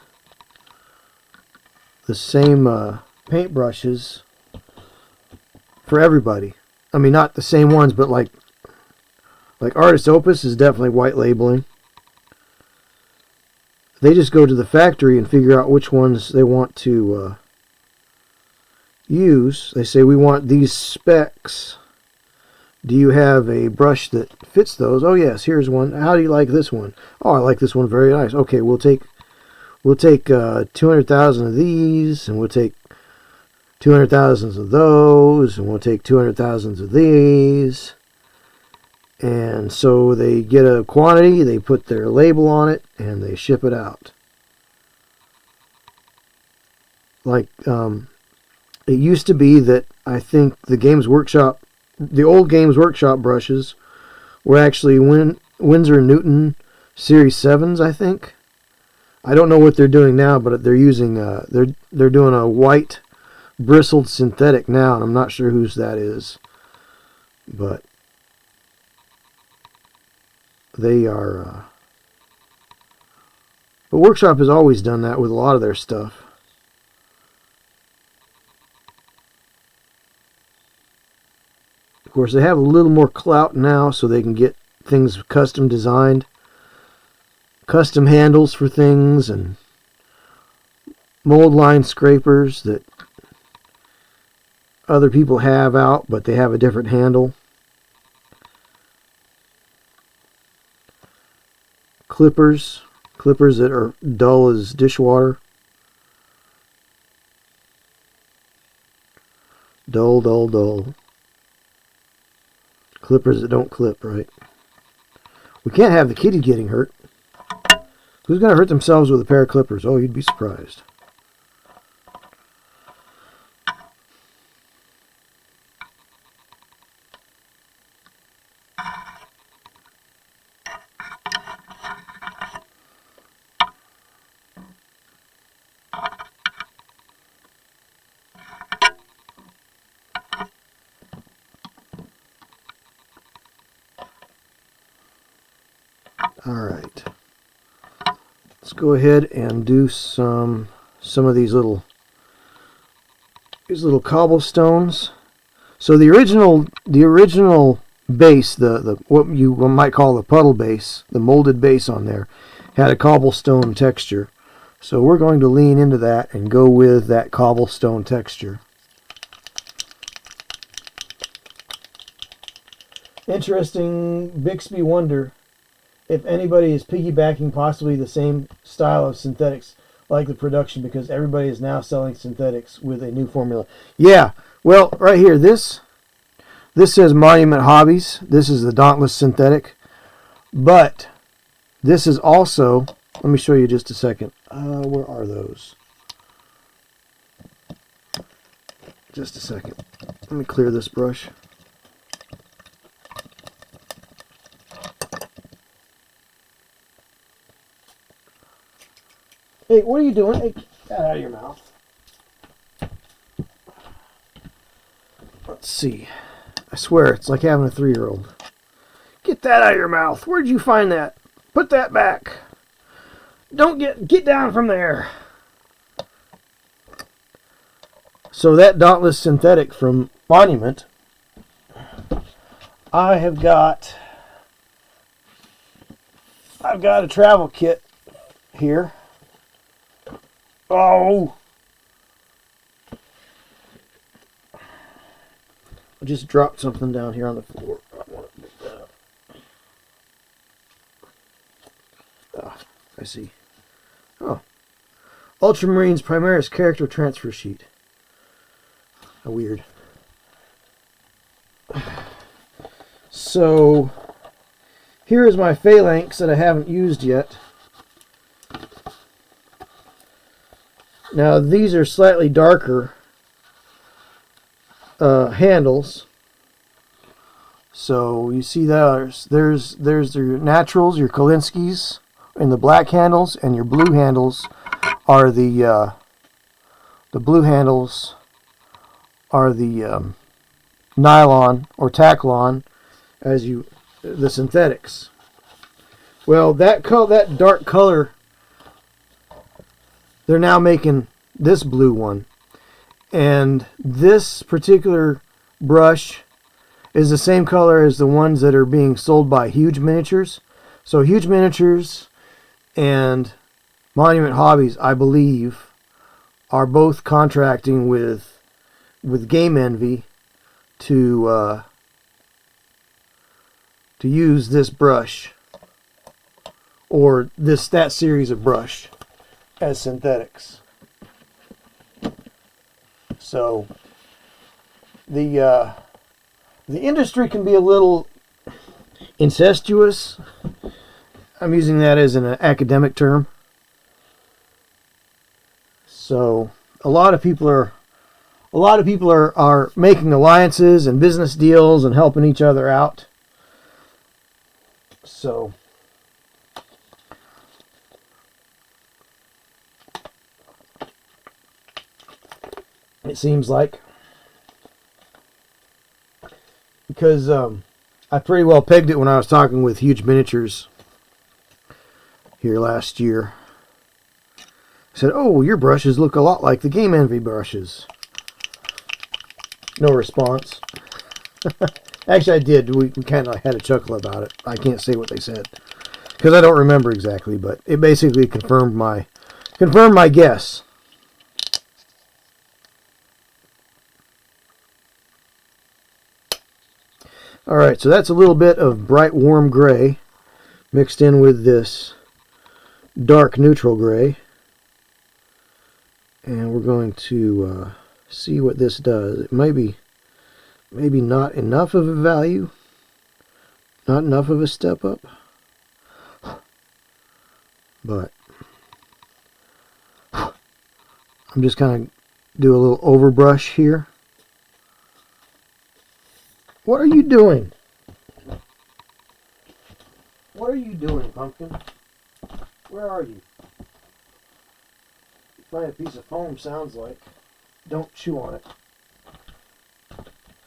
paintbrushes for everybody. I mean, not the same ones, but like Artist Opus is definitely white labeling. They just go to the factory and figure out which ones they want to use. They say, we want these specs. Do you have a brush that fits those? Oh yes, here's one. How do you like this one? Oh, I like this one, very nice. Okay, we'll take 200,000 of these, and we'll take 200,000 of those, and we'll take 200,000 of these. And so they get a quantity, they put their label on it, and they ship it out. Like, it used to be that I think the old Games Workshop brushes were actually Winsor & Newton Series 7s, I think. I don't know what they're doing now, but they're using, they're doing a white bristled synthetic now, and I'm not sure whose that is. But they are, the Workshop has always done that with a lot of their stuff. Of course, they have a little more clout now, so they can get things custom designed, custom handles for things, and mold line scrapers that other people have out, but they have a different handle. Clippers that are dull as dishwater. Dull, dull, dull. Clippers that don't clip, right? We can't have the kitty getting hurt. Who's going to hurt themselves with a pair of clippers? Oh, you'd be surprised. Alright, let's go ahead and do some of these little cobblestones. So the original base, the what you might call the puddle base, the molded base on there, had a cobblestone texture. So we're going to lean into that and go with that cobblestone texture. Interesting Bixby wonder if anybody is piggybacking possibly the same style of synthetics like the production, because everybody is now selling synthetics with a new formula. Yeah, well, right here, this says Monument Hobbies. This is the Dauntless synthetic, but this is also, let me show you just a second. Where are those? Just a second. Let me clear this brush. Hey, what are you doing? Hey, get that out of your mouth. Let's see. I swear, it's like having a 3-year-old. Get that out of your mouth. Where'd you find that? Put that back. Don't get down from there. So that Dauntless synthetic from Monument, I've got a travel kit here. Oh! I just dropped something down here on the floor. I want to pick that up. Ah, I see. Oh. Ultramarines Primaris character transfer sheet. How weird. So, here is my phalanx that I haven't used yet. Now these are slightly darker handles. So you see there's your naturals, your Kolinskis, and the black handles, and your blue handles are the blue handles are the nylon or Taclon, the synthetics. Well, that dark color, they're now making this blue one, and this particular brush is the same color as the ones that are being sold by Huge Miniatures. So Huge Miniatures and Monument Hobbies, I believe, are both contracting with Game Envy to use this brush or that series of brush as synthetics. So the industry can be a little incestuous. I'm using that as an academic term. So a lot of people are making alliances and business deals and helping each other out. So it seems like, because I pretty well pegged it when I was talking with Huge Miniatures here last year. I said, "Oh, your brushes look a lot like the Game Envy brushes." No response. Actually, I did. We kind of had a chuckle about it. I can't say what they said because I don't remember exactly, but it basically confirmed my guess. All right, so that's a little bit of bright warm gray mixed in with this dark neutral gray, and we're going to see what this does. It may be maybe not enough of a value, not enough of a step up, but I'm just kind of do a little overbrush here. What are you doing? What are you doing, Pumpkin? Where are you? Find a piece of foam, sounds like. Don't chew on it.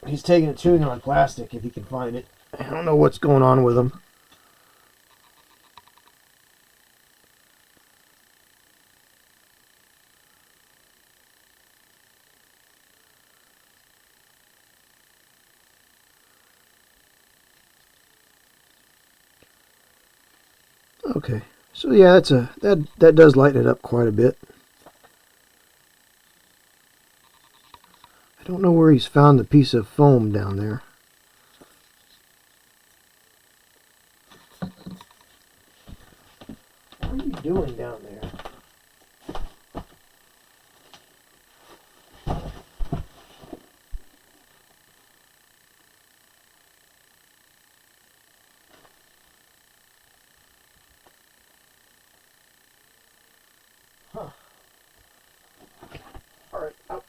He's taking a chewing on plastic if he can find it. I don't know what's going on with him. Okay, so yeah, that does lighten it up quite a bit. I don't know where he's found the piece of foam down there. What are you doing down there? Huh. All right, up.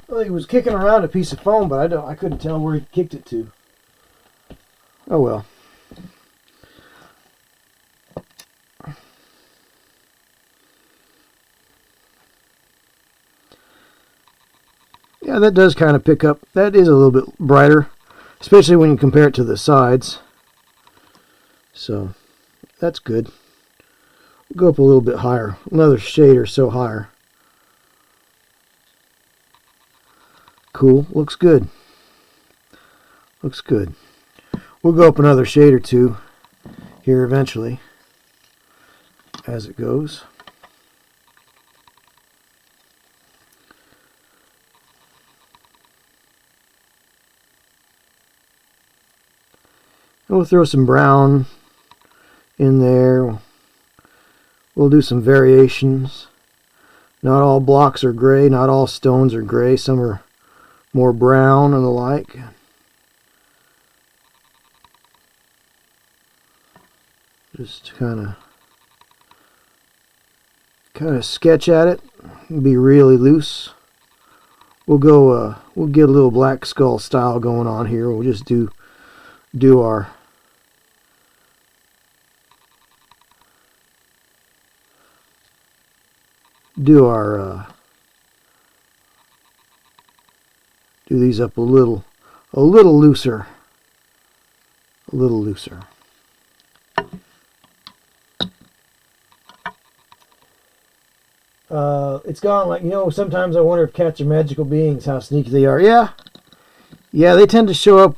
Well, he was kicking around a piece of foam, but I couldn't tell where he kicked it to. Oh well. Yeah, that does kind of pick up. That is a little bit brighter, especially when you compare it to the sides. So that's good. We'll go up a little bit higher, another shade or so higher. Cool, looks good. Looks good. We'll go up another shade or two here eventually as it goes. And we'll throw some brown in there. We'll do some variations. Not all blocks are gray, not all stones are gray. Some are more brown and the like. Just kind of kind of sketch at it. Be really loose. We'll go. We'll get a little black skull style going on here. We'll just do our do these up a little looser. A little looser. It's gone like, sometimes I wonder if cats are magical beings, how sneaky they are. Yeah, they tend to show up.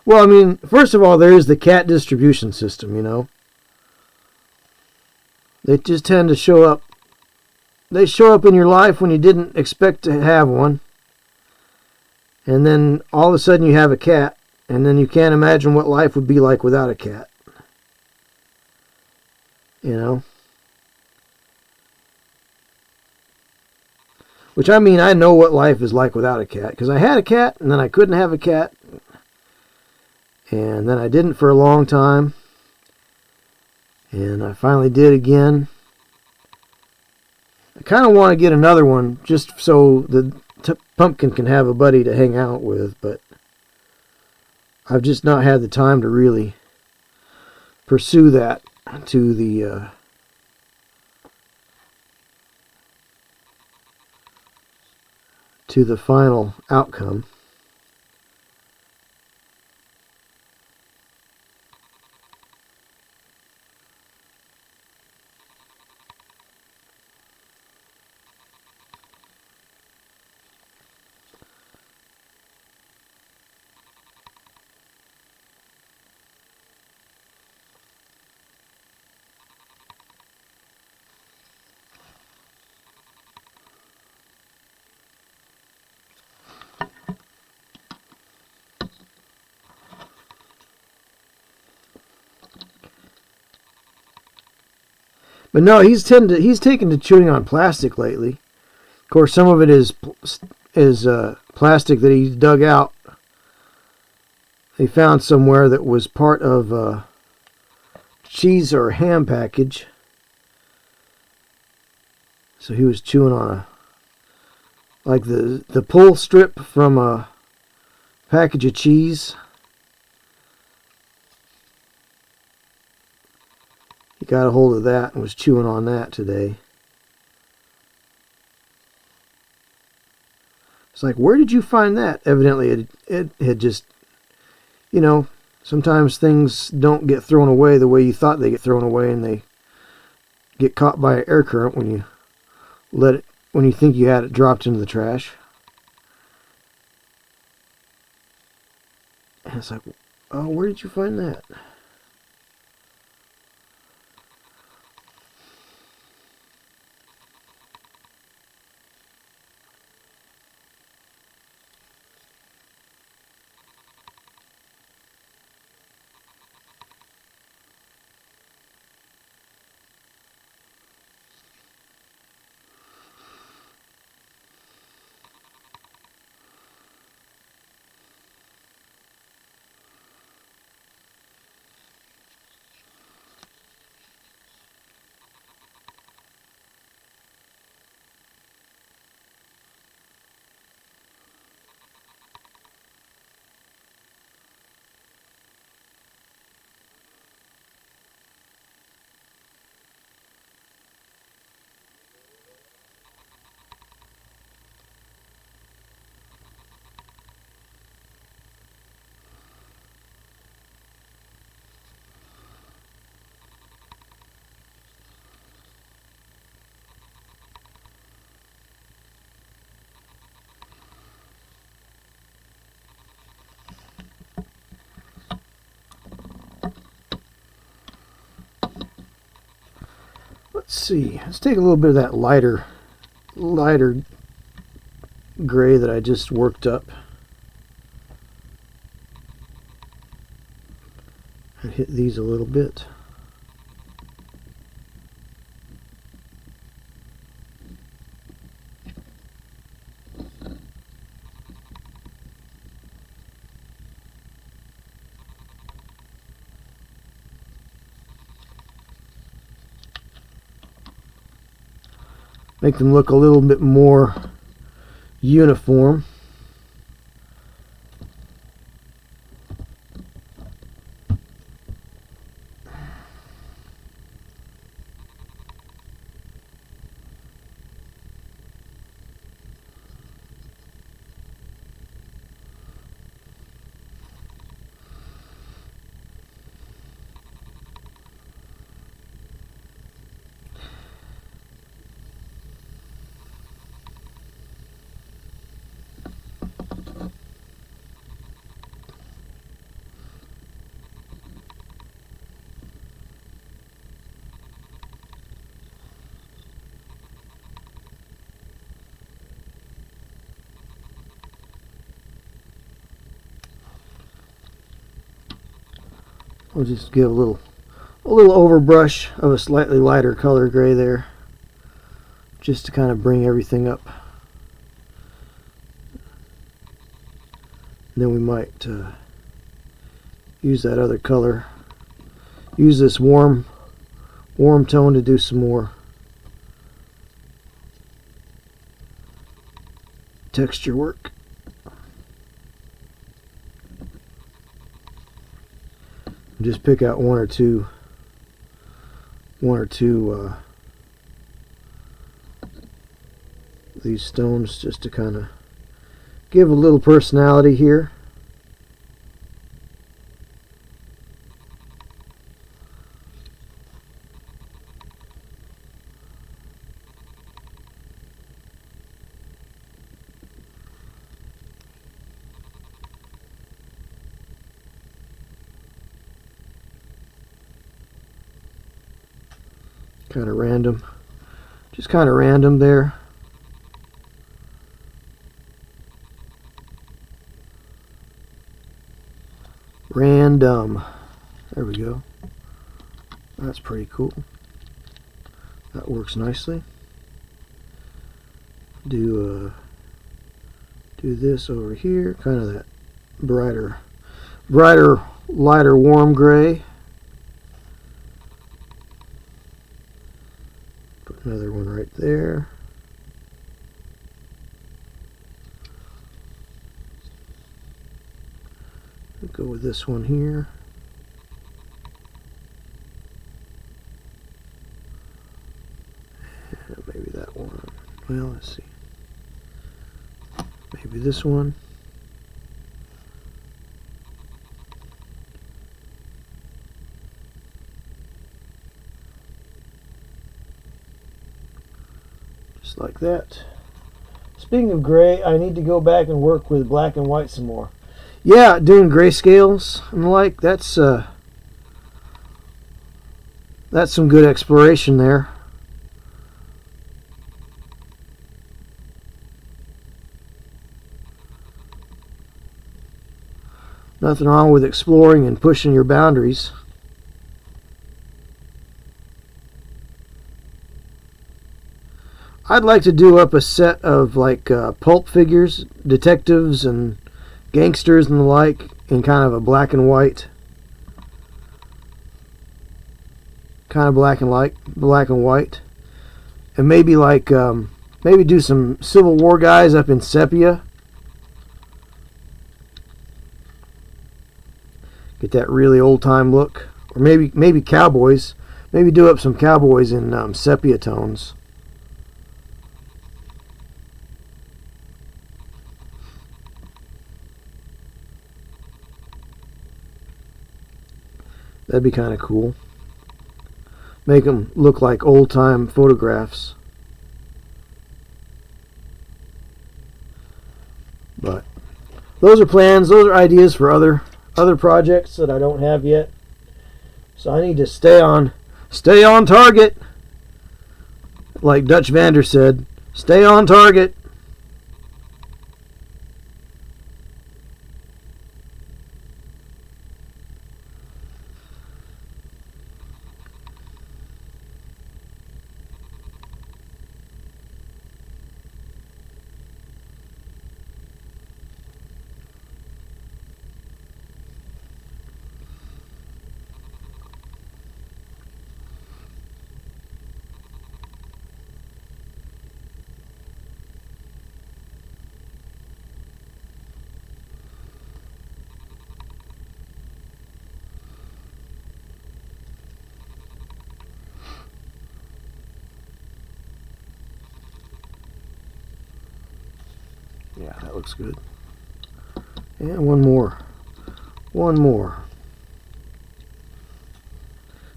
Well, I mean, first of all, there is the cat distribution system, They just tend to show up. They show up in your life when you didn't expect to have one. And then all of a sudden you have a cat. And then you can't imagine what life would be like without a cat. Which, I mean, I know what life is like without a cat. Because I had a cat, and then I couldn't have a cat. And then I didn't for a long time. And I finally did again. I kind of want to get another one just so the pumpkin can have a buddy to hang out with. But I've just not had the time to really pursue that to the final outcome. But no, he's taken to chewing on plastic lately. Of course, some of it is plastic that he dug out. He found somewhere that was part of a cheese or ham package. So he was chewing on like the pull strip from a package of cheese. He got a hold of that and was chewing on that today. It's like, where did you find that? Evidently, it had just, sometimes things don't get thrown away the way you thought they get thrown away, and they get caught by an air current when you when you think you had it dropped into the trash. And it's like, oh, where did you find that? Let's see. Let's take a little bit of that lighter gray that I just worked up. And hit these a little bit. make them look a little bit more uniform. We'll just give a little overbrush of a slightly lighter color gray there, just to kind of bring everything up. And then we might use that other color, use this warm tone to do some more texture work. Just pick out one or two these stones just to kind of give a little personality here. Kind of random, just kind of random there. Random. There we go. That's pretty cool. That works nicely. Do this over here, kind of that brighter, lighter, warm gray. Put another one right there. We'll go with this one here. And maybe that one. Well, let's see. Maybe this one. Just like that. Speaking of gray, I need to go back and work with black and white some more. Yeah, doing grayscales and the like, that's some good exploration there. Nothing wrong with exploring and pushing your boundaries. I'd like to do up a set of like pulp figures, detectives and gangsters and the like, in kind of a black and white, and maybe like maybe do some Civil War guys up in sepia. Get that really old time look, or maybe cowboys. Maybe do up some cowboys in sepia tones. That'd be kind of cool. Make them look like old-time photographs. But those are plans. Those are ideas for other projects that I don't have yet. So I need to stay on target. Like Dutch Vander said, stay on target. Yeah, that looks good. And one more. One more.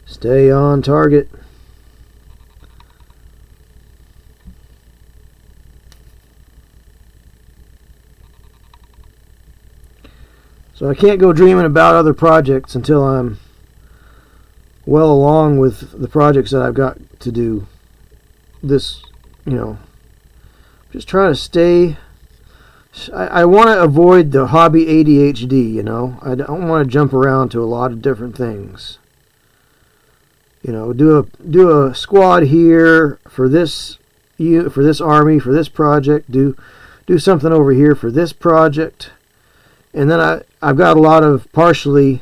Stay on target. So I can't go dreaming about other projects until I'm well along with the projects that I've got to do. This, just trying to stay. I want to avoid the hobby ADHD, I don't want to jump around to a lot of different things. Do a squad here for this army, for this project. Do something over here for this project. And then I've got a lot of partially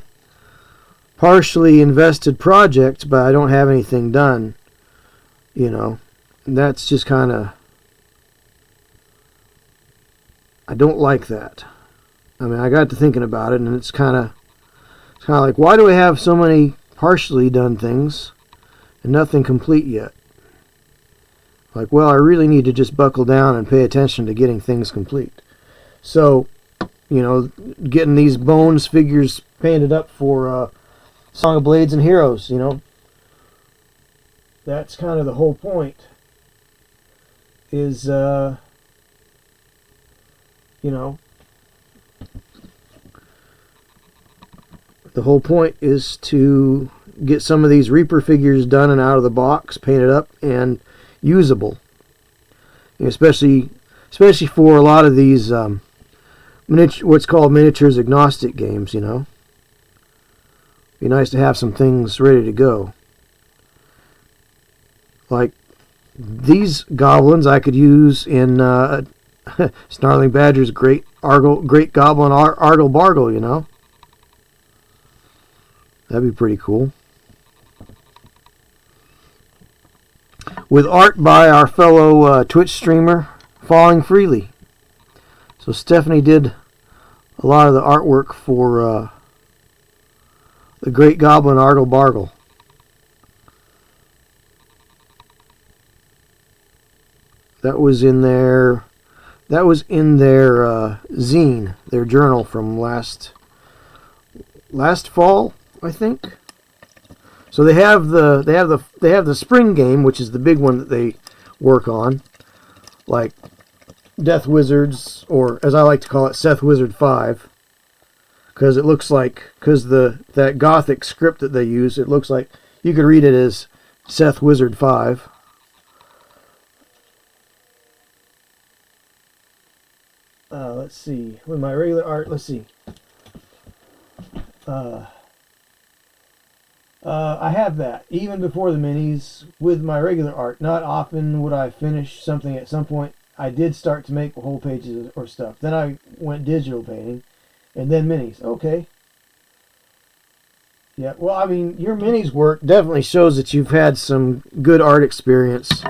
invested projects, but I don't have anything done. That's just kind of, I don't like that. I mean, I got to thinking about it, and it's kind of like, why do I have so many partially done things and nothing complete yet? Like, well, I really need to just buckle down and pay attention to getting things complete. So, getting these bones figures painted up for Song of Blades and Heroes, that's kind of the whole point. Is the whole point is to get some of these Reaper figures done and out of the box, painted up and usable. Especially for a lot of these what's called miniatures agnostic games. Be nice to have some things ready to go. Like these goblins I could use in Snarling Badger's Great Goblin Argle Bargle, That'd be pretty cool. With art by our fellow Twitch streamer, Falling Freely. So Stephanie did a lot of the artwork for the Great Goblin Argle Bargle. That was in their zine, their journal from last fall, I think. So they have the spring game, which is the big one that they work on, like Death Wizards, or as I like to call it, Seth Wizard 5, because it looks like, that Gothic script that they use, it looks like you could read it as Seth Wizard 5. Let's see. With my regular art, let's see. I have that even before the minis with my regular art. Not often would I finish something. At some point, I did start to make whole pages or stuff. Then I went digital painting, and then minis. Okay. Yeah. Well, I mean, your minis work definitely shows that you've had some good art experience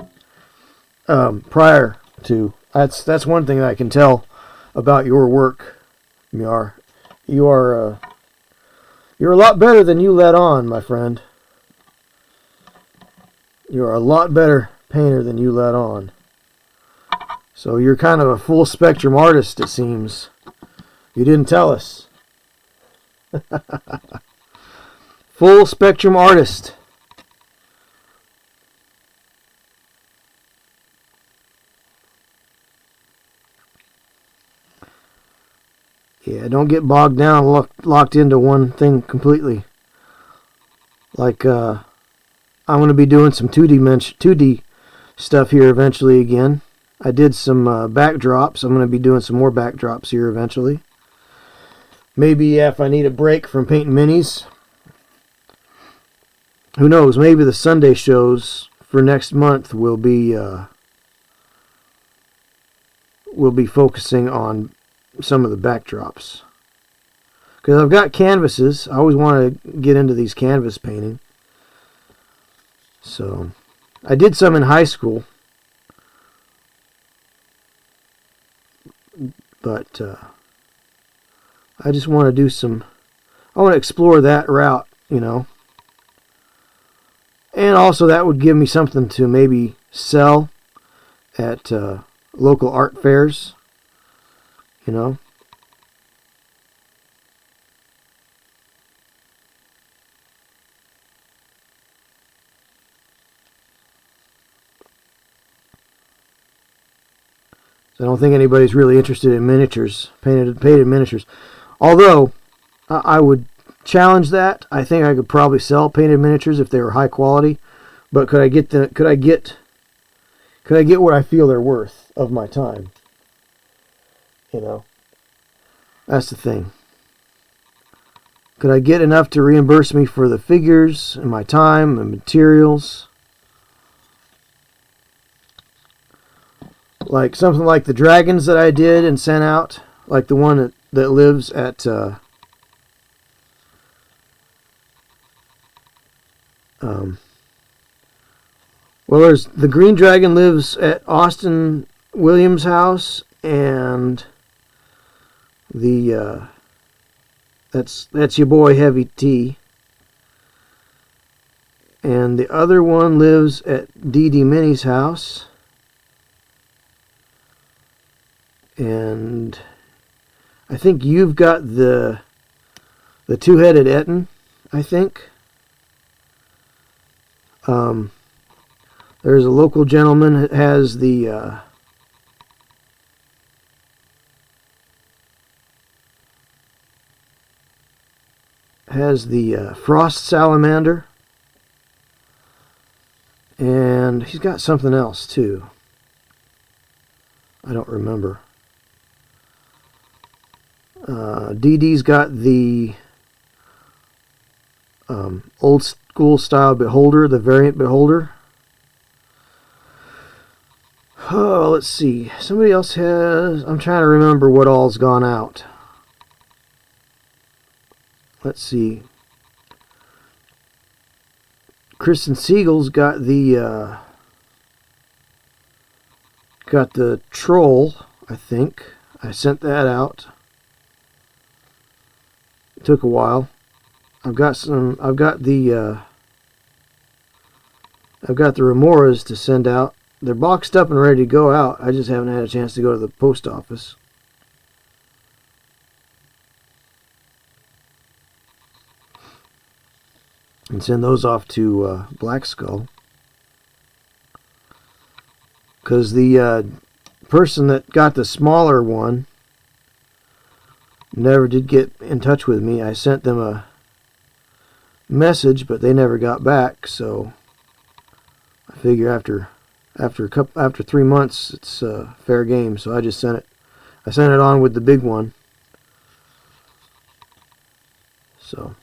prior to. That's one thing that I can tell about your work, Miar. You're a lot better than you let on, my friend. You're a lot better painter than you let on. So you're kind of a full spectrum artist, it seems. You didn't tell us. Full spectrum artist. Yeah, don't get bogged down, locked into one thing completely. Like, I'm going to be doing some 2D stuff here eventually again. I did some backdrops. I'm going to be doing some more backdrops here eventually. Maybe if I need a break from painting minis. Who knows, maybe the Sunday shows for next month will be focusing on some of the backdrops, because I've got canvases. I always want to get into these canvas painting. So I did some in high school, but I just want to do some. I want to explore that route, and also that would give me something to maybe sell at local art fairs. you know. So I don't think anybody's really interested in miniatures, painted miniatures. Although I would challenge that. I think I could probably sell painted miniatures if they were high quality. But could I get what I feel they're worth of my time? You know, that's the thing. Could I get enough to reimburse me for the figures and my time and materials? Like something like the dragons that I did and sent out, like the one that lives at well, there's the green dragon lives at Austin Williams' house, and the that's your boy Heavy T. And the other one lives at D.D. Minnie's house. And I think you've got the two-headed Etten, I think. There's a local gentleman that has the frost salamander, and he's got something else too. I don't remember. DD's got the old school style beholder, the variant beholder. Oh, let's see. Somebody else has... I'm trying to remember what all's gone out. Let's see. Kristen Siegel's got the troll, I think. I sent that out. It took a while. I've got the remoras to send out. They're boxed up and ready to go out. I just haven't had a chance to go to the post office. And send those off to Black Skull. Because the person that got the smaller one never did get in touch with me. I sent them a message, but they never got back. So I figure after 3 months, it's fair game. So I just sent it. I sent it on with the big one. So.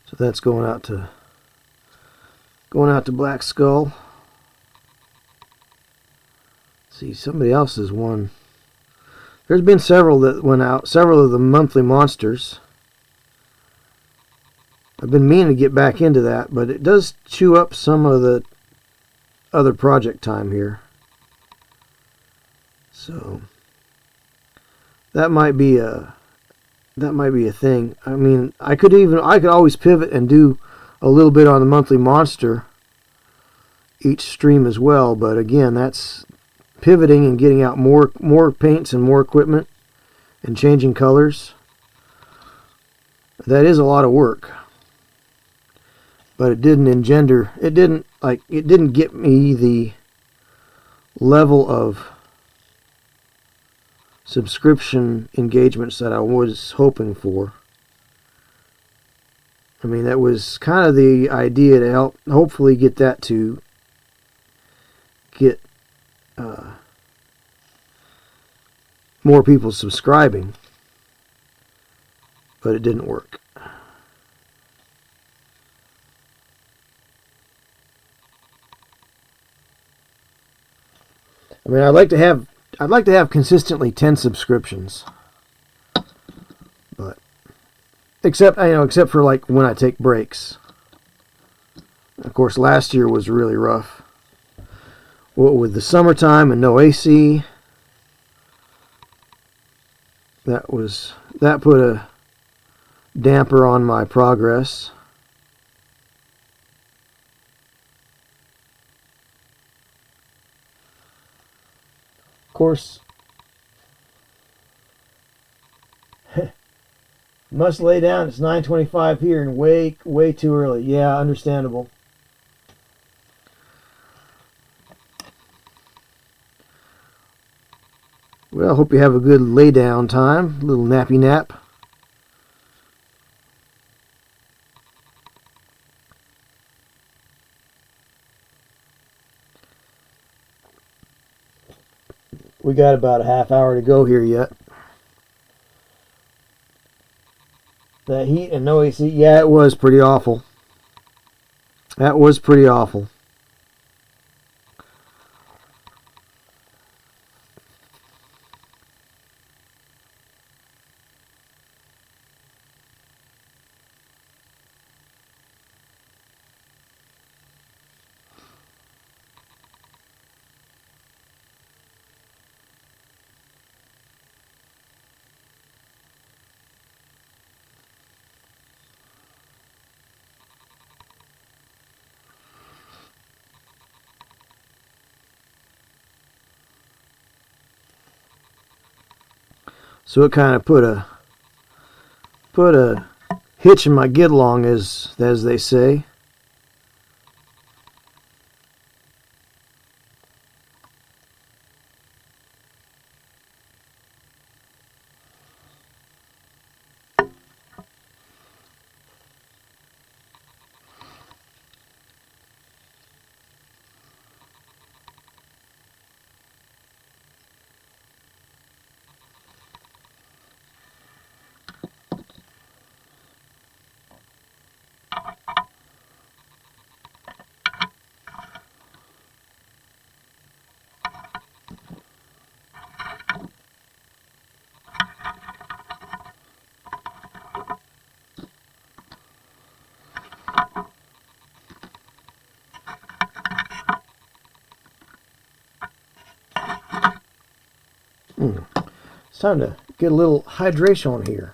So that's going out to Black Skull. Let's see, somebody else's one. There's been several that went out, several of the monthly monsters. I've been meaning to get back into that, but it does chew up some of the other project time here. So that might be a thing. I mean, I could always pivot and do a little bit on the monthly monster each stream as well, but again, that's pivoting and getting out more paints and more equipment and changing colors. That is a lot of work. But it didn't get me the level of subscription engagements that I was hoping for. I mean, that was kind of the idea, to help hopefully get that to get more people subscribing, but it didn't work. I mean, I'd like to have I'd like to have consistently 10 subscriptions. But except for like when I take breaks. Of course, last year was really rough. Well, with the summertime and no AC, that put a damper on my progress. Of course, must lay down. It's 9:25 here and way too early. Yeah, understandable. Well, hope you have a good lay down time, a little nappy nap. We got about a half hour to go here yet. That heat and no AC, yeah, it was pretty awful. That was pretty awful. So it kind of put a hitch in my get along, as they say. It's time to get a little hydration on here.